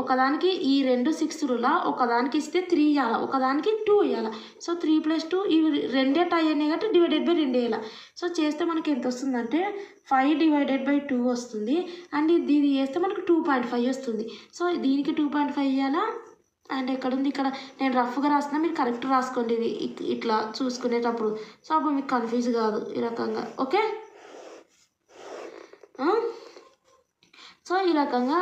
ఒకదానికి ఈ 2 6ల ఒకదానికి ఇస్తే 3 ఇవ్వాలి, ఒకదానికి 2 ఇవ్వాలి. సో 3 + 2 ఇవి 2 టై అయినాయి కాబట్టి /2 వేయాలి. సో చేస్తే మనకి ఎంత వస్తుందంటే 5 / 2 వస్తుంది. అండ్ ఇది చేస్తే మనకు 2.5 వస్తుంది. సో దీనికి 2.5 ఇవ్వాలా. అండ్ ఎక్కడ ఉంది? ఇక్కడ నేను రఫ్గా రాసిన, మీరు కరెక్ట్ రాసుకోండి ఇది ఇట్లా చూసుకునేటప్పుడు. సో అప్పుడు మీకు కన్ఫ్యూజ్ కాదు ఈ రకంగా. ఓకే. సో ఈ రకంగా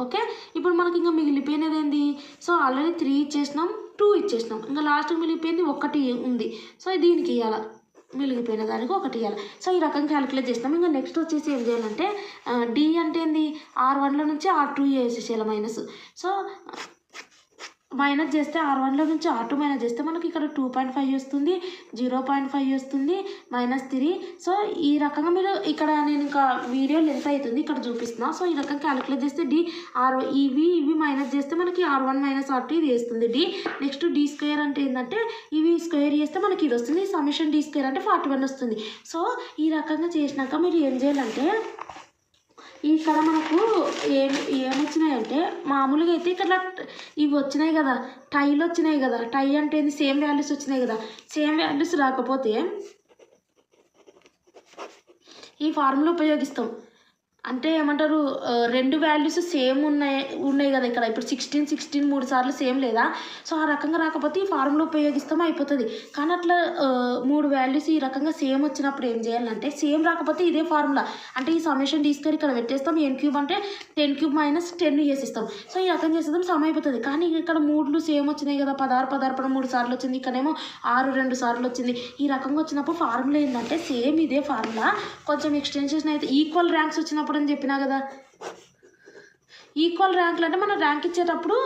ఓకే. ఇప్పుడు మనకి ఇంకా మిగిలిపోయినది ఏంది? So already 3 ఇచ్చేసినాం, 2 ఇచ్చేసినాం. ఇంకా లాస్ట్కి మిగిలిపోయింది 1 ఉంది. సో దీనికి ఇవ్వాలి, మిగిలిపోయిన దానికి 1 ఇవ్వాలి. సో ఈ రకంగా క్యాలిక్యులేట్ చేస్తాం. ఇంకా నెక్స్ట్ వచ్చేసి ఏం చేయాలంటే డి అంటే ఏంది? R1లో నుంచి R2 వేసేసేయాలి మైనస్. సో మైనస్ చేస్తే R1లో నుంచి R2 మైనస్ చేస్తే మనకి ఇక్కడ 2.5 వస్తుంది, 0.5 వస్తుంది, -3. సో ఈ రకంగా మీరు ఇక్కడ నేను ఇంకా వీడియో లెంత్ అవుతుంది ఇక్కడ చూపిస్తున్నా. సో ఈ రకంగా క్యాలిక్యులేట్ చేస్తే ఇవి మైనస్ చేస్తే మనకి R1 - R2 ఇది వేస్తుంది డి. నెక్స్ట్ D² అంటే ఏంటంటే ఇవి స్క్వేర్ చేస్తే మనకి ఇది వస్తుంది. సమ్మేషన్ D² అంటే 41 వస్తుంది. సో ఈ రకంగా చేసినాక మీరు ఏం చేయాలంటే ఇక్కడ మనకు ఏమొచ్చినాయంటే మామూలుగా అయితే ఇక్కడ ఇవి వచ్చినాయి కదా, టైలు వచ్చినాయి కదా. టై అంటే ఏంది? సేమ్ వాల్యూస్ వచ్చినాయి కదా. సేమ్ వాల్యూస్ రాకపోతే ఈ ఫార్ములా ఉపయోగిస్తాం. అంటే ఏమంటారు? 2 వాల్యూస్ సేమ్ ఉన్నాయి కదా ఇక్కడ. ఇప్పుడు 16 3 సార్లు సేమ్ లేదా? సో ఆ రకంగా రాకపోతే ఈ ఫార్ములా ఉపయోగిస్తాం, అయిపోతుంది. కానీ అట్లా 3 వాల్యూస్ ఈ రకంగా సేమ్ వచ్చినప్పుడు ఏం చేయాలంటే, సేమ్ రాకపోతే ఇదే ఫార్ములా అంటే ఈ సమ్మేషన్ D² ఇక్కడ పెట్టేస్తాం. n³ అంటే 10³ - 10 చేసిస్తాం. సో ఈ రకంగా చేసేద్దాం, సమ అయిపోతుంది. కానీ ఇక్కడ 3లు సేమ్ వచ్చినాయి కదా. 16 3 సార్లు వచ్చింది, ఇక్కడేమో 6 2 సార్లు వచ్చింది. ఈ రకంగా వచ్చినప్పుడు ఫార్ములా ఏంటంటే సేమ్ ఇదే ఫార్ములా, కొంచెం ఎక్స్టెన్షన్ అయితే ఈక్వల్ ర్యాంక్స్ వచ్చినప్పుడు అని చెప్పినా కదా. ఈక్వల్ ర్యాంక్లు అంటే మనం ర్యాంక్ ఇచ్చేటప్పుడు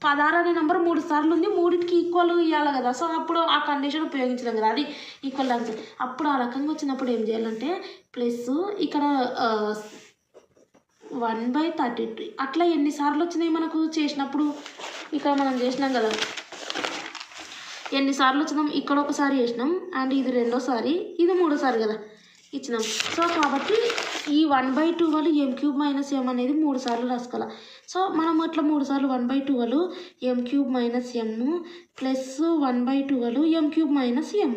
16 అనే నెంబర్ 3 సార్లు ఉంది, 3కి ఈక్వల్ ఇవ్వాలి కదా. సో అప్పుడు ఆ కండిషన్ ఉపయోగించలేం కదా, అది ఈక్వల్ ర్యాంక్స్. అప్పుడు ఆ రకంగా వచ్చినప్పుడు ఏం చేయాలంటే ప్లస్ ఇక్కడ 1/32 అట్లా ఎన్నిసార్లు వచ్చినాయి మనకు చేసినప్పుడు. ఇక్కడ మనం చేసినాం కదా, ఎన్నిసార్లు వచ్చినాం? ఇక్కడ ఒకసారి చేసినాం అండ్ ఇది 2వ, ఇది 3వ కదా ఇచ్చినాం. సో కాబట్టి ఈ 1/2 m³ - m అనేది 3 సార్లు రాసుకోవాలి. సో మనం అట్లా 3 సార్లు 1/2 m³ - m plus 1/2 m³ - m.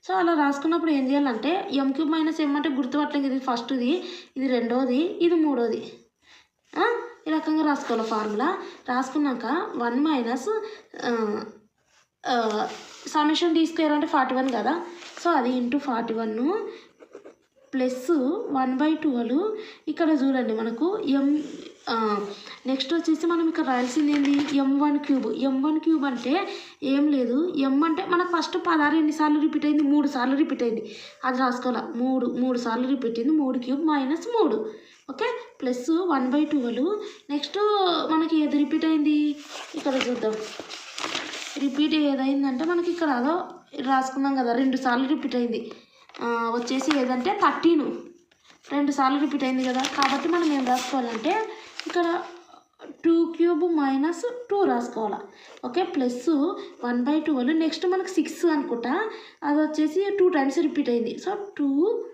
So అలా రాసుకున్నప్పుడు ఏం చేయాలంటే m³ - m అంటే గుర్తుపట్టలేదు. ఇది ఫస్ట్ది, ఇది 2వది, ఇది 3వది. ఈ రకంగా రాసుకోవాలి ఫార్ములా. రాసుకున్నాక 1 - సమ్మేషన్ D² అంటే 41 కదా. సో అది × 41 ప్లస్ 1/12 ఇక్కడ చూడండి మనకు నెక్స్ట్ వచ్చేసి మనం ఇక్కడ రాయాల్సింది ఏంది m1³ అంటే ఏం లేదు. m అంటే మనకు ఫస్ట్ 16 ఎన్నిసార్లు రిపీట్ అయింది 3 సార్లు రిపీట్ అయింది, అది రాసుకోవాలి. 3 సార్లు రిపీట్ అయింది, 3³ - 3 ఓకే ప్లస్ 1/12. నెక్స్ట్ మనకి ఏది రిపీట్ అయింది ఇక్కడ చూద్దాం. రిపీట్ ఏదైందంటే మనకి ఇక్కడ అదో రాసుకున్నాం కదా, 2 సార్లు రిపీట్ అయింది వచ్చేసి ఏదంటే 13 2 సార్లు రిపీట్ అయింది కదా. కాబట్టి మనం ఏం రాసుకోవాలంటే ఇక్కడ 2³ - 2 రాసుకోవాలి. Okay plus 1/12. నెక్స్ట్ మనకు 6 అనుకుంటా, అది వచ్చేసి 2 టైమ్స్ రిపీట్ అయింది. సో 2³ -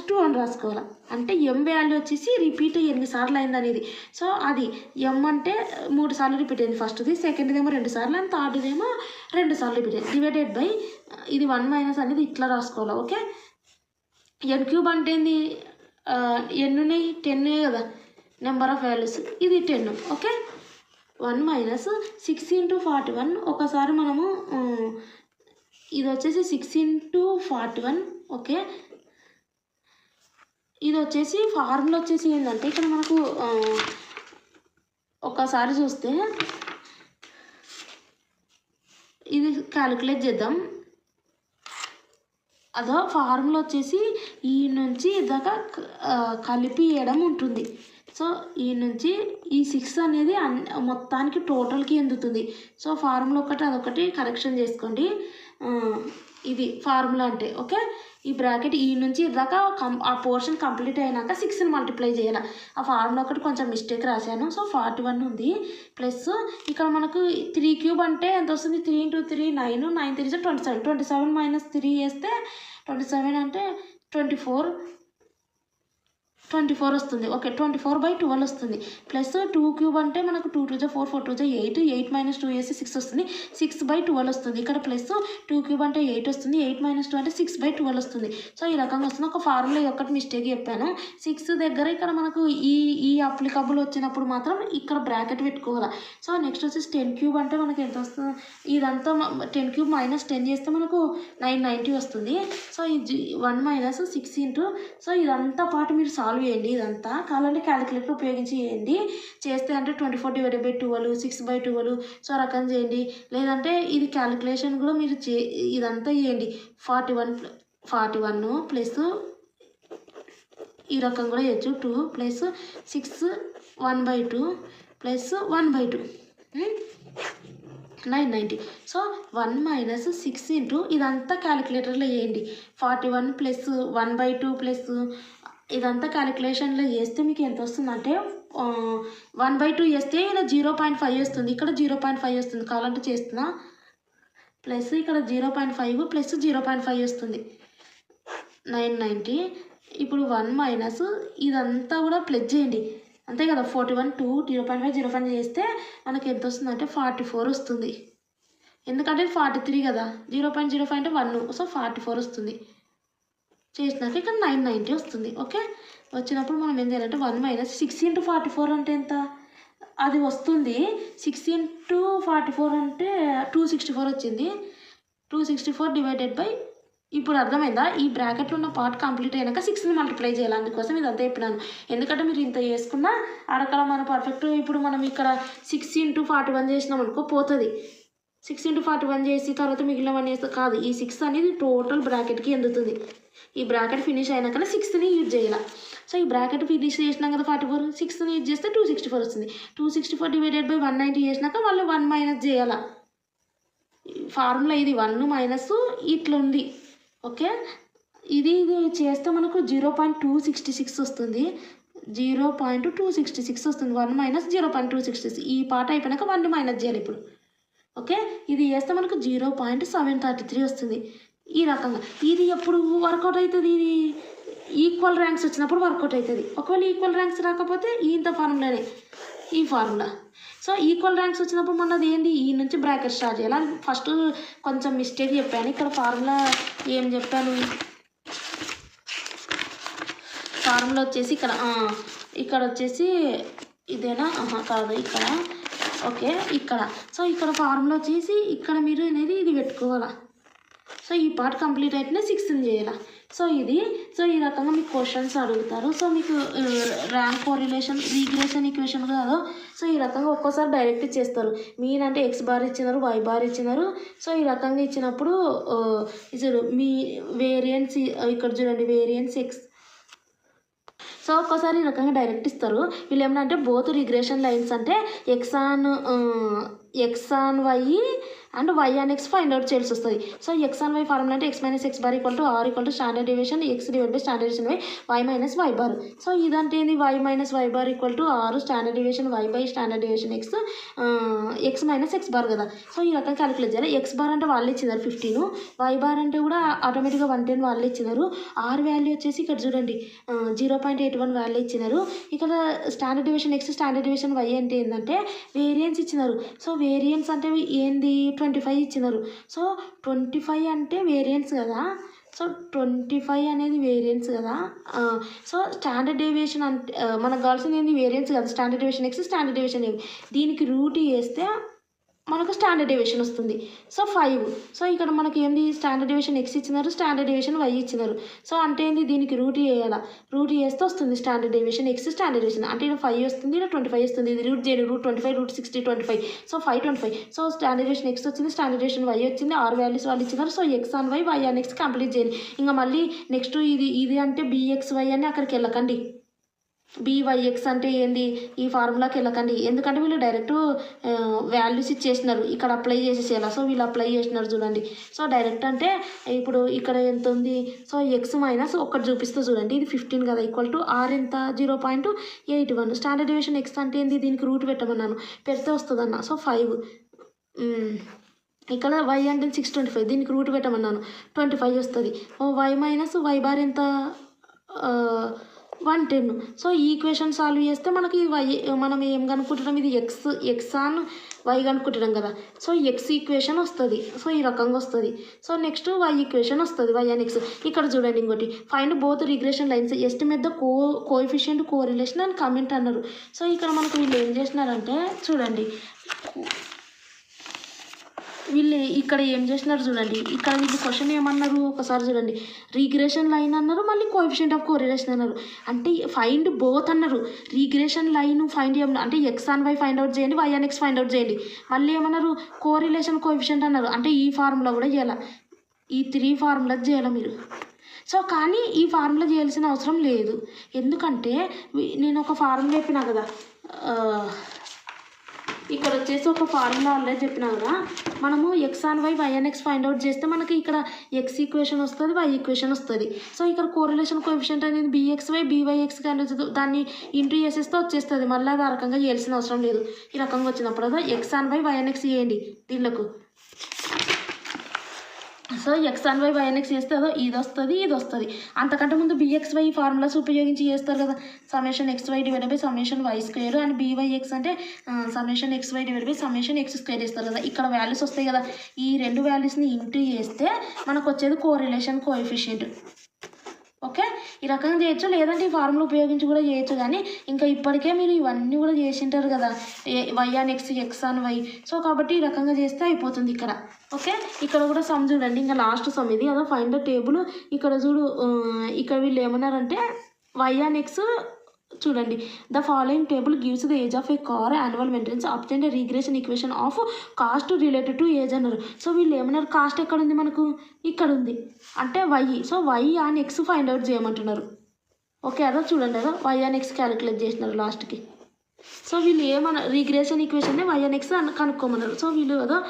2 అని రాసుకోవాలి. అంటే m వాల్యూ వచ్చేసి రిపీట్ ఎన్నిసార్లు అయింది అనేది. సో అది m అంటే 3 సార్లు రిపీట్ అయింది ఫస్ట్ది, సెకండ్దేమో 2 సార్లు అండ్ థర్డ్దేమో 2 సార్లు రిపీట్ అయింది. డివైడెడ్ బై ఇది 1 - అనేది ఇట్లా రాసుకోవాలి. ఓకే n³ అంటే ఏంది, ఎన్ని 10 కదా నెంబర్ ఆఫ్ వాల్యూస్, ఇది 10. ఓకే 1 - 6 × 41. ఒకసారి మనము ఇది వచ్చేసి 6 × 41. ఓకే ఇది వచ్చేసి ఫార్ములా వచ్చేసి ఏంటంటే ఇక్కడ మనకు ఒకసారి చూస్తే ఇది క్యాలిక్యులేట్ చేద్దాం. అదో ఫార్ములా వచ్చేసి ఈ నుంచి దాకా కలిపి వేయడం ఉంటుంది. సో ఈ నుంచి ఈ 6 అనేది మొత్తానికి టోటల్కి ఎందుతుంది. సో ఫార్ములా అదొకటి కరెక్షన్ చేసుకోండి. ఇది ఫార్ములా అంటే ఓకే ఈ బ్రాకెట్ ఈ నుంచి దాకా ఆ పోర్షన్ కంప్లీట్ అయినాక 6ని మల్టిప్లై చేయాలి. ఆ ఫార్ములా ఒకటి కొంచెం మిస్టేక్ రాశాను. సో 41 ఉంది ప్లస్ ఇక్కడ మనకు 3³ అంటే ఎంత వస్తుంది, 3 × 3 9, 9 3 27, 27 - 3 వేస్తే 27 అంటే 24 వస్తుంది. ఓకే 24/12 వస్తుంది. ప్లస్ 2³ అంటే మనకు 2 2 4 4 2 8, 8 - 2 వేస్తే 6 వస్తుంది, 6/12 వస్తుంది. ఇక్కడ ప్లస్ 2³ అంటే 8 వస్తుంది, 8 - 2 అంటే 6/12 వస్తుంది. సో ఈ రకంగా వస్తుంది. ఒక ఫార్ములా ఒకటి మిస్టేక్ చెప్పాను. 6 దగ్గర ఇక్కడ మనకు ఈ అప్లికబుల్ వచ్చినప్పుడు మాత్రం ఇక్కడ బ్రాకెట్ పెట్టుకోవాలి. సో నెక్స్ట్ వచ్చేసి 10³ అంటే మనకి ఎంత వస్తుంది, ఇదంతా 10³ - 10 చేస్తే మనకు 990 వస్తుంది. సో ఇది 1 - 6 సో ఇదంతా పాటు మీరు సాల్వ్ చేయండి. ఇదంతా కావాలంటే క్యాలిక్యులేటర్ ఉపయోగించి చేయండి. చేస్తే అంటే 24/12 6/12 సో రకం చేయండి. లేదంటే ఇది క్యాలిక్యులేషన్ కూడా మీరు ఇదంతా చేయండి. 41 ప్లస్ ఈ రకం కూడా చేయొచ్చు. 2 + 6 1/2 ప్లస్ 1/2 990. సో 1 - 6 ఇదంతా క్యాలిక్యులేటర్లో చేయండి. 41 + 1/2 ప్లస్ ఇదంతా క్యాలిక్యులేషన్లో చేస్తే మీకు ఎంత వస్తుందంటే 1/2 చేస్తే ఇలా 0.5 వస్తుంది, ఇక్కడ 0.5 వస్తుంది. కావాలంటే చేస్తున్నా ప్లస్ ఇక్కడ 0.5 ప్లస్ 0.5 వస్తుంది 990. ఇప్పుడు 1 - ఇదంతా కూడా ప్లస్ చేయండి అంతే కదా. 41 2 0.5 0.5 చేస్తే మనకి ఎంత వస్తుందంటే 44 వస్తుంది. ఎందుకంటే 43 కదా, 0.05 అంటే 1 సో 44 వస్తుంది. చేసినాక ఇక్కడ 990 వస్తుంది. ఓకే వచ్చినప్పుడు మనం ఏం చేయాలంటే 1 - 6 × 44 అంటే ఎంత, అది వస్తుంది. 6 × 44 అంటే 264 వచ్చింది. 264 డివైడెడ్ బై ఇప్పుడు అర్థమైందా, ఈ బ్రాకెట్లో ఉన్న పార్ట్ కంప్లీట్ అయినాక 6ని మల్టిప్లై చేయాలి. అందుకోసం ఇదంతా చెప్పినాను. ఎందుకంటే మీరు ఇంత చేసుకున్నా అడగల మన పర్ఫెక్ట్. ఇప్పుడు మనం ఇక్కడ 6 × 41 చేసినాం అనుకో పోతుంది. 6 × 41 చేసి తర్వాత మిగిలినవన్నీ చేస్తే కాదు, ఈ 6 అనేది టోటల్ బ్రాకెట్కి ఎందుతుంది. ఈ బ్రాకెట్ ఫినిష్ అయినాకనే 6ని యూజ్ చేయాలి. సో ఈ బ్రాకెట్ ఫినిష్ చేసినాం కదా 44, 6ని యూజ్ చేస్తే 264 వస్తుంది. 264 డివైడెడ్ బై 190 చేసినాక వాళ్ళు 1 మైనస్ చేయాలి. ఫార్ములా ఇది 1 - ఇట్లా ఉంది. ఓకే ఇది చేస్తే మనకు 0.266 వస్తుంది. 0.266 వస్తుంది. 1 - 0.266 ఈ పార్ట్ అయిపోయినాక 1 మైనస్ చేయాలి ఇప్పుడు. ఓకే ఇది చేస్తే మనకు 0.733 వస్తుంది. ఈ రకంగా ఇది ఎప్పుడు వర్కౌట్ అవుతుంది, ఇది ఈక్వల్ ర్యాంక్స్ వచ్చినప్పుడు వర్కౌట్ అవుతుంది. ఒకవేళ ఈక్వల్ ర్యాంక్స్ రాకపోతే ఇంత ఫార్ములానే ఈ ఫార్ములా. సో ఈక్వల్ ర్యాంక్స్ వచ్చినప్పుడు మనది ఏంటి, ఈ నుంచి బ్రాకెట్ స్టార్ట్ చేయాలి. ఫస్ట్ కొంచెం మిస్టేక్ చెప్పాను. ఇక్కడ ఫార్ములా ఏం చెప్పాను, ఫార్ములా వచ్చేసి ఇక్కడ వచ్చేసి ఇదేనా కాదు ఇక్కడ. ఓకే ఇక్కడ సో ఇక్కడ ఫార్ములా వచ్చేసి ఇక్కడ మీరు అనేది ఇది పెట్టుకోవాలా. సో ఈ పార్ట్ కంప్లీట్ అయితేనే 6ని చేయాలి. సో ఇది ఈ రకంగా మీకు క్వశ్చన్స్ అడుగుతారు. సో మీకు ర్యాంక్ కోరిలేషన్ రీగ్రెషన్ ఈక్వేషన్ కాదు. సో ఈ రకంగా ఒక్కోసారి డైరెక్ట్ ఇచ్చేస్తారు. మీన్ అంటే ఎక్స్ బార్ ఇచ్చినారు, వై బార్ ఇచ్చినారు. సో ఈ రకంగా ఇచ్చినప్పుడు చూడు మీ వేరియన్స్ ఇక్కడ చూడండి వేరియన్స్ ఎక్స్. సో ఒక్కోసారి ఈ రకంగా డైరెక్ట్ ఇస్తారు. వీళ్ళు ఏమన్నా అంటే బోత్ రిగ్రెషన్ లైన్స్ అంటే x on y and y on x find out చేయాల్సి వస్తుంది. So x on y formula అంటే x minus x bar equal to r equal to standard deviation x divide by standard deviation by y minus y bar. So ఇదంటే ఏంది y minus y bar equal to r standard deviation y by standard deviation x minus x bar కదా. So ఈ రకంగా calculate చేయాలి. X bar అంటే వాళ్ళు ఇచ్చినారు 15, why bar అంటే కూడా ఆటోమేటిక్గా 110 వాళ్ళే ఇచ్చినారు. ఆర్ వాల్యూ వచ్చేసి ఇక్కడ చూడండి 0.81 వాల్యూ ఇచ్చినారు. ఇక్కడ standard deviation x standard deviation y అంటే ఏంటంటే వేరియన్స్ ఇచ్చినారు. సో వేరియన్స్ అంటే ఏంది 25 ఇచ్చినారు. సో 25 అంటే వేరియన్స్ కదా. సో 25 అనేది వేరియన్స్ కదా. సో స్టాండర్డ్ డీవియేషన్ అంటే మనకు కావాల్సింది ఏంది వేరియన్స్ కదా. Standard deviation x standard deviation దీనికి రూట్ వేస్తే మనకు స్టాండర్డ్ డీవియేషన్ వస్తుంది. సో 5. సో ఇక్కడ మనకి ఏంది స్టాండర్డ్ డీవియేషన్ ఎక్స్ ఇచ్చినారు, స్టాండర్డ్ డీవియేషన్ వై ఇచ్చినారు. సో అంటే ఏంది దీనికి రూట్ చేయాలి. రూట్ చేస్తే వస్తుంది standard deviation x standard deviation అంటే ఇక్కడ 5 వస్తుంది, ఇక్కడ 25 వస్తుంది. ఇది రూట్ చేయాలి. Root 25 root 60 25. So 525. So standard deviation x వచ్చింది, స్టాండర్డ్ డీవియేషన్ వై వచ్చింది, ఆర్ వాల్యూస్ వాళ్ళు ఇచ్చినారు. So x on y y on x complete చేయాలి. ఇంకా మళ్ళీ నెక్స్ట్ ఇది అంటే బిఎక్స్వై అని అక్కడికి వెళ్ళకండి. బీవైఎక్స్ అంటే ఏంది ఈ ఫార్ములాకి వెళ్ళకండి. ఎందుకంటే వీళ్ళు డైరెక్ట్ వాల్యూస్ ఇచ్చేసినారు, ఇక్కడ అప్లై చేసేసేయాలి. సో వీళ్ళు అప్లై చేసినారు చూడండి. సో డైరెక్ట్ అంటే ఇప్పుడు ఇక్కడ ఎంత ఉంది. సో ఎక్స్ మైనస్ ఒకటి చూపిస్తూ చూడండి. ఇది 15 కదా ఈక్వల్ టు ఆర్ ఎంత 0.81. స్టాండర్డ్ డీవియేషన్ ఎక్స్ అంటే ఏంది దీనికి రూట్ పెట్టమన్నాను, పెడితే వస్తుందన్న. సో 5. ఇక్కడ వై అంటే 625 దీనికి రూట్ పెట్టమన్నాను 25 వస్తుంది. వై మైనస్ వై బార్ ఎంత 110. సో ఈ ఈక్వేషన్ సాల్వ్ చేస్తే మనకి వై మనం ఏం కనుక్కుంటున్నాం ఇది ఎక్స్ ఆన్ వై కనుక్కుంటున్నాం కదా. సో ఎక్స్ ఈక్వేషన్ వస్తుంది. సో ఈ రకంగా వస్తుంది. సో నెక్స్ట్ వై ఈక్వేషన్ వస్తుంది వై అండ్ ఎక్స్. ఇక్కడ చూడండి ఇంకోటి find both regression lines estimate the coefficient correlation and comment అన్నారు. సో ఇక్కడ మనకు వీళ్ళు ఏం చేసినారంటే చూడండి వీళ్ళు ఇక్కడ ఏం చేసినారు చూడండి. ఇక్కడ వీళ్ళు క్వశ్చన్ ఏమన్నారు ఒకసారి చూడండి. రీగ్రెషన్ లైన్ అన్నారు, మళ్ళీ కోఎఫిషియంట్ ఆఫ్ కోరిలేషన్ అన్నారు. అంటే ఫైండ్ బోత్ అన్నారు. రీగ్రెషన్ లైన్ ఫైండ్ చేయమన్నారు అంటే x on y find out చేయండి, y on x find out చేయండి. మళ్ళీ ఏమన్నారు కోరిలేషన్ కోఎఫిషియంట్ అన్నారు. అంటే ఈ ఫార్ములా కూడా చేయాలి, ఈ 3 ఫార్ములా చేయాలి మీరు. సో కానీ ఈ ఫార్ములా చేయాల్సిన అవసరం లేదు. ఎందుకంటే నేను ఒక ఫార్ములా చెప్పినా కదా, ఇక్కడ వచ్చేసి ఒక ఫార్ములా ఆల్రెడీ చెప్పినా కదా. మనము x on y y on x find out చేస్తే మనకి ఇక్కడ ఎక్స్ ఈక్వేషన్ వస్తుంది, వై ఈక్వేషన్ వస్తుంది. సో ఇక్కడ కోరిలేషన్ కోఎఫిషియంట్ అనేది బీఎక్స్వై బీవైఎక్స్ కానీ దాన్ని ఇంటూ చేసేస్తే వచ్చేస్తుంది. మళ్ళీ అది ఆ రకంగా చేయాల్సిన అవసరం లేదు. ఈ రకంగా వచ్చినప్పుడు అదో x on y y on x చేయండి దీనిలకు. So x on y y on x చేస్తే అదో ఇది వస్తుంది, ఇది వస్తుంది. అంతకంటే ముందు బిఎక్స్వై ఫార్ములాస్ ఉపయోగించి చేస్తారు కదా. Summation xy divide by summation y square and byx అంటే summation xy divide by summation x square చేస్తారు కదా. ఇక్కడ వాల్యూస్ వస్తాయి కదా. ఈ 2 వాల్యూస్ని ఇంటూ చేస్తే మనకు వచ్చేది కోరిలేషన్ కోఎఫిషియంట్. ఓకే ఈ రకంగా చేయొచ్చు, లేదంటే ఈ ఫార్ములా ఉపయోగించి కూడా చేయొచ్చు. కానీ ఇంకా ఇప్పటికే మీరు ఇవన్నీ కూడా చేసింటారు కదా y on x x on y. So కాబట్టి ఈ రకంగా చేస్తే అయిపోతుంది ఇక్కడ. ఓకే ఇక్కడ కూడా సమ్ చూడండి, ఇంకా లాస్ట్ సమ్ ఇది అదో ఫైండ్ ద టేబుల్. ఇక్కడ చూడు ఇక్కడ వీళ్ళు ఏమన్నారంటే వై ఆన్ ఎక్స్ చూడండి. The following table gives the age of a car annual maintenance obtain regression equation of cost related to age అన్నారు. సో వీళ్ళు ఏమన్నారు కాస్ట్ ఎక్కడ ఉంది మనకు ఇక్కడ ఉంది అంటే y. So y on x find out చేయమంటున్నారు. ఓకే అదో చూడండి అదో వై ఆన్ ఎక్స్ క్యాలిక్యులేట్ చేసినారు లాస్ట్కి. సో వీళ్ళు ఏమన్నా regression equation y on x కనుక్కోమన్నారు. సో వీళ్ళు అదో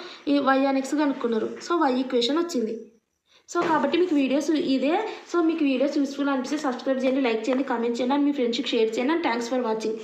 వై ఆన్ ఎక్స్ కనుక్కున్నారు. సో వై ఈక్వేషన్ వచ్చింది. సో కాబట్టి మీకు వీడియోస్ ఇదే. సో మీకు వీడియోస్ యూస్ఫుల్ అనిపిస్తే సబ్స్క్రైబ్ చేయండి, లైక్ చేయండి, కామెంట్ చేయండి అండ్ మీ ఫ్రెండ్స్కి షేర్ చేయండి. And thanks for watching.